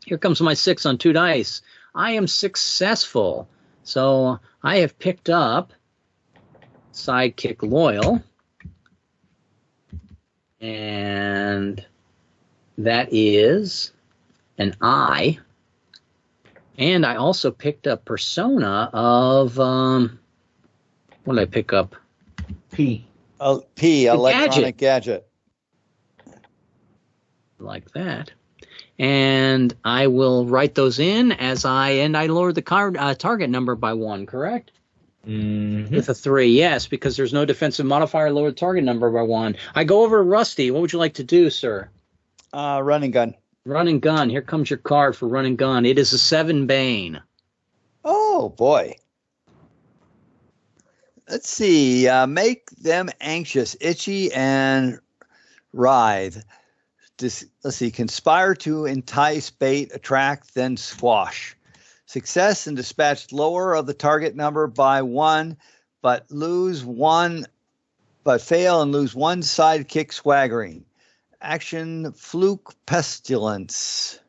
Here comes my 6 on 2 dice. I am successful. So I have picked up sidekick loyal. And that is an I. And I also picked up persona of, what did I pick up? P. P, electronic gadget. Like that. And I will write those in as I lowered the target number by 1, correct? Mm-hmm. With a 3, yes, because there's no defensive modifier, lower the target number by 1. I go over to Rusty. What would you like to do, sir? Run and gun. Run and gun. Here comes your card for run and gun. It is a 7 Bane. Oh, boy. Let's see. Make them anxious, itchy, and writhe. Let's see. Conspire to entice, bait, attract, then squash. Success and dispatch lower of the target number by 1, but fail and lose 1 sidekick swaggering. Action fluke pestilence.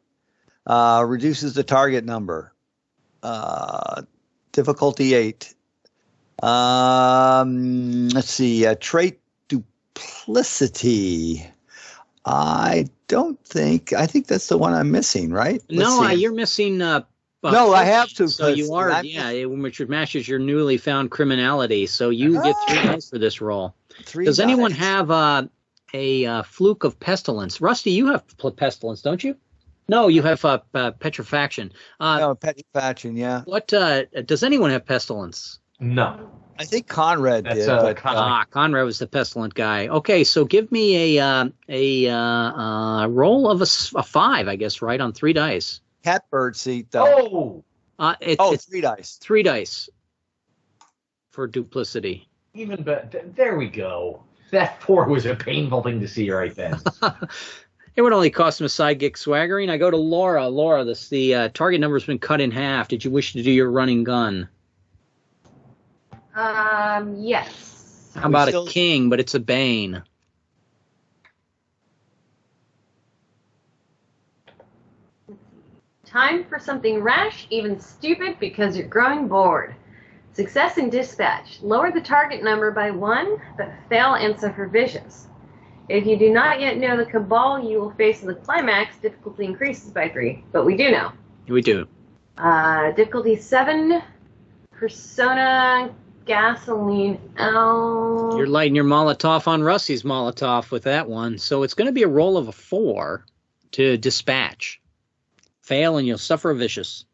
Reduces the target number. Difficulty 8. Let's see. Trait duplicity. I think that's the one I'm missing, right? You're missing. No, I have to. So you are, which matches your newly found criminality. So you get 3 dice for this roll. Does anyone have a fluke of pestilence? Rusty, you have pestilence, don't you? No, you have petrifaction. No, petrifaction, yeah. What does anyone have pestilence? No. I think Conrad did. Conrad was the pestilent guy. Okay, so give me a roll of a 5, I guess, right, on 3 dice. Catbird seat, though. It's 3 dice. 3 dice for duplicity. Even better. There we go. That 4 was a painful thing to see right then. It would only cost him a sidekick swaggering. I go to Laura. Laura, the target number's been cut in half. Did you wish to do your running gun? Yes. How about a king, but it's a bane? Time for something rash, even stupid, because you're growing bored. Success in dispatch. Lower the target number by 1, but fail and suffer vicious. If you do not yet know the cabal you will face in the climax, difficulty increases by 3. But we do know. We do. Difficulty 7, persona, gasoline, L. You're lighting your Molotov on Rusty's Molotov with that one. So it's going to be a roll of a 4 to dispatch. Fail and you'll suffer a vicious.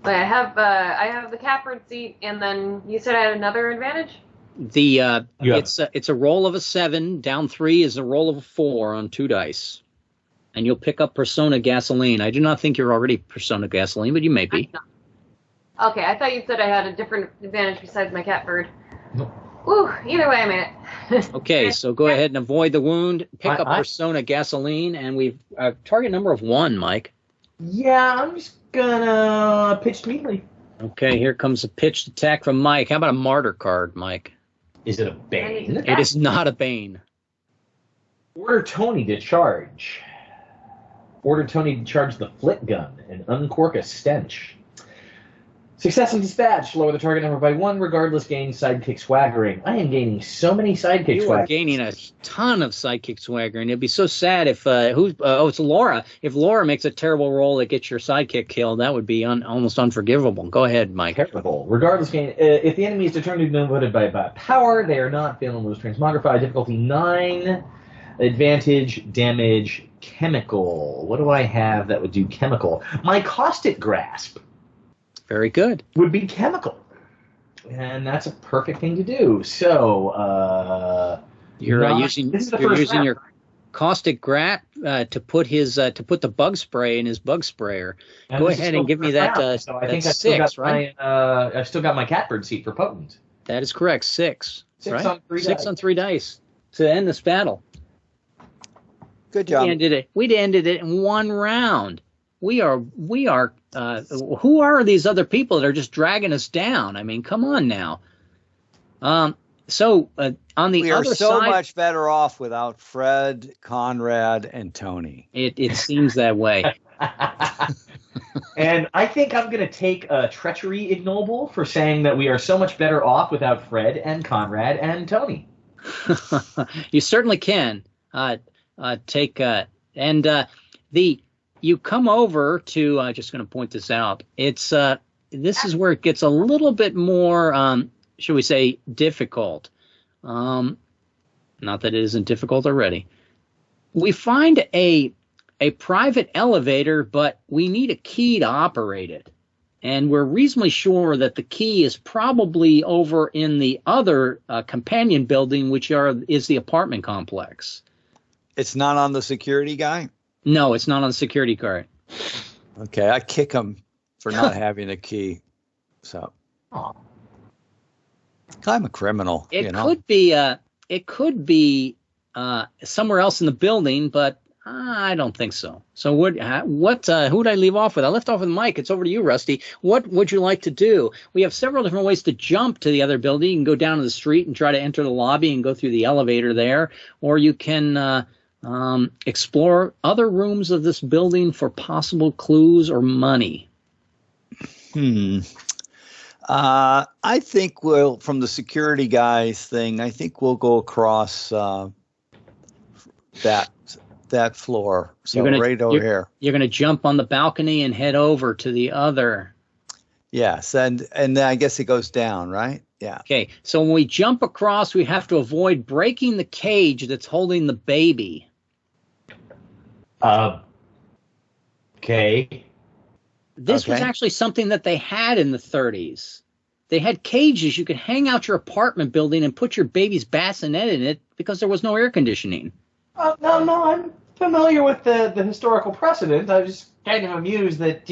But I have the catbird seat, and then you said I had another advantage? It's a roll of a 7. Down 3 is a roll of a 4 on 2 dice. And you'll pick up persona gasoline. I do not think you're already persona gasoline, but you may be. Okay, I thought you said I had a different advantage besides my catbird. Ooh, either way I made it. Okay, so go ahead and avoid the wound. Pick up persona gasoline, and we've target number of 1, Mike. Yeah, I'm just gonna pitch immediately. Okay, here comes a pitched attack from Mike. How about a martyr card, Mike? Is it a bane? It is not a bane. Order Tony to charge. Order Tony to charge the flit gun and uncork a stench. Success in dispatch. Lower the target number by 1. Regardless, gain sidekick swaggering. I am gaining so many sidekick You are gaining a ton of sidekick swaggering. It'd be so sad if it's Laura. If Laura makes a terrible roll that gets your sidekick killed, that would be almost unforgivable. Go ahead, Mike. Terrible. Regardless, gain. If the enemy is determined to be voted by power, they are not failing to lose transmogrify. Difficulty 9. Advantage, damage, chemical. What do I have that would do chemical? My caustic grasp. Very good. Would be chemical. And that's a perfect thing to do. So, you're using your caustic grasp to put the bug spray in his bug sprayer. And go ahead and give me that. So I think that's 6, right? I've still got my catbird seat for potent. That is correct. 6. 6 right? on 3 6 dice. on 3 dice to end this battle. Good job. We'd ended it in 1 round. We are. Who are these other people that are just dragging us down? I mean, come on now. On the We are other so side, much better off without Fred, Conrad, and Tony. it seems that way. And I think I'm going to take treachery ignoble for saying that we are so much better off without Fred and Conrad and Tony. You certainly can you come over to. Just going to point this out. It's this is where it gets a little bit more, shall we say, difficult. Not that it isn't difficult already. We find a private elevator, but we need a key to operate it. And we're reasonably sure that the key is probably over in the other companion building, which is the apartment complex. It's not on the security guy? No, it's not on the security card. Okay, I kick him for not having a key. So I'm a criminal. It could be somewhere else in the building, but I don't think so. So who would I leave off with? I left off with Mike. It's over to you, Rusty. What would you like to do? We have several different ways to jump to the other building. You can go down to the street and try to enter the lobby and go through the elevator there, or you can explore other rooms of this building for possible clues or money. I think from the security guys thing, I think we'll go across that floor. So right over here. You're going to jump on the balcony and head over to the other. Yes, and then I guess it goes down, right? Yeah. Okay, so when we jump across, we have to avoid breaking the cage that's holding the baby. Okay. This was actually something that they had in the 30s. They had cages you could hang out your apartment building and put your baby's bassinet in it because there was no air conditioning. No, I'm familiar with the historical precedent. I was kind of amused that,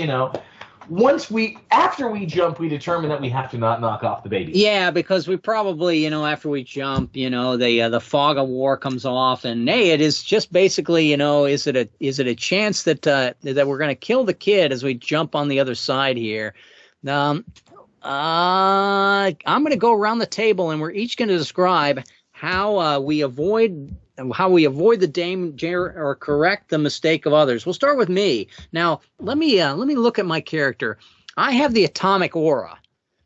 after we jump, we determine that we have to not knock off the baby. Yeah, because we probably, after we jump, the fog of war comes off, and hey, it is just basically, is it a chance that we're going to kill the kid as we jump on the other side here? I'm going to go around the table, and we're each going to describe how we avoid the danger or correct the mistake of others. We'll start with me. Now, let me look at my character. I have the atomic aura.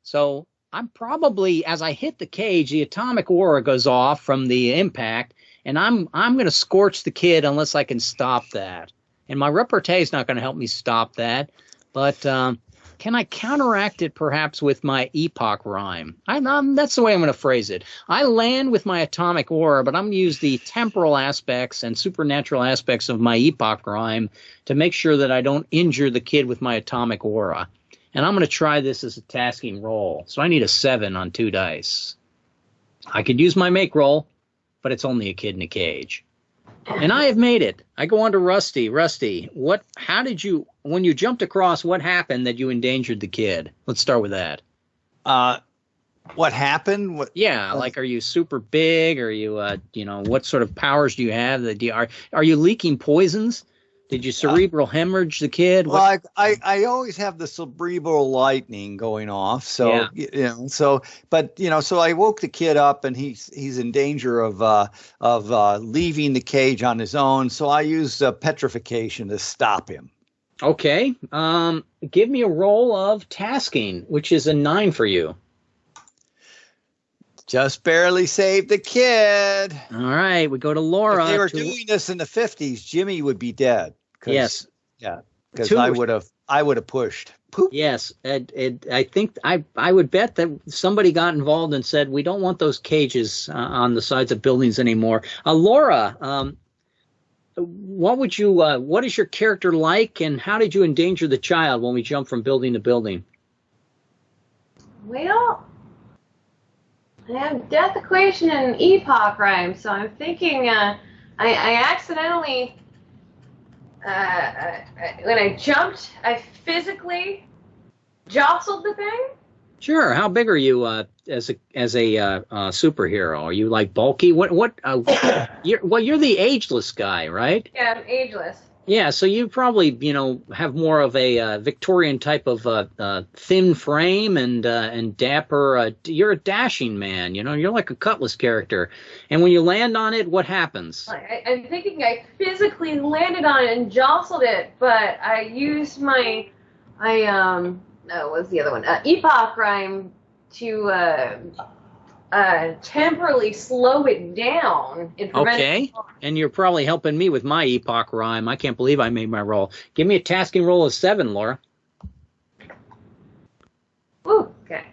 So I'm probably, as I hit the cage, the atomic aura goes off from the impact, and I'm going to scorch the kid unless I can stop that. And my repartee is not going to help me stop that. But can I counteract it perhaps with my epoch rhyme? That's the way I'm going to phrase it. I land with my atomic aura, but I'm going to use the temporal aspects and supernatural aspects of my epoch rhyme to make sure that I don't injure the kid with my atomic aura. And I'm going to try this as a tasking roll. So I need a 7 on 2 dice. I could use my make roll, but it's only a kid in a cage. And I have made it. I go on to Rusty. Rusty, when you jumped across, what happened that you endangered the kid? Let's start with that. What happened? Are you super big? Are you, what sort of powers do you have? Are you leaking poisons? Did you cerebral hemorrhage the kid? Well, I always have the cerebral lightning going off. So, so I woke the kid up, and he's in danger of leaving the cage on his own. So I used petrification to stop him. Okay. Give me a roll of tasking, which is a 9 for you. Just barely saved the kid. All right. We go to Laura. If they were doing this in the 50s, Jimmy would be dead. Yes. Yeah. Because I would have pushed. Poop. Yes. I think I would bet that somebody got involved and said, we don't want those cages on the sides of buildings anymore. Laura, what is your character like, and how did you endanger the child when we jump from building to building? Well, I have death equation and epoch rhyme, so I'm thinking I accidentally, when I jumped, I physically jostled the thing. Sure. How big are you as a superhero? Are you like bulky? You're the ageless guy, right? Yeah, I'm ageless. Yeah, so you probably have more of a Victorian type of thin frame and dapper. You're a dashing man. You're like a Cutlass character. And when you land on it, what happens? I'm thinking I physically landed on it and jostled it, but I used my what's the other one? Epoch rhyme to temporarily slow it down. Okay, and you're probably helping me with my epoch rhyme. I can't believe I made my roll. Give me a tasking roll of 7, Laura. Ooh, okay.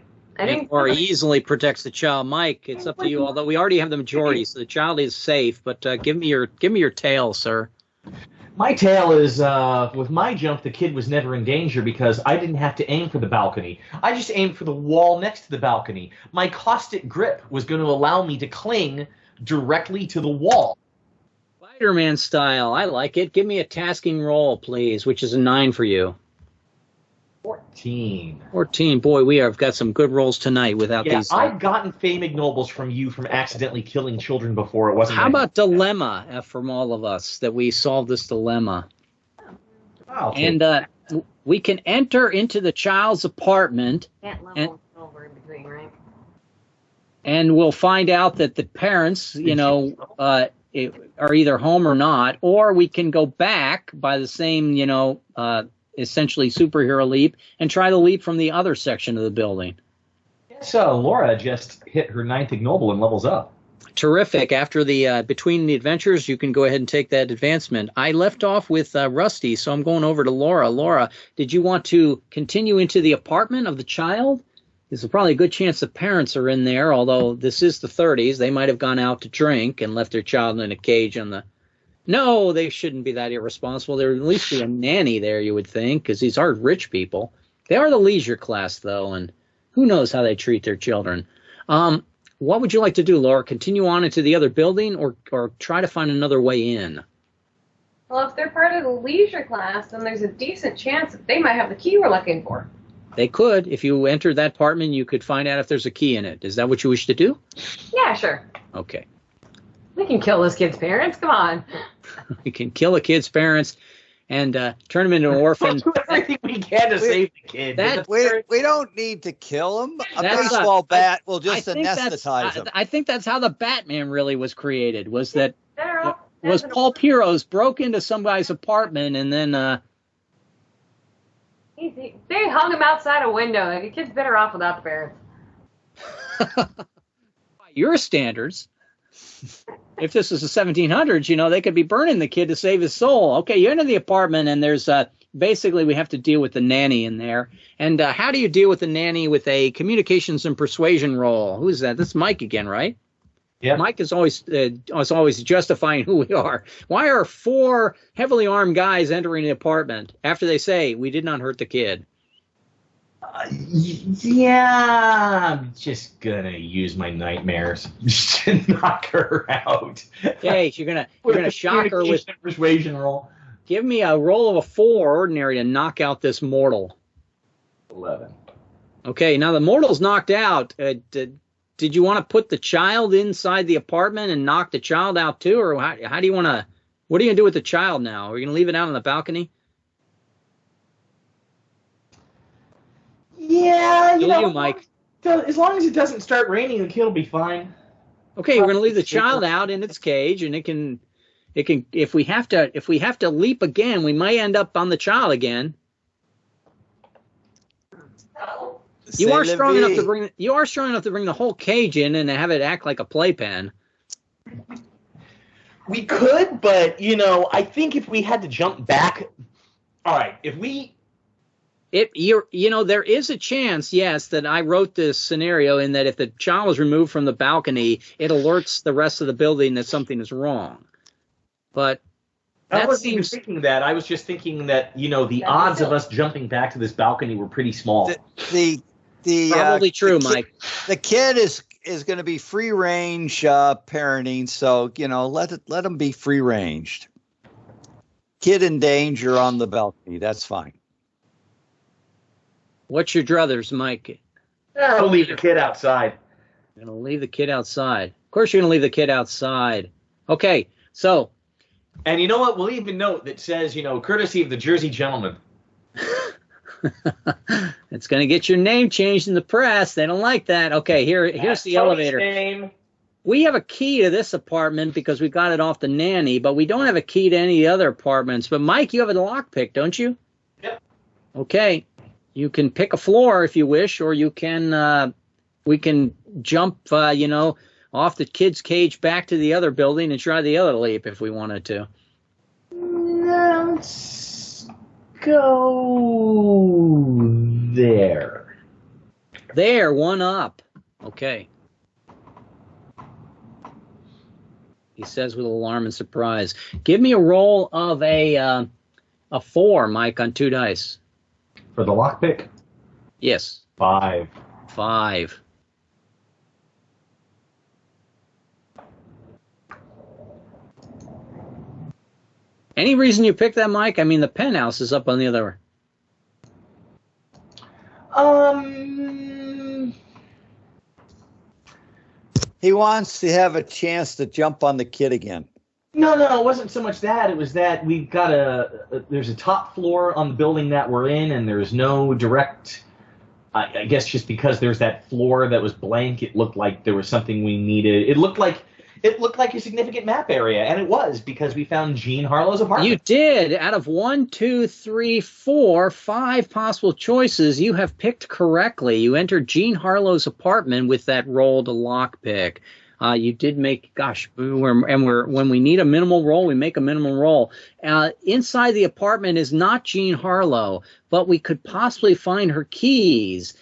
Laura easily protects the child. Mike, it's up to you. Although we already have the majority, so the child is safe. But give me your tail, sir. My tale is, with my jump, the kid was never in danger because I didn't have to aim for the balcony. I just aimed for the wall next to the balcony. My caustic grip was going to allow me to cling directly to the wall. Spider-Man style. I like it. Give me a tasking roll, please, which is a 9 for you. 14. Boy, we have got some good rolls tonight without these. I've gotten fame ignobles from you from accidentally killing children before. It wasn't. How about dilemma from all of us, that we solve this dilemma? And we can enter into the child's apartment. Can't level over in between, right? And we'll find out that the parents, are either home or not, or we can go back by the same, essentially superhero leap and try to leap from the other section of the building. So Laura just hit her 9th ignoble and levels up. Terrific. After the between the adventures, you can go ahead and take that advancement. I left off with Rusty, so I'm going over to Laura. Laura, did you want to continue into the apartment of the child? There's probably a good chance the parents are in there, although this is the 30s. They might have gone out to drink and left their child in a cage on the... No, they shouldn't be that irresponsible. There would at least be a nanny there, you would think, because these are rich people. They are the leisure class, though, and who knows how they treat their children. What would you like to do, Laura? Continue on into the other building or try to find another way in? Well, if they're part of the leisure class, then there's a decent chance that they might have the key we're looking for. They could. If you enter that apartment, you could find out if there's a key in it. Is that what you wish to do? Yeah, sure. Okay. We can kill this kid's parents. Come on. We can kill a kid's parents and turn him into an orphan. We'll do everything we can to save the kid. We don't need to kill him. A That's baseball bat will just anesthetize him. I think that's how the Batman really was created. Was that Better was Pulp Heroes broke into some guy's apartment and then they hung him outside a window. Like, the kid's better off without the parents. by your standards, if this is the 1700s, you know, they could be burning the kid to save his soul. Okay, you enter the apartment and there's basically we have to deal with the nanny in there. And how do you deal with the nanny with a communications and persuasion role? Who's that? That's Mike again, right? Yeah. Mike is always justifying who we are. Why are 4 heavily armed guys entering the apartment after they say we did not hurt the kid? Yeah, I'm just gonna use my nightmares to knock her out. Okay, you're gonna shock her with persuasion roll. Give me a roll of a 4 ordinary to knock out this mortal. 11. Okay, now the mortal's knocked out. Did you want to put the child inside the apartment and knock the child out too, or how do you want to? What are you gonna do with the child now? Are you gonna leave it out on the balcony? Yeah, you know, Mike. As long as it doesn't start raining, the kid will be fine. Okay, we're gonna leave the child out in its cage, and it can. If we have to leap again, we might end up on the child again. You are strong enough to bring the whole cage in and have it act like a playpen. We could, but you know, I think if we had to jump back, all right. There is a chance, yes, that I wrote this scenario in that if the child is removed from the balcony, it alerts the rest of the building that something is wrong. But I wasn't even thinking that. I was just thinking that, you know, the odds of us jumping back to this balcony were pretty small. Probably true, Mike. The kid is going to be free range parenting, so you know let him be free ranged. Kid in danger on the balcony, that's fine. What's your druthers, Mike? I'll leave the kid outside. You're gonna leave the kid outside. Of course, you're gonna leave the kid outside. Okay, so. And you know what? We'll even note that says, you know, courtesy of the Jersey gentleman. It's going to get your name changed in the press. They don't like that. Okay, here's the elevator. Name. We have a key to this apartment because we got it off the nanny, but we don't have a key to any of the other apartments. But Mike, you have a lockpick, don't you? Yep. Okay, you can pick a floor if you wish, or you can. We can jump, off the kid's cage back to the other building and try the other leap if we wanted to. Let's go there. There, one up. Okay. He says with alarm and surprise. Give me a roll of a 4, Mike, on 2 dice. For the lockpick? Yes. 5. 5. Any reason you picked that, Mike? I mean, the penthouse is up on the other. He wants to have a chance to jump on the kid again. No, it wasn't so much that. It was that we've got there's a top floor on the building that we're in, and there's no direct. I guess just because there's that floor that was blank, it looked like there was something we needed. It looked like a significant map area, and it was because we found Jean Harlow's apartment. You did. Out of 1, 2, 3, 4, 5 possible choices, you have picked correctly. You entered Jean Harlow's apartment with that rolled lockpick. You did make, when we need a minimal roll, we make a minimal roll. Inside the apartment is not Jean Harlow, but we could possibly find her keys.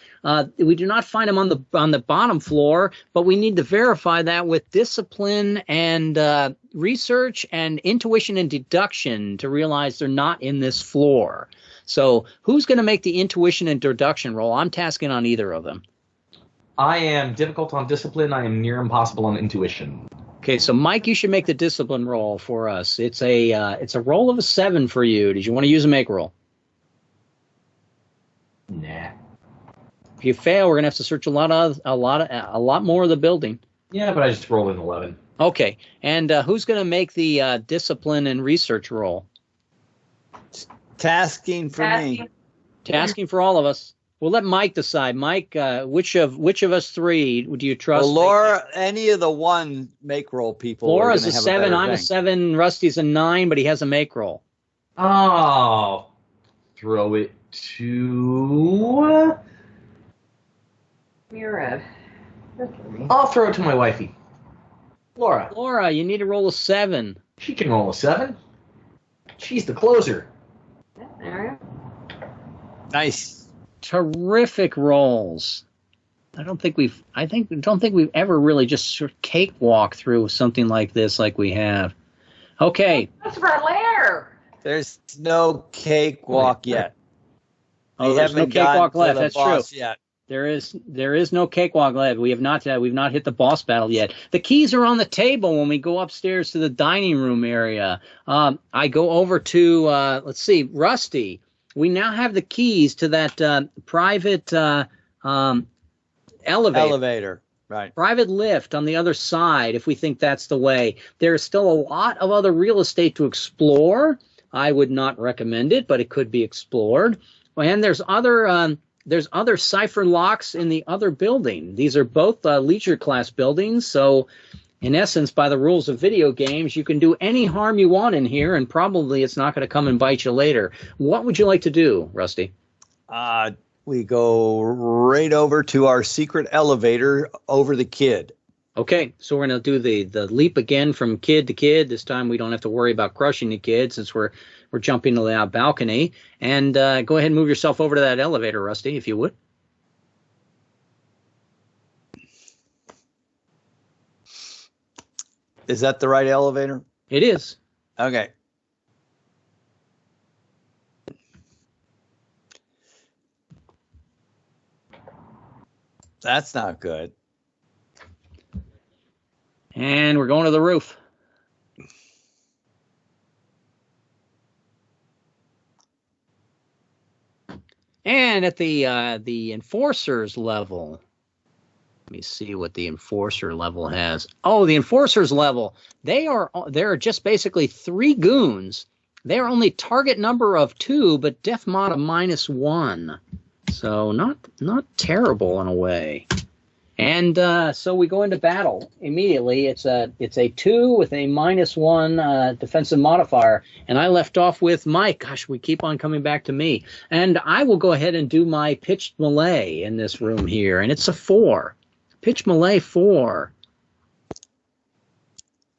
We do not find them on the bottom floor, but we need to verify that with discipline and research and intuition and deduction to realize they're not in this floor. So who's going to make the intuition and deduction roll? I'm tasking on either of them. I am difficult on discipline. I am near impossible on intuition. Okay, so Mike, you should make the discipline roll for us. It's a roll of a 7 for you. Did you want to use a make roll? Nah. If you fail, we're gonna have to search a lot more of the building. Yeah, but I just rolled an 11. Okay, and who's gonna make the discipline and research roll? Tasking for me. Tasking for all of us. We'll let Mike decide. Mike, which of us three do you trust? Well, Laura, any of the one make roll people. Laura's a 7. I'm a 7. Rusty's a 9, but he has a make roll. Oh, throw it to. You're red. I'll throw it to my wifey, Laura. Laura, you need to roll a 7. She can roll a 7. She's the closer. There Nice. Terrific rolls. I don't think we've ever really just sort of cakewalk through something like this like we have. Okay. That's for later. There's no cakewalk yet. Oh, there's no cakewalk left. That's true. Yet. There is no cakewalk left. We've not hit the boss battle yet. The keys are on the table when we go upstairs to the dining room area. I go over to let's see, Rusty. We now have the keys to that private Elevator. Right. Private lift on the other side, if we think that's the way. There's still a lot of other real estate to explore. I would not recommend it, but it could be explored. And there's other cipher locks in the other building. These are both leisure class buildings, so in essence, by the rules of video games, you can do any harm you want in here, and probably it's not going to come and bite you later. What would you like to do, Rusty? We go right over to our secret elevator over the kid. Okay, so we're going to do the leap again from kid to kid. This time we don't have to worry about crushing the kid since we're jumping to the balcony. And go ahead and move yourself over to that elevator, Rusty, if you would. Is that the right elevator? It is. Okay. That's not good. And we're going to the roof. And at the enforcer's level, let me see what the enforcer level has. Oh, the enforcer's level. There are just basically 3 goons. They are only target number of 2, but def mod of -1. So not terrible in a way. And so we go into battle immediately. It's a 2 with a -1 defensive modifier. And I left off with Mike. Gosh, we keep on coming back to me. And I will go ahead and do my pitched melee in this room here. And it's a 4. Pitch melee 4.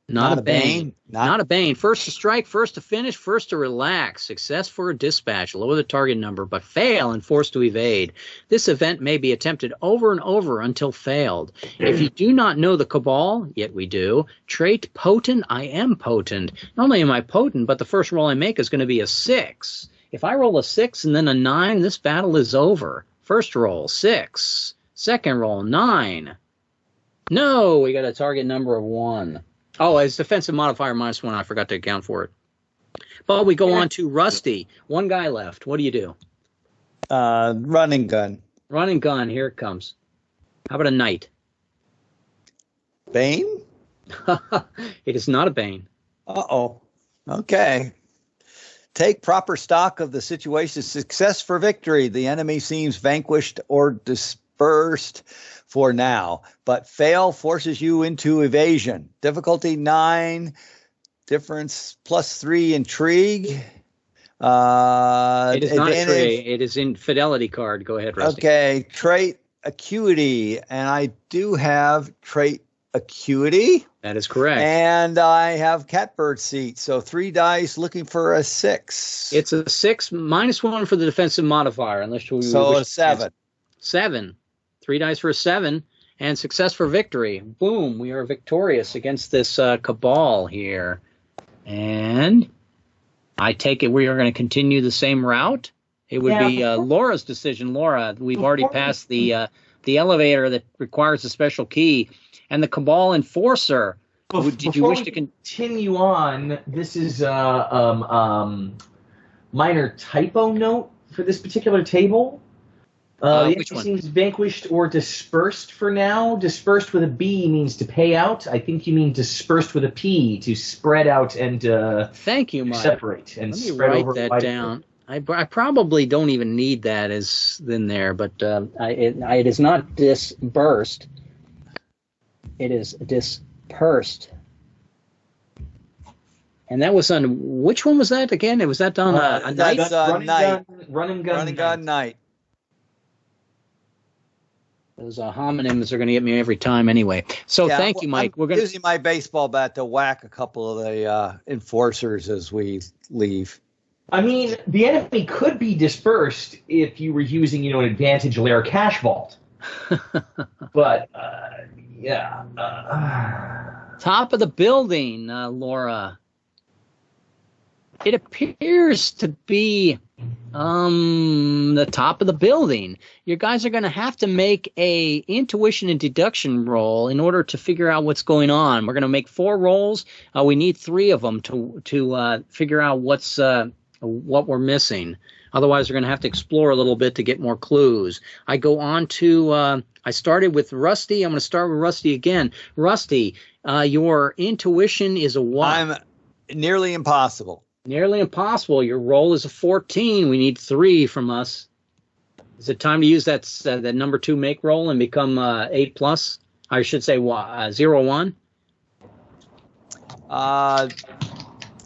Not a bane. Not a bane. First to strike, first to finish, first to relax. Success for a dispatch. Lower the target number, but fail and forced to evade. This event may be attempted over and over until failed. If you do not know the cabal, yet we do, trait potent, I am potent. Not only am I potent, but the first roll I make is going to be a 6. If I roll a 6 and then a 9, this battle is over. First roll, 6. Second roll, 9. No, we got a target number of 1. Oh, it's defensive modifier -1. I forgot to account for it. But we go on to Rusty. 1 guy left. What do you do? Running gun. Running gun. Here it comes. How about a knight? Bane? It is not a bane. Uh-oh. Okay. Take proper stock of the situation. Success for victory. The enemy seems vanquished or dispersed for now, but fail forces you into evasion. Difficulty 9, difference +3, intrigue. It is not a trait. It is in fidelity card. Go ahead, Rusty. Okay, trait acuity, and I do have trait acuity. That is correct. And I have catbird seat, so 3 dice looking for a 6. It's a 6 -1 for the defensive modifier, unless you so a 7. 7. 3 dice for a 7, and success for victory. Boom, we are victorious against this cabal here. And I take it we are going to continue the same route. It would be Laura's decision. Laura, we've already passed the elevator that requires a special key. And the cabal enforcer, Did you Before wish we to continue on, this is minor typo note for this particular table. The which enemy one? seems vanquished or dispersed for now. Dispersed with a B means to pay out. I think you mean dispersed with a P, to spread out and Thank you, Mike. separate and Let me spread write over that wider. down. I probably don't even need that as in there, but it is not dispersed. It is dispersed. And that was on, which one was that again? Was that on a night? That's Run Running and gun. night. Those homonyms are going to get me every time anyway. So Yeah, thank you, Mike. I'm using my baseball bat to whack a couple of the enforcers as we leave. I mean, the enemy could be dispersed if you were using, an advantage layer cash vault. But, yeah. Top of the building, Laura. It appears to be the top of the building. You guys are going to have to make a intuition and deduction roll in order to figure out what's going on. We're going to make 4 rolls. We need 3 of them to figure out what we're missing. Otherwise, we're going to have to explore a little bit to get more clues. I go on to I started with Rusty. I'm going to start with Rusty again. Rusty, your intuition is a what? I'm nearly impossible. Nearly impossible. Your roll is a 14. We need 3 from us. Is it time to use that number 2 make roll and become 8 plus? I should say 0-1.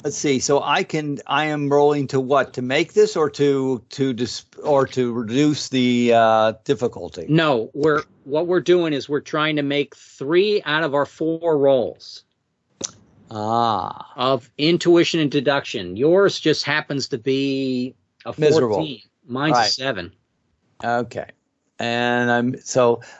Let's see. So I am rolling to what? To make this or to reduce the difficulty? No, what we're doing is we're trying to make 3 out of our 4 rolls. Of intuition and deduction. Yours just happens to be a 14. Miserable. Mine's right. a 7. Okay. And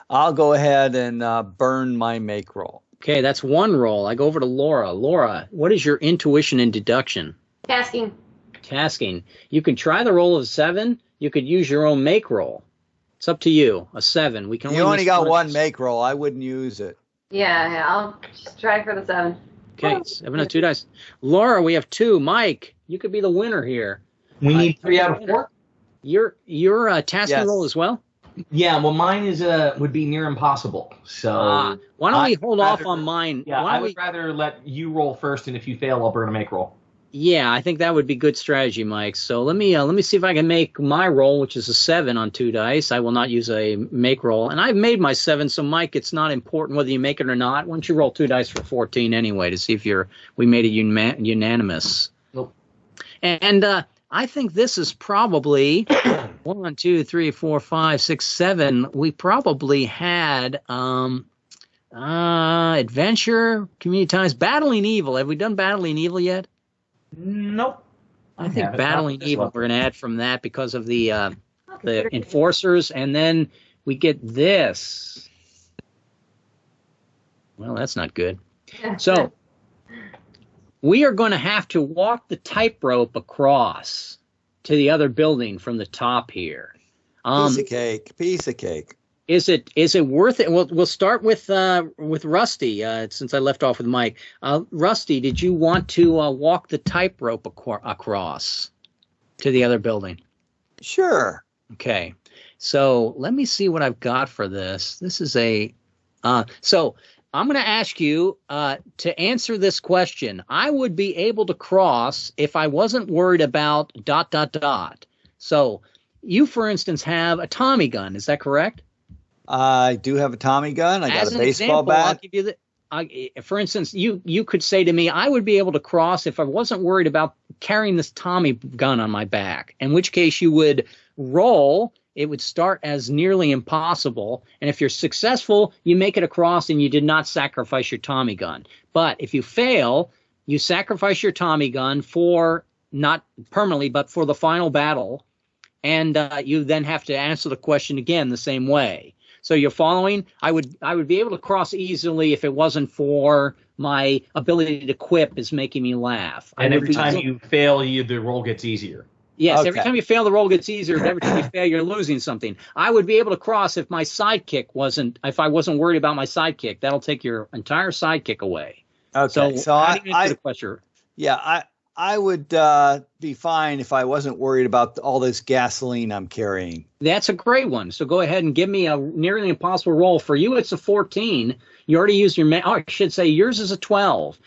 I'll go ahead and burn my make roll. Okay, that's 1 roll. I go over to Laura. Laura, what is your intuition and deduction? Tasking. Tasking. You can try the roll of 7. You could use your own make roll. It's up to you. A 7. We can. You only got 1 make roll. I wouldn't use it. Yeah, I'll just try for the 7. Okay, 7 on 2 dice. Laura, we have 2. Mike, you could be the winner here. We need 3 out of 4? Your tasking roll as well? Yeah, well, mine would be near impossible. So why don't we hold off on mine? Yeah, I would rather let you roll first, and if you fail, I'll burn a make roll. Yeah, I think that would be good strategy, Mike. So let me see if I can make my roll, which is a 7 on 2 dice. I will not use a make roll, and I've made my 7. So Mike, it's not important whether you make it or not. Why don't you roll 2 dice for 14 anyway to see if we made it unanimous? Nope. And I think this is probably 1, 2, 3, 4, 5, 6, 7. We probably had adventure, community ties, battling evil. Have we done battling evil yet? Nope. I think battling evil we're going to add from that because of the enforcers, and then we get this. Well, that's not good. So we are going to have to walk the tightrope across to the other building from the top here. Piece of cake. Is it worth it? We'll start with Rusty since I left off with Mike. Rusty, did you want to walk the tightrope across to the other building? Sure. Okay. So let me see what I've got for this. This is so I'm going to ask you to answer this question. I would be able to cross if I wasn't worried about ... So you, for instance, have a Tommy gun. Is that correct? I do have a Tommy gun. I got a baseball bat. I'll give you for instance, you could say to me, I would be able to cross if I wasn't worried about carrying this Tommy gun on my back, in which case you would roll. It would start as nearly impossible. And if you're successful, you make it across and you did not sacrifice your Tommy gun. But if you fail, you sacrifice your Tommy gun for not permanently, but for the final battle. And you then have to answer the question again the same way. So you're following? I would be able to cross easily if it wasn't for my ability to quip is making me laugh. And every time you fail, the roll gets easier. Yes, Okay. Every time you fail, the roll gets easier. Every time you fail, you're losing something. I would be able to cross if I wasn't worried about my sidekick. That'll take your entire sidekick away. Okay, so how do you answer the question? Yeah, I would be fine if I wasn't worried about all this gasoline I'm carrying. That's a great one. So go ahead and give me a nearly impossible roll. For you, it's a 14. You already used your, I should say yours is a 12.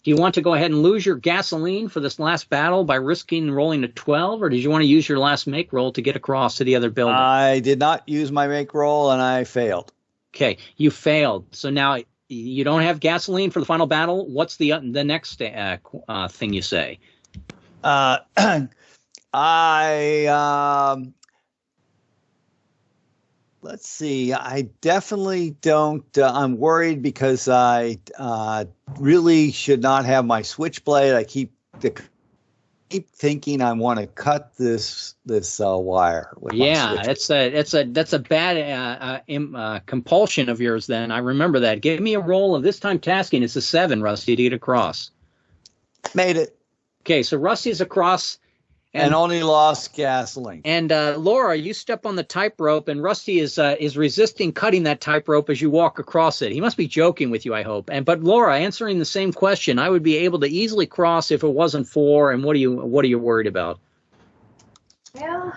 Do you want to go ahead and lose your gasoline for this last battle by risking rolling a 12, or did you want to use your last make roll to get across to the other building? I did not use my make roll, and I failed. Okay, you failed. So now you don't have gasoline for the final battle. What's the next thing you say? Let's see. I definitely don't. I'm worried because I really should not have my switchblade. I keep thinking I want to cut this wire. With yeah, that's a bad compulsion of yours. Then I remember that. Give me a roll of this time tasking. It's a 7, Rusty, to get across. Made it. Okay, so Rusty's across. And only lost gasoline. And Laura, you step on the tightrope, and Rusty is resisting cutting that tightrope as you walk across it. He must be joking with you, I hope. But Laura, answering the same question, I would be able to easily cross if it wasn't for. And what are you worried about? Well,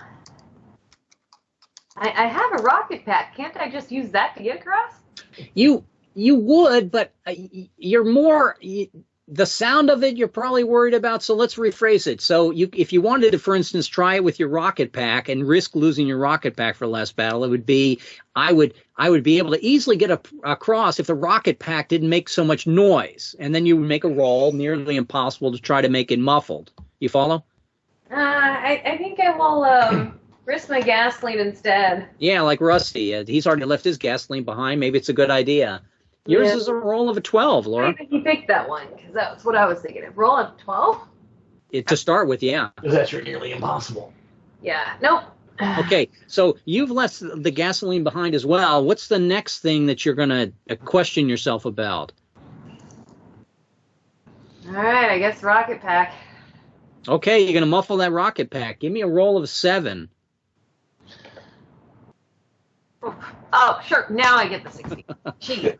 I have a rocket pack. Can't I just use that to get across? You would, but you're more. The sound of it, you're probably worried about. So let's rephrase it. So if you wanted to, for instance, try it with your rocket pack and risk losing your rocket pack for the last battle, it would be, I would be able to easily get across if the rocket pack didn't make so much noise. And then you would make a roll nearly impossible to try to make it muffled. You follow? I think I will risk my gasoline instead. Yeah, like Rusty. He's already left his gasoline behind. Maybe it's a good idea. Yours is a roll of a 12, Laura. I think he picked that one, because that's what I was thinking. A roll of 12? To start with, yeah. Because that's nearly impossible. Yeah, nope. Okay, so you've left the gasoline behind as well. What's the next thing that you're going to question yourself about? All right, I guess rocket pack. Okay, you're going to muffle that rocket pack. Give me a roll of a 7. Oh, sure. Now I get the 60. Gee.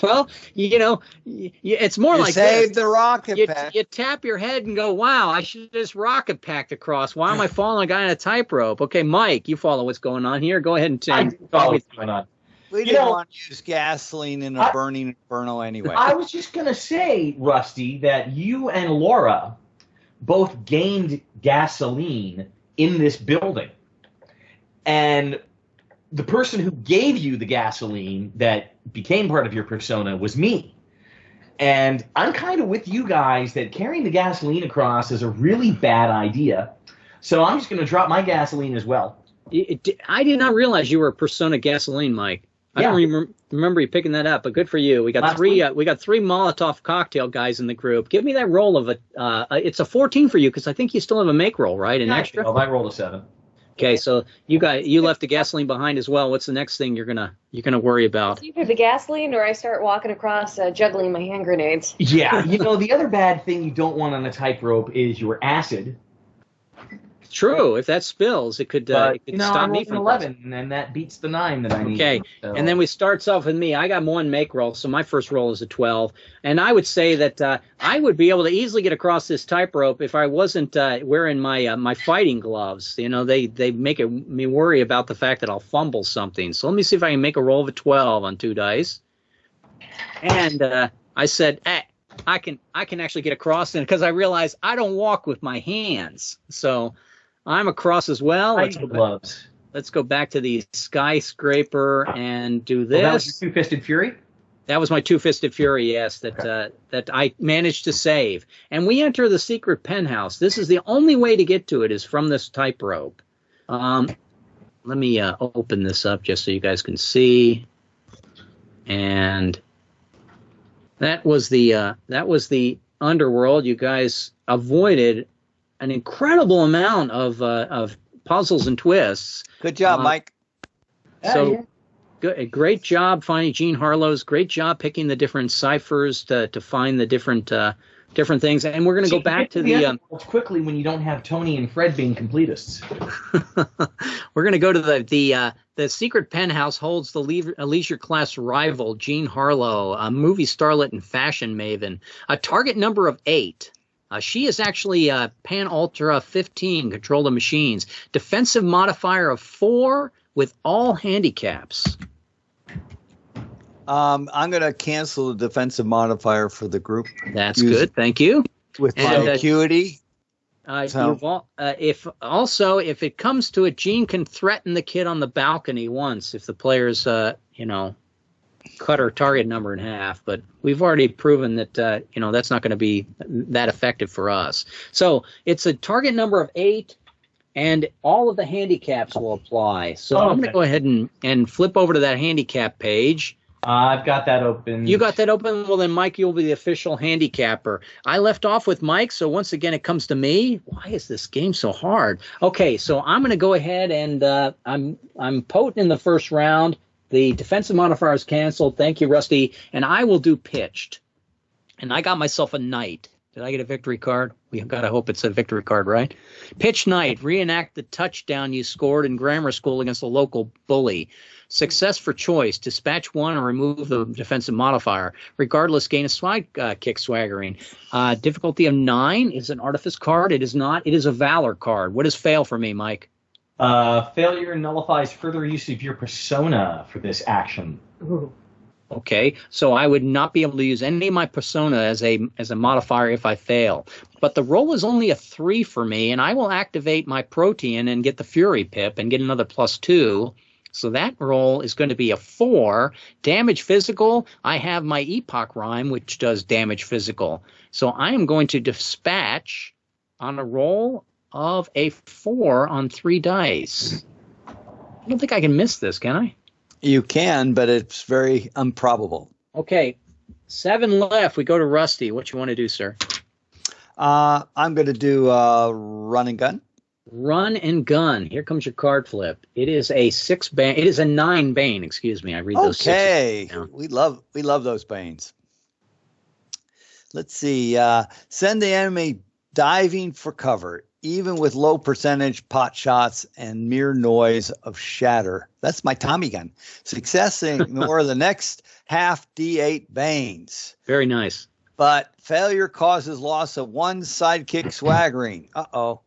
Well, it's more like save the rocket pack. You tap your head and go, wow, I should have just rocket packed across. Why am I following a guy on a tightrope? Okay, Mike, you follow what's going on here. Go ahead and tell me what's going on. We didn't want to use gasoline in a burning inferno anyway. I was just going to say, Rusty, that you and Laura both gained gasoline in this building. And the person who gave you the gasoline that became part of your persona was me. And I'm kind of with you guys that carrying the gasoline across is a really bad idea. So I'm just going to drop my gasoline as well. I did not realize you were a persona gasoline, Mike. I don't remember you picking that up, but good for you. We got three Molotov cocktail guys in the group. Give me that roll of it's a 14 for you because I think you still have a make roll, right? An extra? Well, I rolled a 7. Okay, so you left the gasoline behind as well. What's the next thing you're gonna worry about? It's either the gasoline or I start walking across juggling my hand grenades. Yeah, the other bad thing you don't want on a tightrope is your acid. True, if that spills, it could stop me from 11, and that beats the 9 that I need. Okay, so. And then we starts off with me. I got one make roll, so my first roll is a 12, and I would say that I would be able to easily get across this tightrope if I wasn't wearing my fighting gloves. They make me worry about the fact that I'll fumble something. So let me see if I can make a roll of a 12 on 2 dice, and I said, I can actually get across, because I realize I don't walk with my hands, so. I'm across as well. Let's go back to the skyscraper and do this. That was your Two-Fisted Fury? That was my Two-Fisted Fury, yes, that I managed to save. And we enter the secret penthouse. This is the only way to get to it is from this tightrope. Let me open this up just so you guys can see. And that was the underworld. You guys avoided an incredible amount of puzzles and twists. Good job, Mike. So, great job finding Jean Harlow's. Great job picking the different ciphers to find the different things. And we're going to go back to the quickly when you don't have Tony and Fred being completists. We're going to go to The secret penthouse holds the leisure class rival, Jean Harlow, a movie starlet and fashion maven. A target number of 8. She is actually Pan Ultra 15, control the machines. Defensive modifier of 4 with all handicaps. I'm going to cancel the defensive modifier for the group. That's good. Thank you. With my acuity. If it comes to it, Jean can threaten the kid on the balcony once if the player's, cut her target number in half. But we've already proven that, that's not going to be that effective for us. So it's a target number of 8, and all of the handicaps will apply. So I'm going to go ahead and flip over to that handicap page. I've got that open. You got that open? Well, then, Mike, you'll be the official handicapper. I left off with Mike, so once again, it comes to me. Why is this game so hard? Okay, so I'm going to go ahead and I'm potent in the first round. The defensive modifier is canceled. Thank you, Rusty. And I will do pitched. And I got myself a knight. Did I get a victory card? We've got to hope it's a victory card, right? Pitch knight. Reenact the touchdown you scored in grammar school against a local bully. Success for choice. Dispatch 1 or remove the defensive modifier. Regardless, gain a swag kick swaggering. Difficulty of 9 is an artifice card. It is not. It is a valor card. What is fail for me, Mike? Failure nullifies further use of your persona for this action. Ooh. Okay, so I would not be able to use any of my persona as a modifier if I fail. But the roll is only a 3 for me, and I will activate my protean and get the Fury Pip and get another +2. So that roll is going to be a 4. Damage physical, I have my Epoch Rhyme, which does damage physical. So I am going to dispatch on a roll of a 4 on 3 dice. I don't think I can miss this, can I? You can, but it's very improbable. Okay, 7 left. We go to Rusty. What you want to do, sir? I'm going to do run and gun. Run and gun. Here comes your card flip. It is a 6 bane. It is a 9 bane. Excuse me. I read those. Okay, we love those banes. Let's see. Send the enemy diving for cover, even with low percentage pot shots and mere noise of shatter. That's my Tommy gun. Success, ignore the next half D8 banes. Very nice. But failure causes loss of 1 sidekick swaggering. Uh-oh.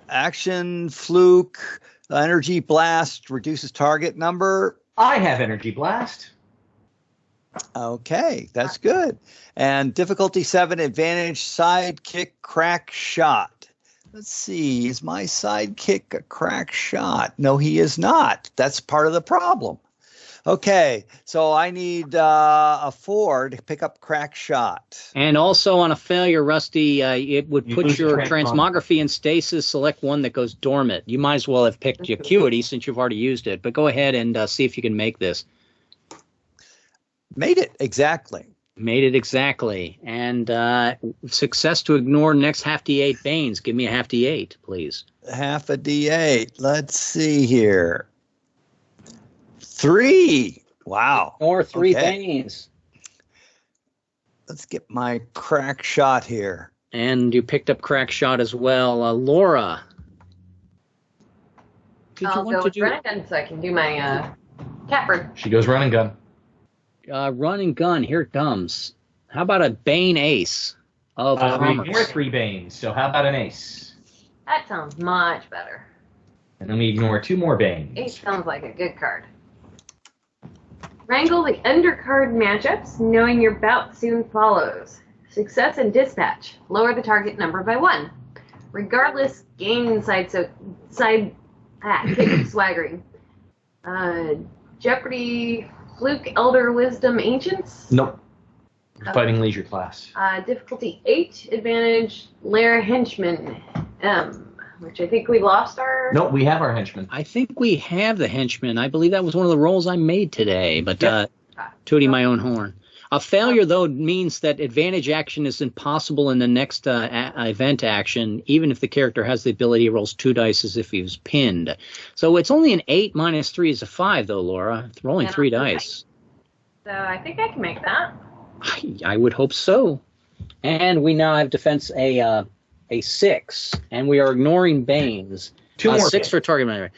Action, fluke, energy blast, reduces target number. I have energy blast. Okay, that's good. And difficulty 7, advantage, sidekick, crack shot. Let's see, is my sidekick a crack shot? No, he is not. That's part of the problem. Okay, so I need a 4 to pick up crack shot. And also on a failure, Rusty, it would put your transmography in stasis, select one that goes dormant. You might as well have picked your acuity since you've already used it, but go ahead and see if you can make this. Made it, exactly. Made it exactly. And success to ignore next half D8 banes. Give me a half D8, please. Half a D8. Let's see here. 3. Wow. Or 3 banes. Let's get my crack shot here. And you picked up crack shot as well. Laura. I'll go with run and gun so I can do my capper. She goes run and gun. Run and gun. Here it comes. How about a bane ace of commerce? We're 3 banes, so how about an ace? That sounds much better. And then we ignore 2 more banes. Ace sounds like a good card. Wrangle the undercard matchups, knowing your bout soon follows. Success and dispatch. Lower the target number by 1. Regardless, gain kick swaggering. Jeopardy, fluke, elder wisdom, ancients. Nope. We're fighting leisure class. Difficulty 8, advantage, lair henchman, which I think we lost our... Nope, we have our henchman. I think we have the henchman. I believe that was one of the rolls I made today, but tooting my own horn. A failure, though, means that advantage action is impossible in the next event action, even if the character has the ability to roll 2 dice as if he was pinned. So it's only an 8 minus 3 is a 5, though, Laura. It's rolling 3 dice. So I think I can make that. I would hope so. And we now have defense a 6, and we are ignoring banes. 2 more 6 for target matter.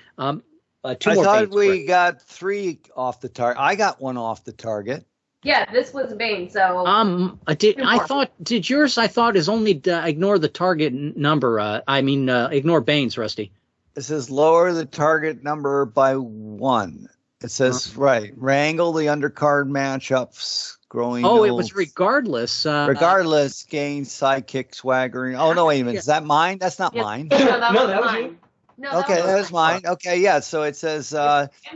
Two I more thought banes. we got 3 off the target. I got 1 off the target. Yeah, this was a bane, so Did yours? I thought is only ignore the target number. Ignore banes, Rusty. It says lower the target number by 1. It says, right, wrangle the undercard matchups, growing. Oh, it was regardless. Regardless, gain, sidekick, swaggering. Oh, no, wait a minute. Is that mine? That's not mine. No, that No, was that was mine. you. No, Okay, that was mine. Okay, yeah. So it says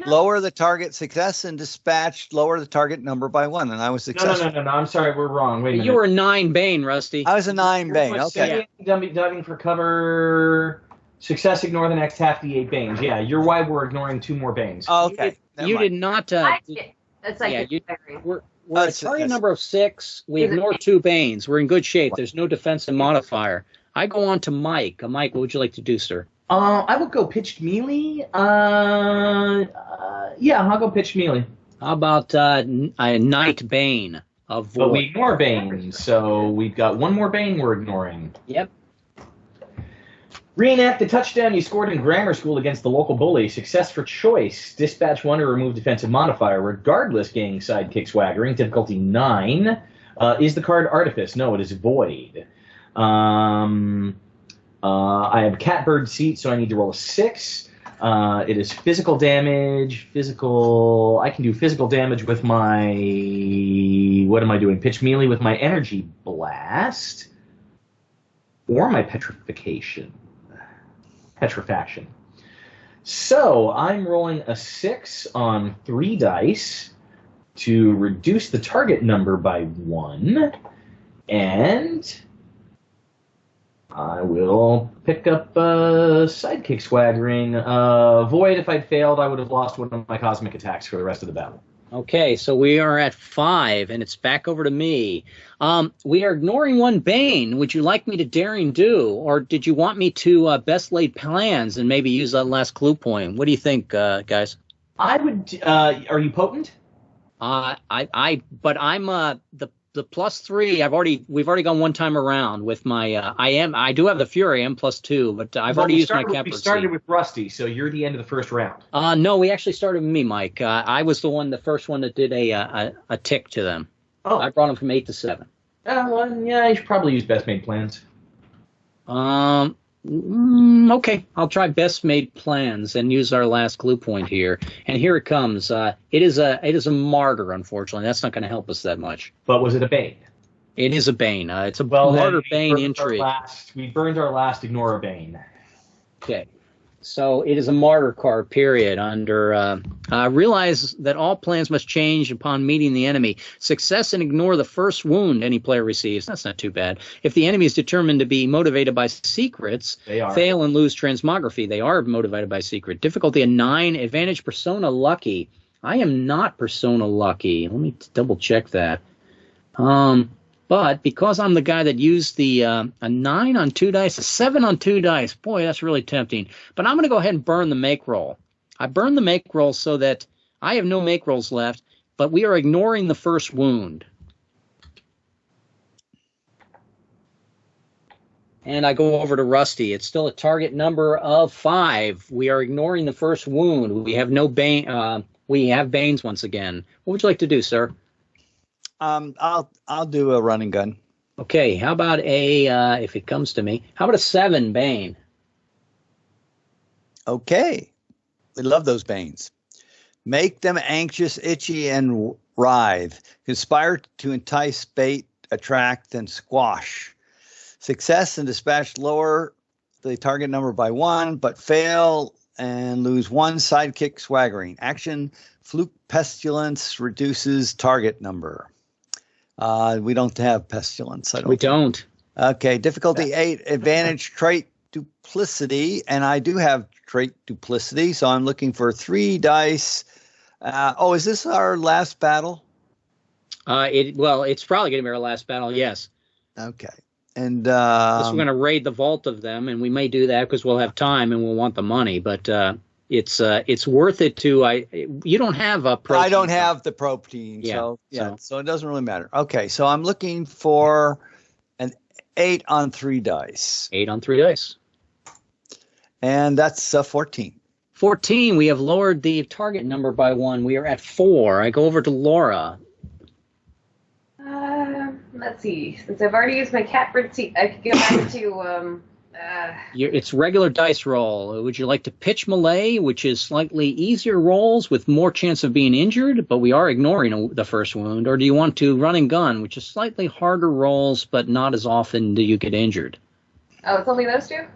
lower the target success and dispatch, lower the target number by 1. And I was successful. No. I'm sorry, we're wrong. Wait a minute. You were 9 bane, Rusty. I was a 9 bane. You're Okay. diving for cover. Success, ignore the next half the 8 banes. Yeah, you're why we're ignoring 2 more banes. Oh, okay. You did not. That's yeah, like we're at target number of 6. We ignore 2 banes. We're in good shape. There's no defensive modifier. I go on to Mike. Mike, what would you like to do, sir? I will go pitched melee. Yeah, I'll go pitched melee. How about a Night Bane of Void? But we ignore banes, so we've got 1 more bane we're ignoring. Yep. Reenact the touchdown you scored in grammar school against the local bully. Success for choice. Dispatch 1 to remove defensive modifier. Regardless, gaining sidekick swaggering. Difficulty 9. Is the card Artifice? No, it is Void. I have Catbird Seat, so I need to roll a 6. It is physical damage. I can do physical damage with my... What am I doing? Pitch melee with my Energy Blast. Or my Petrifaction. So I'm rolling a 6 on 3 dice to reduce the target number by 1. And I will pick up sidekick swaggering. Void, if I'd failed, I would have lost one of my cosmic attacks for the rest of the battle. Okay, so we are at 5, and it's back over to me. We are ignoring 1 Bane. Would you like me to daring do, or did you want me to best laid plans and maybe use that last clue point? What do you think, guys? I would. Are you potent? But I'm the +3. We've already gone 1 time around with my. I do have the Fury. I'm +2, but I've already used my Capper. We started with Rusty, so you're the end of the first round. No, we actually started with me, Mike. I was the first one that did a tick to them. Oh, I brought them from 8 to 7. Well, yeah, you should probably use best made plans. Okay, I'll try best made plans and use our last clue point here. And here it comes. It is a martyr, unfortunately. That's not going to help us that much. But was it a bane? It is a bane. It's a martyr bane intrigue. We burned our last ignore a bane. Okay. So it is a martyr card, period. Under realize that all plans must change upon meeting the enemy. Success and ignore the first wound any player receives. That's not too bad. If the enemy is determined to be motivated by secrets, fail and lose transmography. They are motivated by secret. Difficulty a 9. Advantage persona lucky. I am not persona lucky. Let me double check that. But because I'm the guy that used the a 9 on 2 dice, a 7 on 2 dice, boy, that's really tempting. But I'm going to go ahead and burn the make roll. I burned the make roll so that I have no make rolls left, but we are ignoring the first wound. And I go over to Rusty. It's still a target number of 5. We are ignoring the first wound. We have no bane. We have banes once again. What would you like to do, sir? I'll do a running gun. Okay, how about if it comes to me, how about a 7 Bane? Okay. We love those Banes. Make them anxious, itchy, and writhe. Conspire to entice, bait, attract, and squash. Success and dispatch lower the target number by 1, but fail and lose 1 sidekick swaggering. Action, fluke pestilence reduces target number. We don't have pestilence. We don't. Okay, difficulty 8, advantage trait duplicity, and I do have trait duplicity, so I'm looking for 3 dice. Is this our last battle? It's probably going to be our last battle, yes. Okay. And we're going to raid the vault of them, and we may do that because we'll have time and we'll want the money, but it's worth it to. You don't have a protein. I don't have the protein, so it doesn't really matter. Okay, so I'm looking for an 8 on 3 dice. 8 on 3 dice, and that's 14. 14, we have lowered the target number by 1. We are at 4. I go over to Laura. Let's see. Since I've already used my catbird seat, I could go back to It's regular dice roll. Would you like to pitch melee, which is slightly easier rolls with more chance of being injured, but we are ignoring the first wound? Or do you want to run and gun, which is slightly harder rolls, but not as often do you get injured? Oh, it's only those two?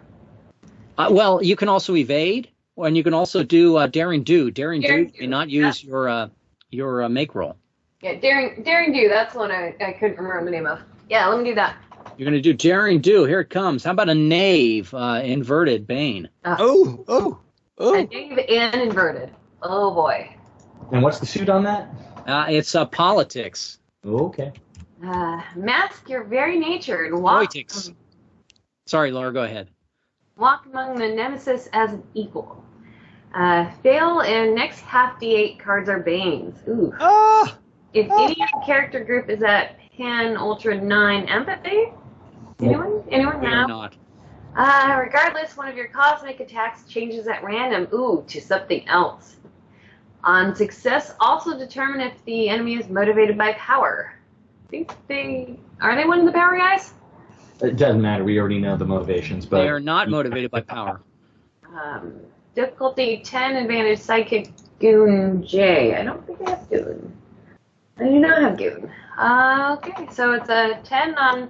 Well, you can also evade, and you can also do daring do. Daring do may not use your make roll. Yeah, daring do. That's the one I couldn't remember the name of. Yeah, let me do that. You're going to do daring do. Here it comes. How about a knave, inverted bane? Oh. A knave and inverted. Oh, boy. And what's the suit on that? It's politics. Okay. Mask your very nature and walk. Politics. Sorry, Laura, go ahead. Walk among the nemesis as an equal. Fail and next half D8 cards are banes. Ooh. If any character group is at Pan Ultra 9 empathy, anyone We are now? not. Regardless, one of your cosmic attacks changes at random, to something else. On success, also determine if the enemy is motivated by power. Are they one of the power guys? It doesn't matter. We already know the motivations, but They are not motivated by power. Difficulty 10, advantage sidekick Goon J. I don't think I have Goon. I do not have Goon. Okay, so it's a 10 on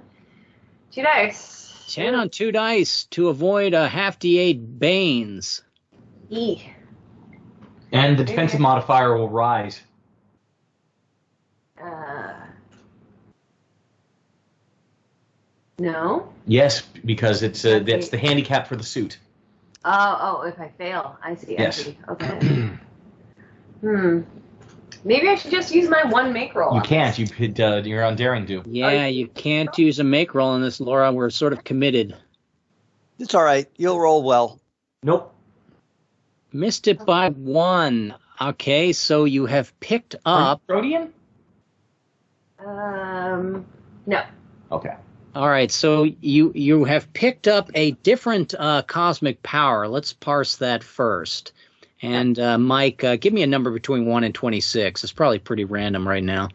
2 dice. 10 on 2 dice to avoid a half D8 banes. E. and the defensive modifier will rise. No. Yes, because it's that's the handicap for the suit. Oh, if I fail. I see. Yes. I see. Okay. Maybe I should just use my one make roll. You can't. You're on daring do. Yeah, you can't use a make roll on this, Laura. We're sort of committed. It's all right. You'll roll well. Nope. Missed it by 1. Okay, so you have picked up. Rhodium? No. Okay. All right, so you have picked up a different cosmic power. Let's parse that first. And Mike, give me a number between 1 and 26. It's probably pretty random right now.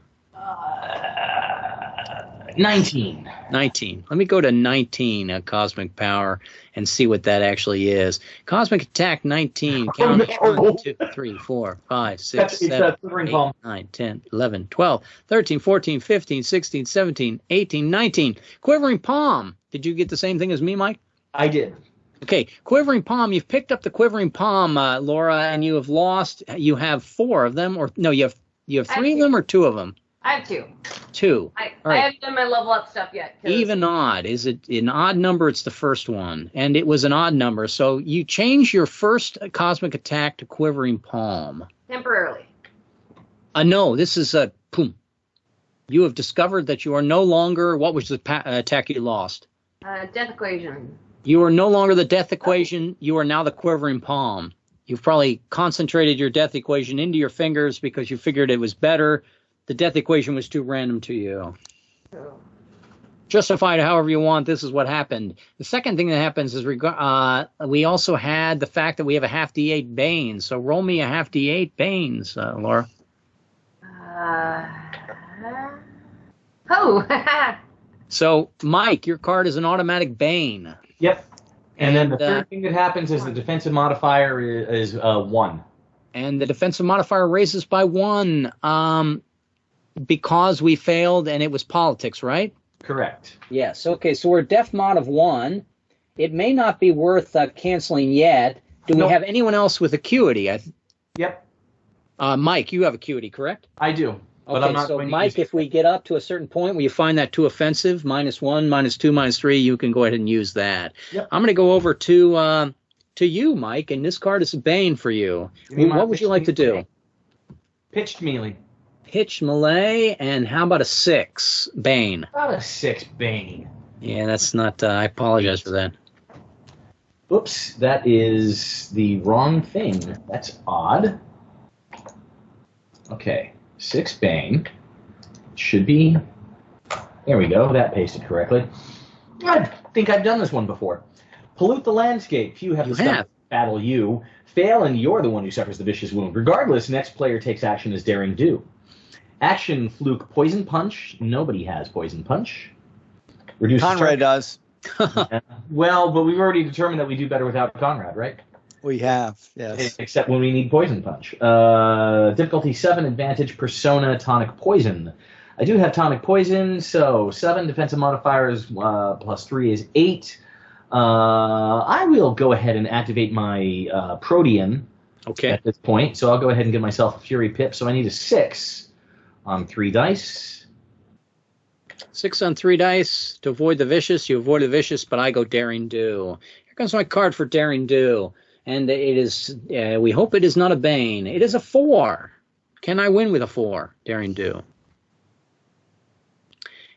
19. 19. Let me go to 19, cosmic power, and see what that actually is. Cosmic attack 19. Count 1, 2, 3, 4, 5, 6, 7, 8, 9, 10, 11, 12, 13, 14, 15, 16, 17, 18, 19. Quivering palm. Did you get the same thing as me, Mike? I did. Okay, quivering palm. You've picked up the quivering palm, Laura, and you have lost. You have 4 of them, or no? You have 3 of them or 2 of them. I have 2. 2. I right. haven't done my level up stuff yet. Even odd. Is it an odd number? It's the first one, and it was an odd number. So you change your first cosmic attack to quivering palm. Temporarily. No, this is a boom. You have discovered that you are no longer. What was the attack you lost? Death equation. You are no longer the death equation. You are now the quivering palm. You've probably concentrated your death equation into your fingers because you figured it was better. The death equation was too random to you. Oh. Justify it however you want. This is what happened. The second thing that happens is we also had the fact that we have a half D8 Bane. So roll me a half D8 Banes, Laura. So, Mike, your card is an automatic Bane. Yep. And then the third thing that happens is the defensive modifier is 1. And the defensive modifier raises by 1 because we failed and it was politics, right? Correct. Yes. Okay, so we're a def mod of 1. It may not be worth canceling yet. Do we have anyone else with acuity? Yep. Mike, you have acuity, correct? I do. But Okay, I'm not so going to Mike, if we get up to a certain point where you find that too offensive, -1, -2, -3, you can go ahead and use that. Yep. I'm going to go over to you, Mike, and this card is a Bane for you. What would you like to do? Pitched melee. Pitch melee, and how about a 6 Bane? About a 6 Bane. Yeah, that's not. I apologize for that. Oops, that is the wrong thing. That's odd. Okay, 6 Bane. Should be. There we go. That pasted correctly. I think I've done this one before. Pollute the landscape. Few have You discovered have. battle you. Fail, and you're the one who suffers the vicious wound. Regardless, next player takes action as daring do. Action, fluke, poison punch. Nobody has poison punch. Reduce Conrad does. Well, but we've already determined that we do better without Conrad, right? We have, yes. Except when we need poison punch. Difficulty 7, advantage, persona, tonic, poison. I do have tonic poison, so 7 defensive modifiers plus 3 is 8. I will go ahead and activate my Protean at this point, so I'll go ahead and give myself a Fury Pip. So I need a 6 on 3 dice. 6 on 3 dice. To avoid the vicious, you avoid the vicious, but I go Daring Do. Here comes my card for Daring Do. And it is, we hope it is not a Bane. It is a 4. Can I win with a 4? Daring Do.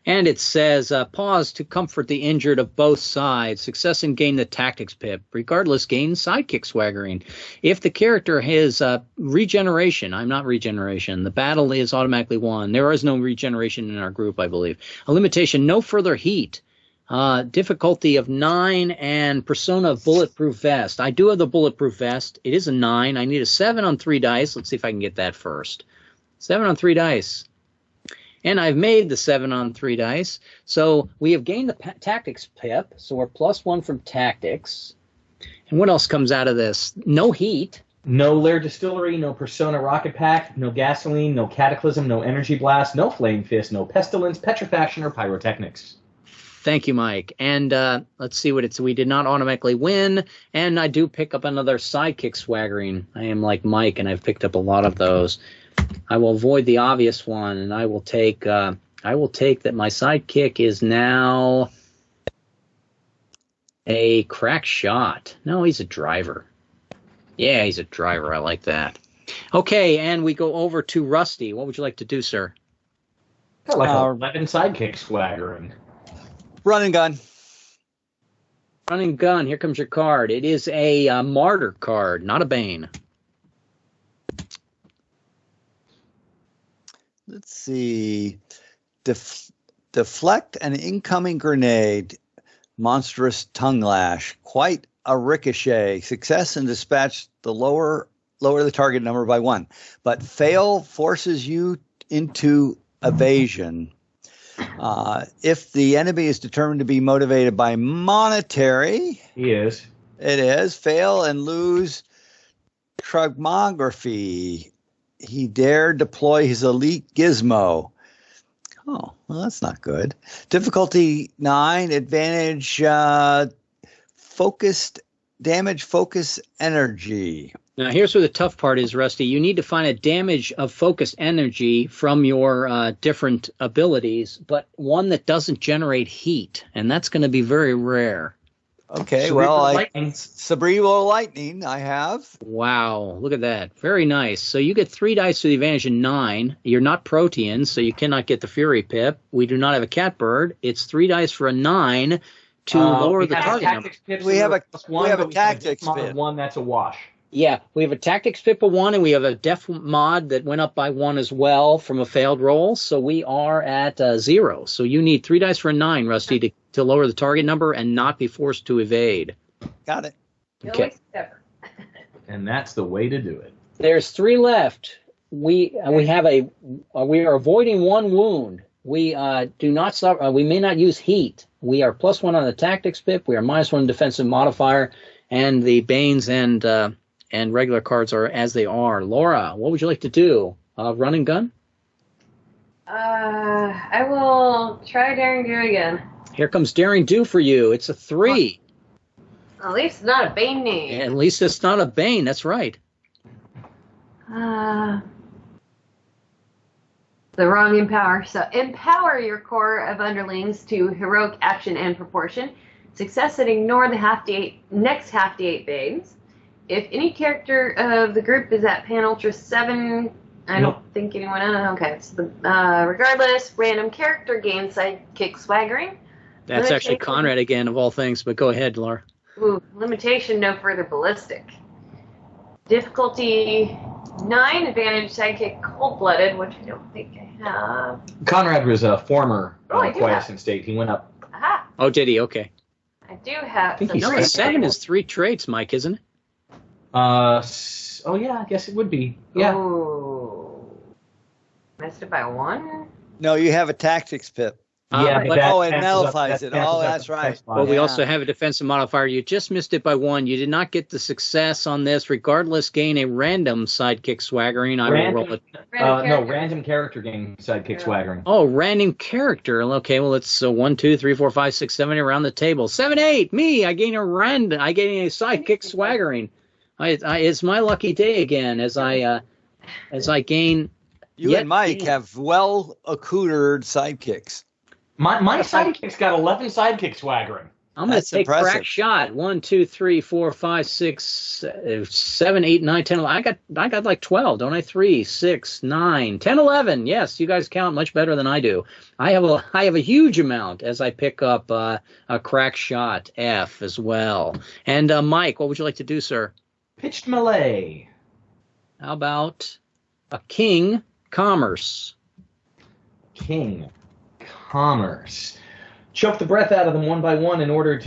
And it says, pause to comfort the injured of both sides. Success and gain the tactics pip. Regardless, gain sidekick swaggering. If the character has regeneration, I'm not regeneration. The battle is automatically won. There is no regeneration in our group, I believe. A limitation, no further heat. Difficulty of 9 and persona bulletproof vest. I do have the bulletproof vest. It is a 9. I need a 7 on 3 dice. Let's see if I can get that first. 7 on 3 dice. And I've made the 7 on 3 dice. So we have gained the tactics pip. So we're +1 from tactics. And what else comes out of this? No heat. No Lair Distillery, no Persona Rocket Pack, no Gasoline, no Cataclysm, no Energy Blast, no Flame Fist, no Pestilence, Petrifaction, or Pyrotechnics. Thank you, Mike. And let's see what it's. We did not automatically win. And I do pick up another sidekick swaggering. I am like Mike, and I've picked up a lot of those. I will avoid the obvious one, and I will take that my sidekick is now a crack shot. No, he's a driver. Yeah, he's a driver. I like that. Okay, and we go over to Rusty. What would you like to do, sir? I like 11 sidekick swaggering. Run and gun. Run and gun. Here comes your card. It is a martyr card, not a Bane. Let's see. Deflect an incoming grenade. Monstrous tongue lash. Quite a ricochet. Success and dispatch the lower the target number by 1. But fail forces you into evasion. If the enemy is determined to be motivated by monetary. He is. It is. Fail and lose trugmography. He dare deploy his elite gizmo. Oh, well, that's not good. Difficulty 9, advantage, focused damage, focus energy. Now, here's where the tough part is, Rusty. You need to find a damage of focused energy from your different abilities, but one that doesn't generate heat, and that's going to be very rare. Okay, Cerebral Lightning I have. Wow, look at that. Very nice. So you get 3 dice for the advantage in 9. You're not Protean, so you cannot get the Fury Pip. We do not have a Catbird. It's 3 dice for a 9 to lower the target number. We have a tactics pip. 1, that's a wash. Yeah, we have a tactics pip of 1, and we have a def mod that went up by 1 as well from a failed roll. So we are at 0. So you need 3 dice for a 9, Rusty, to lower the target number and not be forced to evade. Got it. Okay. And that's the way to do it. There's 3 left. We are avoiding 1 wound. We do not suffer. We may not use heat. We are +1 on the tactics pip. We are -1 defensive modifier, and the Banes and regular cards are as they are. Laura, what would you like to do? Run and gun? I will try Daring Do again. Here comes Daring Do for you. It's a 3. At least it's not a Bane name. At least it's not a Bane. That's right. The wrong empower. So empower your core of underlings to heroic action and proportion. Success and ignore the next half D8 Banes. If any character of the group is at Pan Ultra 7, I don't think anyone else. Okay, so regardless, random character gains sidekick swaggering. That's actually Conrad again, of all things, but go ahead, Laura. Ooh, limitation, no further ballistic. Difficulty 9, advantage sidekick cold-blooded, which I don't think I have. Conrad was a former I do quiescent state. He went up. Aha! Oh, did he? Okay. I do have. I think he's 7 is 3 traits, Mike, isn't it? Oh yeah, I guess it would be. Yeah. Ooh. Missed it by 1? No, you have a tactics pip. Yeah, but- that it cancels nullifies that it. cancels Oh, out that's the right. text Well, box. we Yeah. also have a defensive modifier. You just missed it by 1. You did not get the success on this. Regardless, gain a random sidekick swaggering. I will roll it. Random character game sidekick Yeah. swaggering. Oh, random character. Okay, well, it's 1, 2, 3, 4, 5, 6, 7 around the table. 7, 8. Me. I gain a sidekick swaggering. It's my lucky day again as I gain. You Yet and Mike again. have well accoutered sidekicks. My sidekick's got 11 sidekick swaggering. I'm going to That's take crack impressive. shot. 1, 2, 3, 4, 5, 6, 7, 8, 9, 10, 11. I got like 12, don't I? 3, 6, 9, 10, 11. Yes, you guys count much better than I do. I have a huge amount as I pick up a crack shot F as well. And Mike, what would you like to do, sir? Pitched melee. How about a king commerce? King. Commerce. Choke the breath out of them one by one in order.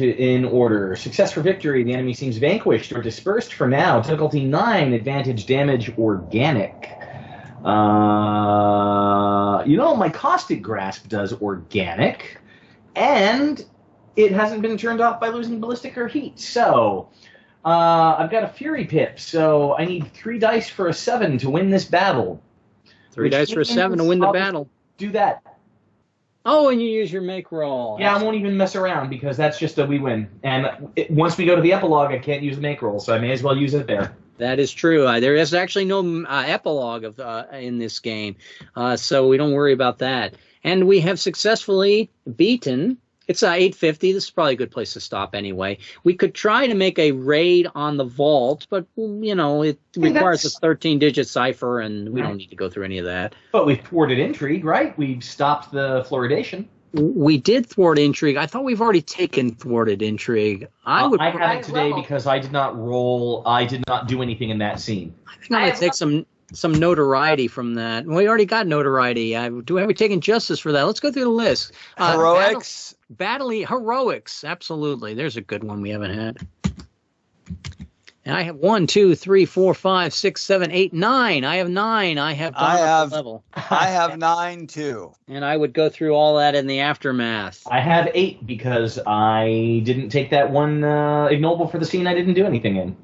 Success for victory. The enemy seems vanquished or dispersed for now. Difficulty 9. Advantage damage organic. My caustic grasp does organic, and it hasn't been turned off by losing ballistic or heat. So I've got a fury pip. So I need 3 dice for a 7 to win this battle. 3 dice for a 7 to win the battle. Do that. Oh, and you use your make roll. Yeah, I won't even mess around because that's just a we win. And once we go to the epilogue, I can't use the make roll, so I may as well use it there. That is true. There is actually no epilogue in this game, so we don't worry about that. And we have successfully beaten. It's 8:50. This is probably a good place to stop anyway. We could try to make a raid on the vault, but it requires a 13-digit cipher, and we don't need to go through any of that. But we've thwarted intrigue, right? We've stopped the fluoridation. We did thwart intrigue. I thought we've already taken thwarted intrigue. I haven't today because I did not roll. I did not do anything in that scene. think I'm going to take some notoriety from that. We already got notoriety. Have we taken justice for that? Let's go through the list. Heroics. Heroics. Absolutely. There's a good one we haven't had. And I have 1, 2, 3, 4, 5, 6, 7, 8, 9. I have 9. I have level. I have 9 too. And I would go through all that in the aftermath. I have 8 because I didn't take that one ignoble for the scene I didn't do anything in.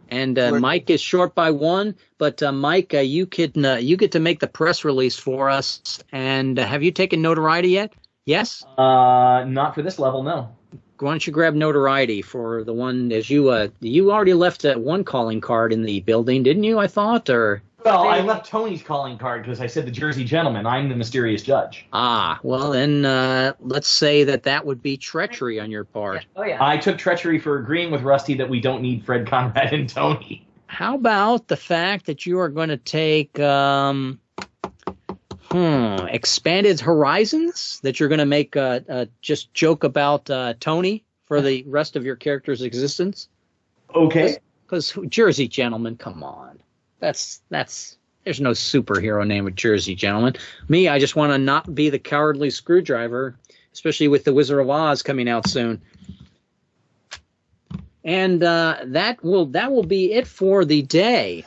And Mike is short by 1, but Mike, you get to make the press release for us. And have you taken notoriety yet? Yes? Not for this level, no. Why don't you grab notoriety for the one, as you already left one calling card in the building, didn't you, I thought? Or Well, I left Tony's calling card because I said the Jersey gentleman. I'm the mysterious judge. Well then, let's say that would be treachery on your part. Oh, yeah. I took treachery for agreeing with Rusty that we don't need Fred, Conrad, and Tony. How about the fact that you are going to take expanded horizons? That you're going to make just joke about Tony for the rest of your character's existence? Okay. Because Jersey Gentleman, come on, that's there's no superhero name of Jersey Gentleman. Me, I just want to not be the cowardly screwdriver, especially with the Wizard of Oz coming out soon. And that will be it for the day.